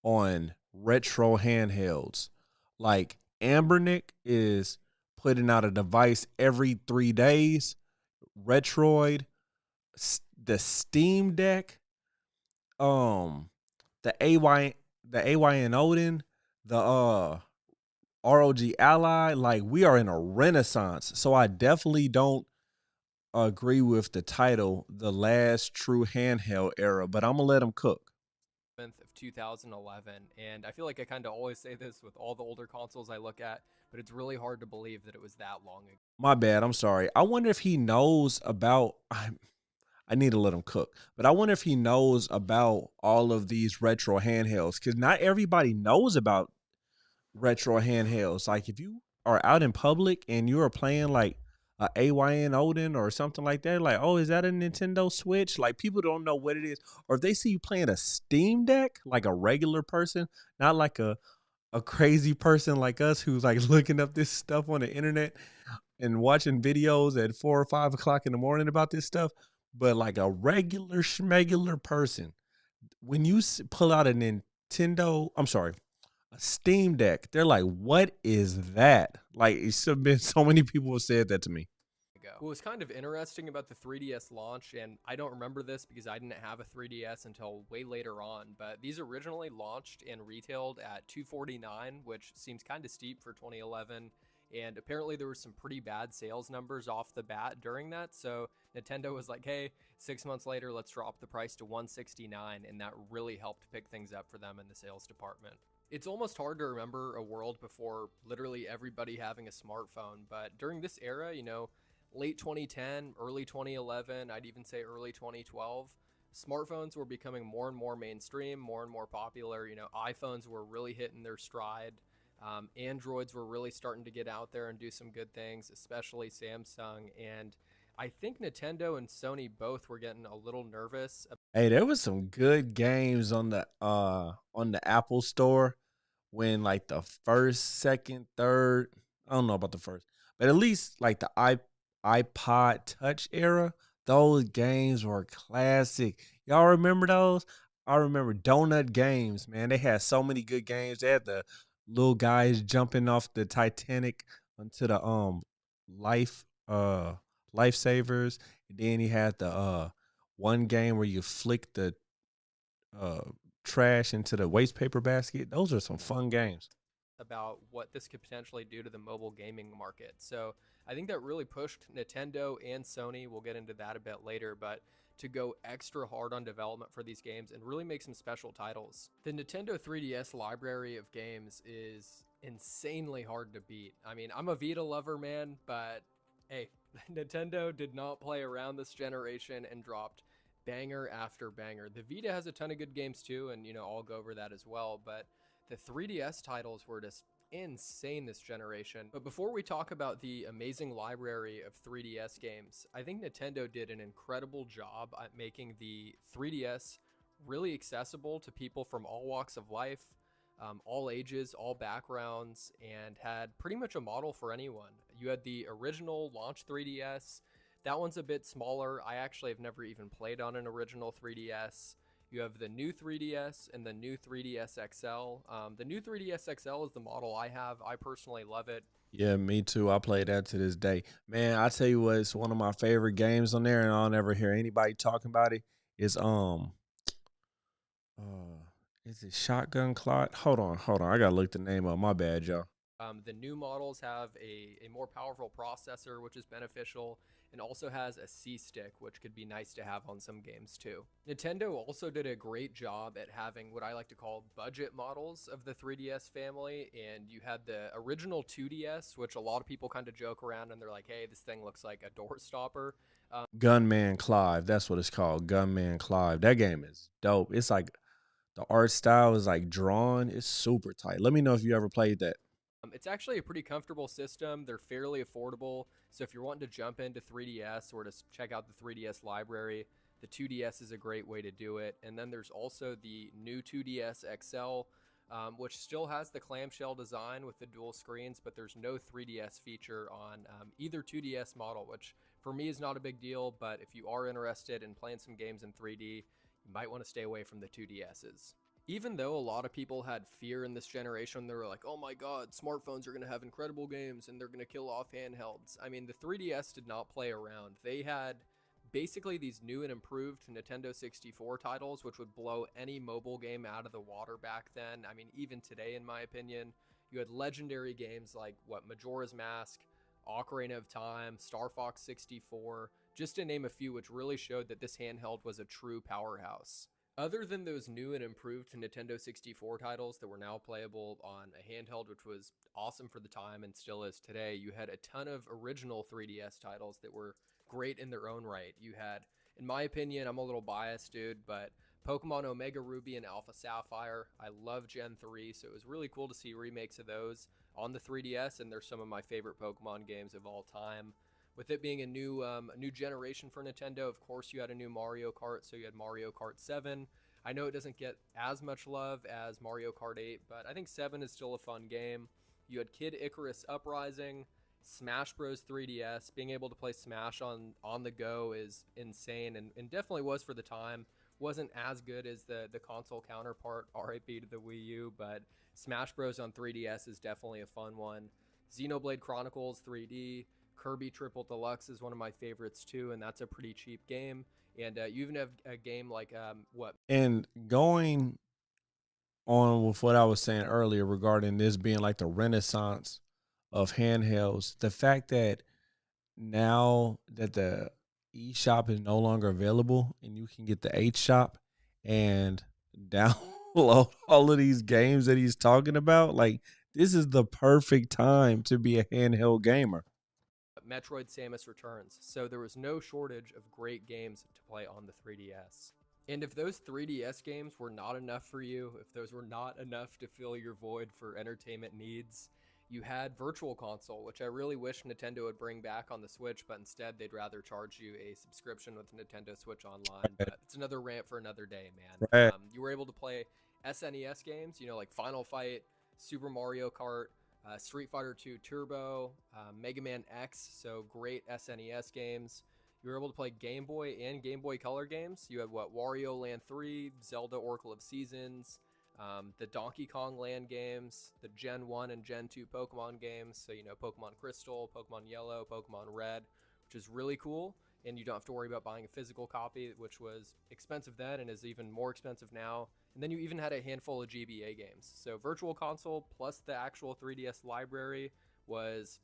on retro handhelds. Like Ambernick is putting out a device every 3 days. Retroid, the Steam Deck, um, the AYN Odin, the ROG Ally. Like we are in a renaissance. So I definitely don't agree with the title, the last true handheld era. But I'm gonna let them cook. Of 2011, and I feel like I kind of always say this with all the older consoles I look at, but it's really hard to believe that it was that long ago. My bad. I'm sorry. I wonder if he knows about. I need to let him cook, but I wonder if he knows about all of these retro handhelds because not everybody knows about retro handhelds. Like if you are out in public and you are playing like a AYN Odin or something like that, like, oh, is that a Nintendo Switch? Like people don't know what it is. Or if they see you playing a Steam Deck, like a regular person, not like a crazy person like us who's like looking up this stuff on the internet and watching videos at 4 or 5 o'clock in the morning about this stuff, but like a regular schmegular person, when you pull out a Nintendo, I'm sorry, a Steam Deck, they're like, "What is that?" Like it's been so many people have said that to me. What was kind of interesting about the 3DS launch, and I don't remember this because I didn't have a 3DS until way later on, but these originally launched and retailed at $249, which seems kind of steep for 2011. And apparently there were some pretty bad sales numbers off the bat during that. So Nintendo was like, hey, 6 months later, let's drop the price to $169. And that really helped pick things up for them in the sales department. It's almost hard to remember a world before literally everybody having a smartphone. But during this era, late 2010, early 2011, I'd even say early 2012, smartphones were becoming more and more mainstream, more and more popular. iPhones were really hitting their stride. Androids were really starting to get out there and do some good things, especially Samsung. And I think Nintendo and Sony both were getting a little nervous. Hey, there was some good games on the Apple Store when like the first, second, third, I don't know about the first, but at least like the iPod Touch era, those games were classic. Y'all remember those? I remember Donut Games, man. They had so many good games. They had the little guys jumping off the Titanic onto the life lifesavers. And then you had the one game where you flick the uh trash into the waste paper basket. Those are some fun games. About what this could potentially do to the mobile gaming market. So I think that really pushed Nintendo and Sony, we'll get into that a bit later, but to go extra hard on development for these games and really make some special titles. The Nintendo 3DS library of games is insanely hard to beat. I mean, I'm a Vita lover, man, but hey, Nintendo did not play around this generation and dropped banger after banger. The Vita has a ton of good games too, and I'll go over that as well, but the 3DS titles were just insane this generation. But before we talk about the amazing library of 3DS games, I think Nintendo did an incredible job at making the 3DS really accessible to people from all walks of life, all ages, all backgrounds, and had pretty much a model for anyone. You had the original launch 3DS. That one's a bit smaller. I actually have never even played on an original 3DS. You have the new 3DS and the new 3DS XL. The new 3DS XL is the model I have. I personally love it. Yeah, me too. I play that to this day. Man, I tell you what, it's one of my favorite games on there, and I'll never hear anybody talking about it. It's uh is it Shotgun Clock? Hold on. I gotta look the name up. My bad, y'all. The new models have a more powerful processor, which is beneficial, and also has a C-stick, which could be nice to have on some games too. Nintendo also did a great job at having what I like to call budget models of the 3DS family, and you had the original 2DS, which a lot of people kind of joke around and they're like, hey, this thing looks like a door stopper. Gunman Clive. That's what it's called. Gunman Clive. That game is dope. It's like the art style is like drawn. It's super tight. Let me know if you ever played that. It's actually a pretty comfortable system. They're fairly affordable. So if you're wanting to jump into 3DS or to check out the 3DS library, the 2DS is a great way to do it. And then there's also the new 2DS XL, which still has the clamshell design with the dual screens, but there's no 3DS feature on either 2DS model, which for me is not a big deal. But if you are interested in playing some games in 3D, you might want to stay away from the 2DSs. Even though a lot of people had fear in this generation, they were like, oh my god, smartphones are going to have incredible games and they're going to kill off handhelds. I mean, the 3DS did not play around. They had basically these new and improved Nintendo 64 titles, which would blow any mobile game out of the water back then. I mean, even today, in my opinion, you had legendary games like, Majora's Mask, Ocarina of Time, Star Fox 64, just to name a few, which really showed that this handheld was a true powerhouse. Other than those new and improved Nintendo 64 titles that were now playable on a handheld, which was awesome for the time and still is today, you had a ton of original 3DS titles that were great in their own right. You had, in my opinion, I'm a little biased, dude, but Pokemon Omega Ruby and Alpha Sapphire. I love Gen 3, so it was really cool to see remakes of those on the 3DS, and they're some of my favorite Pokemon games of all time. With it being a new generation for Nintendo, of course, you had a new Mario Kart, so you had Mario Kart 7. I know it doesn't get as much love as Mario Kart 8, but I think 7 is still a fun game. You had Kid Icarus Uprising, Smash Bros. 3DS. Being able to play Smash on the go is insane, and definitely was for the time. Wasn't as good as the console counterpart, RIP to the Wii U, but Smash Bros. On 3DS is definitely a fun one. Xenoblade Chronicles 3D, Kirby Triple Deluxe is one of my favorites too, and that's a pretty cheap game. And you even have a game like And going on with what I was saying earlier regarding this being like the renaissance of handhelds, the fact that now that the eShop is no longer available and you can get the H shop and download all of these games that he's talking about, like this is the perfect time to be a handheld gamer. Metroid Samus Returns, so there was no shortage of great games to play on the 3DS. And if those 3DS games were not enough for you, if those were not enough to fill your void for entertainment needs, you had Virtual Console, which I really wish Nintendo would bring back on the Switch, but instead they'd rather charge you a subscription with Nintendo Switch Online. But it's another rant for another day, man. Right. You were able to play SNES games, like Final Fight, Super Mario Kart, Street Fighter 2 Turbo, Mega Man X, so great SNES games. You were able to play Game Boy and Game Boy Color games. You had Wario Land 3, Zelda Oracle of Seasons, the Donkey Kong Land games, the Gen 1 and Gen 2 Pokemon games, so Pokemon Crystal, Pokemon Yellow, Pokemon Red, which is really cool, and you don't have to worry about buying a physical copy, which was expensive then and is even more expensive now. And then you even had a handful of GBA games. So Virtual Console plus the actual 3DS library was,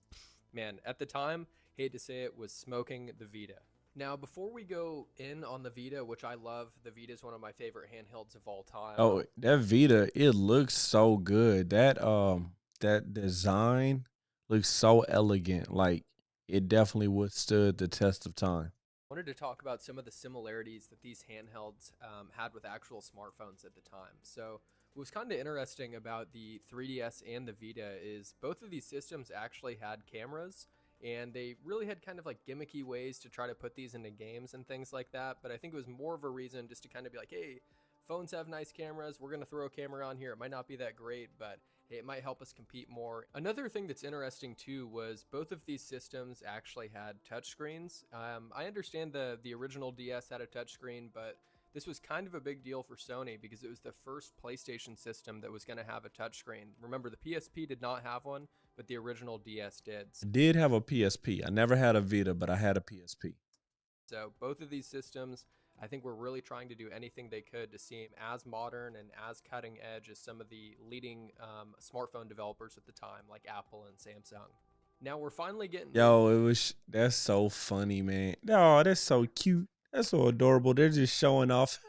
man, at the time, hate to say it, was smoking the Vita. Now, before we go in on the Vita, which I love, the Vita is one of my favorite handhelds of all time. Oh, that Vita, it looks so good. That design looks so elegant. Like it definitely withstood the test of time. Wanted to talk about some of the similarities that these handhelds had with actual smartphones at the time. So What's kind of interesting about the 3DS and the Vita is both of these systems actually had cameras, and they really had kind of like gimmicky ways to try to put these into games and things like that. But I think it was more of a reason just to kind of be like, hey, phones have nice cameras. We're going to throw a camera on here. It might not be that great, but hey, it might help us compete more. Another thing that's interesting too was both of these systems actually had touchscreens. I understand the original DS had a touchscreen, but this was kind of a big deal for Sony because it was the first PlayStation system that was going to have a touchscreen. Remember, the PSP did not have one, but the original DS did. I did have a PSP. I never had a Vita, but I had a PSP. So both of these systems, I think, were really trying to do anything they could to seem as modern and as cutting edge as some of the leading smartphone developers at the time, like Apple and Samsung. Now we're finally getting... Yo, that's so funny, man. Oh, that's so cute. That's so adorable. They're just showing off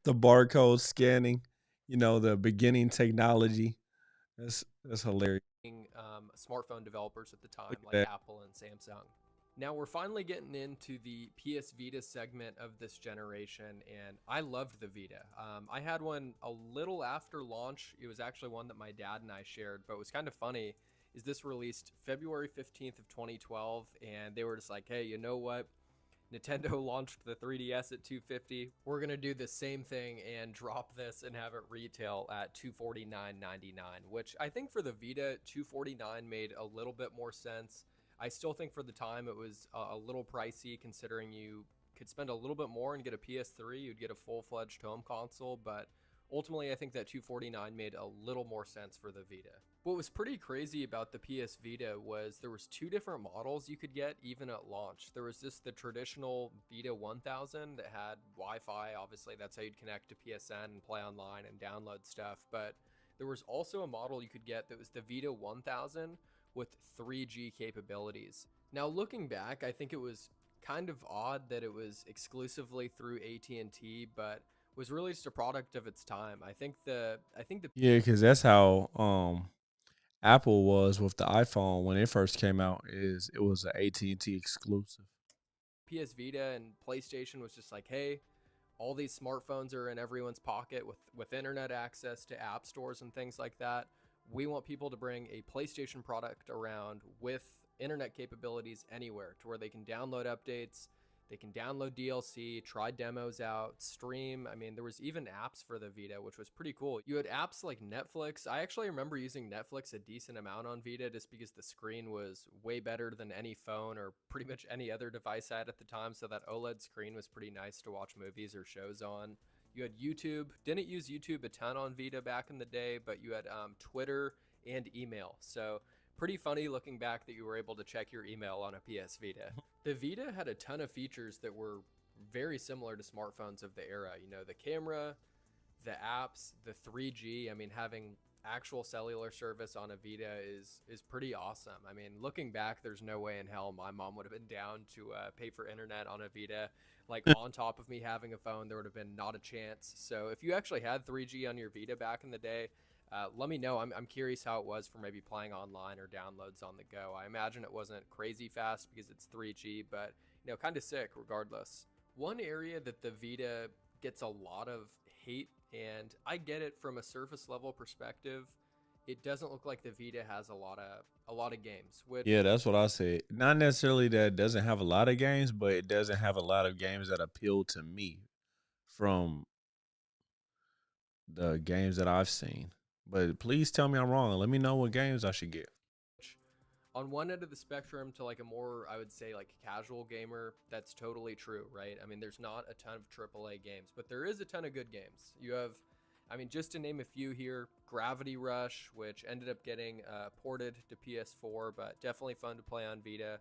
the barcode scanning, the beginning technology. That's hilarious. Smartphone developers at the time, like that. Apple and Samsung. Now we're finally getting into the PS Vita segment of this generation, and I loved the Vita. I had one a little after launch. It was actually one that my dad and I shared, but it was kind of funny is this released February 15th of 2012, and they were just like, hey, you know what? Nintendo launched the 3DS at $250. We're going to do the same thing and drop this and have it retail at $249.99, which I think for the Vita, $249 made a little bit more sense. I still think for the time it was a little pricey considering you could spend a little bit more and get a PS3. You'd get a full-fledged home console, but ultimately I think that $249 made a little more sense for the Vita. What was pretty crazy about the PS Vita was there was two different models you could get even at launch. There was just the traditional Vita 1000 that had Wi-Fi. Obviously, that's how you'd connect to PSN and play online and download stuff. But there was also a model you could get that was the Vita 1000 with 3G capabilities. Now, looking back, I think it was kind of odd that it was exclusively through AT&T, but was really just a product of its time. I think the Yeah, because that's how Apple was with the iPhone when it first came out. It was an AT&T exclusive. PS Vita and PlayStation was just like, hey, all these smartphones are in everyone's pocket with internet access to app stores and things like that. We want people to bring a PlayStation product around with internet capabilities anywhere to where they can download updates, they can download DLC, try demos out, stream. I mean, there was even apps for the Vita, which was pretty cool. You had apps like Netflix. I actually remember using Netflix a decent amount on Vita just because the screen was way better than any phone or pretty much any other device I had at the time. So that OLED screen was pretty nice to watch movies or shows on. You had YouTube. Didn't use YouTube a ton on Vita back in the day, but you had Twitter and email. So pretty funny looking back that you were able to check your email on a PS Vita. The Vita had a ton of features that were very similar to smartphones of the era. You know, the camera, the apps, the 3G. I mean, having actual cellular service on a Vita is pretty awesome. I mean, looking back, there's no way in hell my mom would have been down to pay for internet on a Vita. Like on top of me having a phone, there would have been not a chance. So if you actually had 3G on your Vita back in the day, let me know. I'm curious how it was for maybe playing online or downloads on the go. I imagine it wasn't crazy fast because it's 3G, but kind of sick regardless. One area that the Vita gets a lot of hate, and I get it from a surface level perspective, it doesn't look like the Vita has a lot of games. Yeah, that's what I said. Not necessarily that it doesn't have a lot of games, but it doesn't have a lot of games that appeal to me from the games that I've seen. But please tell me I'm wrong. Let me know what games I should get. On one end of the spectrum to like a more, I would say, like casual gamer, that's totally true, right? I mean, there's not a ton of AAA games, but there is a ton of good games. You have, I mean, just to name a few here, Gravity Rush, which ended up getting ported to PS4, but definitely fun to play on Vita.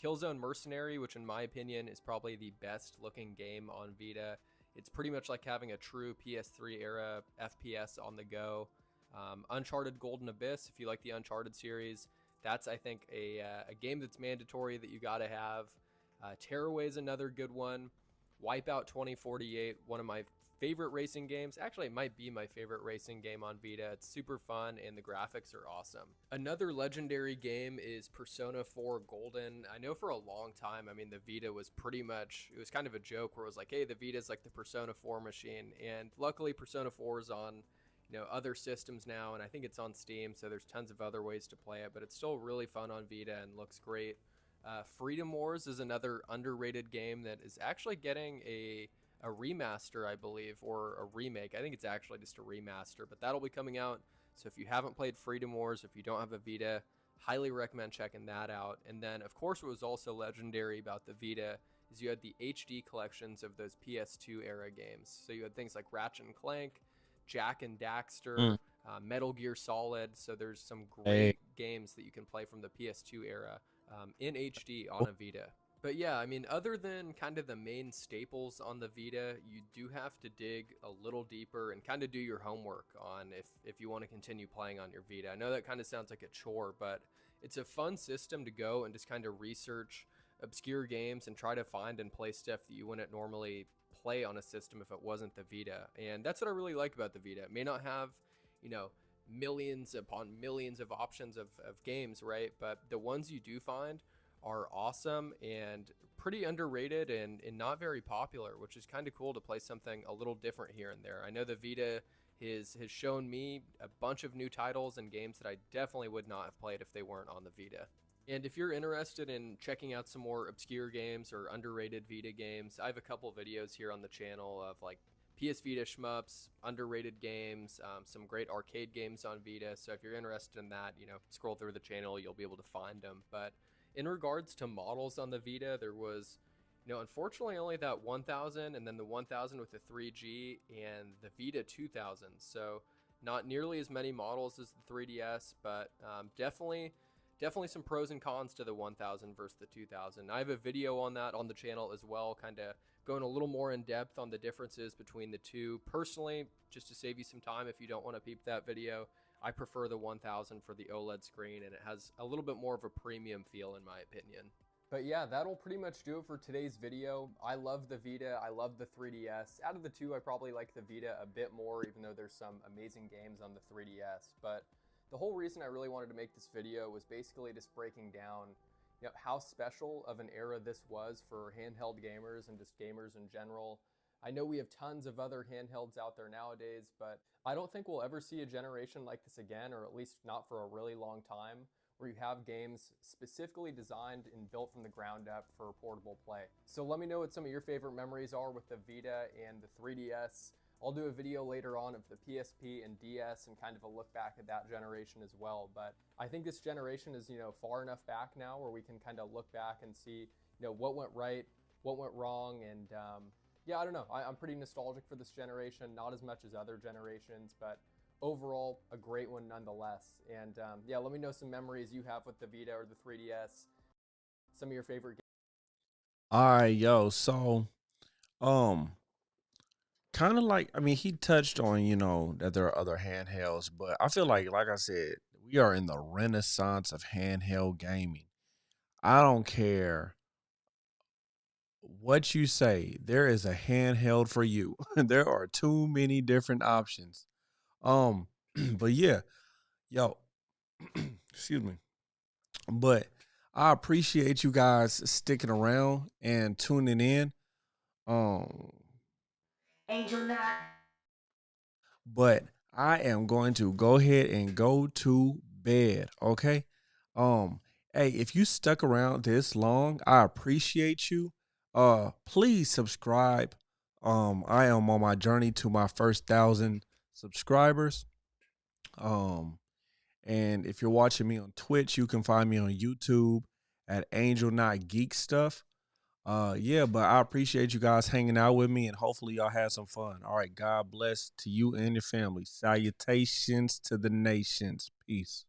Killzone Mercenary, which in my opinion is probably the best looking game on Vita. It's pretty much like having a true PS3 era FPS on the go. Uncharted Golden Abyss, if you like the Uncharted series, that's, I think, a game that's mandatory that you got to have. Tearaway is another good one. Wipeout 2048, one of my favorite racing games. Actually, it might be my favorite racing game on Vita. It's super fun, and the graphics are awesome. Another legendary game is Persona 4 Golden. I know for a long time, I mean, the Vita was pretty much, it was kind of a joke where it was like, hey, the Vita's like the Persona 4 machine. And luckily, Persona 4 is on other systems now, and I think it's on Steam, so there's tons of other ways to play it, but it's still really fun on Vita and looks great. Freedom Wars is another underrated game that is actually getting a remaster, I believe, or a remake. I think it's actually just a remaster, but that'll be coming out. So if you haven't played Freedom Wars, if you don't have a Vita, highly recommend checking that out. And then, of course, what was also legendary about the Vita is you had the HD collections of those PS2 era games. So you had things like Ratchet and Clank, Jack and Daxter, Metal Gear Solid. So there's some great games that you can play from the PS2 era in HD on a Vita. But yeah, I mean, other than kind of the main staples on the Vita, you do have to dig a little deeper and kind of do your homework on if you want to continue playing on your Vita. I know that kind of sounds like a chore, but it's a fun system to go and just kind of research obscure games and try to find and play stuff that you wouldn't normally play on a system if it wasn't the Vita. And that's what I really like about the Vita. It may not have, millions upon millions of options of games, right? But the ones you do find are awesome and pretty underrated and not very popular, which is kind of cool to play something a little different here and there. I know the Vita has shown me a bunch of new titles and games that I definitely would not have played if they weren't on the Vita. And if you're interested in checking out some more obscure games or underrated Vita games, I have a couple videos here on the channel of like PS Vita shmups, underrated games, some great arcade games on Vita. So if you're interested in that, scroll through the channel, you'll be able to find them. But in regards to models on the Vita, there was, unfortunately only that 1000 and then the 1000 with the 3G and the Vita 2000. So not nearly as many models as the 3DS, but definitely some pros and cons to the 1000 versus the 2000. I have a video on that on the channel as well, kind of going a little more in depth on the differences between the two. Personally, just to save you some time if you don't want to peep that video, I prefer the 1000 for the OLED screen, and it has a little bit more of a premium feel in my opinion. But yeah, that'll pretty much do it for today's video. I love the Vita, I love the 3DS. Out of the two, I probably like the Vita a bit more, even though there's some amazing games on the 3DS. But the whole reason I really wanted to make this video was basically just breaking down how special of an era this was for handheld gamers and just gamers in general. I know we have tons of other handhelds out there nowadays, but I don't think we'll ever see a generation like this again, or at least not for a really long time, where you have games specifically designed and built from the ground up for portable play. So let me know what some of your favorite memories are with the Vita and the 3DS. I'll do a video later on of the PSP and DS and kind of a look back at that generation as well. But I think this generation is, far enough back now where we can kind of look back and see, what went right, what went wrong, and yeah, I don't know. I'm pretty nostalgic for this generation, not as much as other generations, but overall, a great one nonetheless. And yeah, let me know some memories you have with the Vita or the 3DS, some of your favorite games. All right, yo. So, kind of like, I mean, he touched on, that there are other handhelds, but I feel like I said, we are in the renaissance of handheld gaming. I don't care what you say, there is a handheld for you. There are too many different options. Um, but yeah, yo, excuse me. But I appreciate you guys sticking around and tuning in. Um, Angel Knot. but I am going to go ahead and go to bed, okay? Um, hey, if you stuck around this long, I appreciate you. Please subscribe. I am on my journey to my first 1,000 subscribers. Um, and if you're watching me on Twitch, you can find me on YouTube at Angel Not Geek Stuff. Yeah, but I appreciate you guys hanging out with me, and hopefully y'all had some fun. All right, God bless to you and your family. Salutations to the nations. Peace.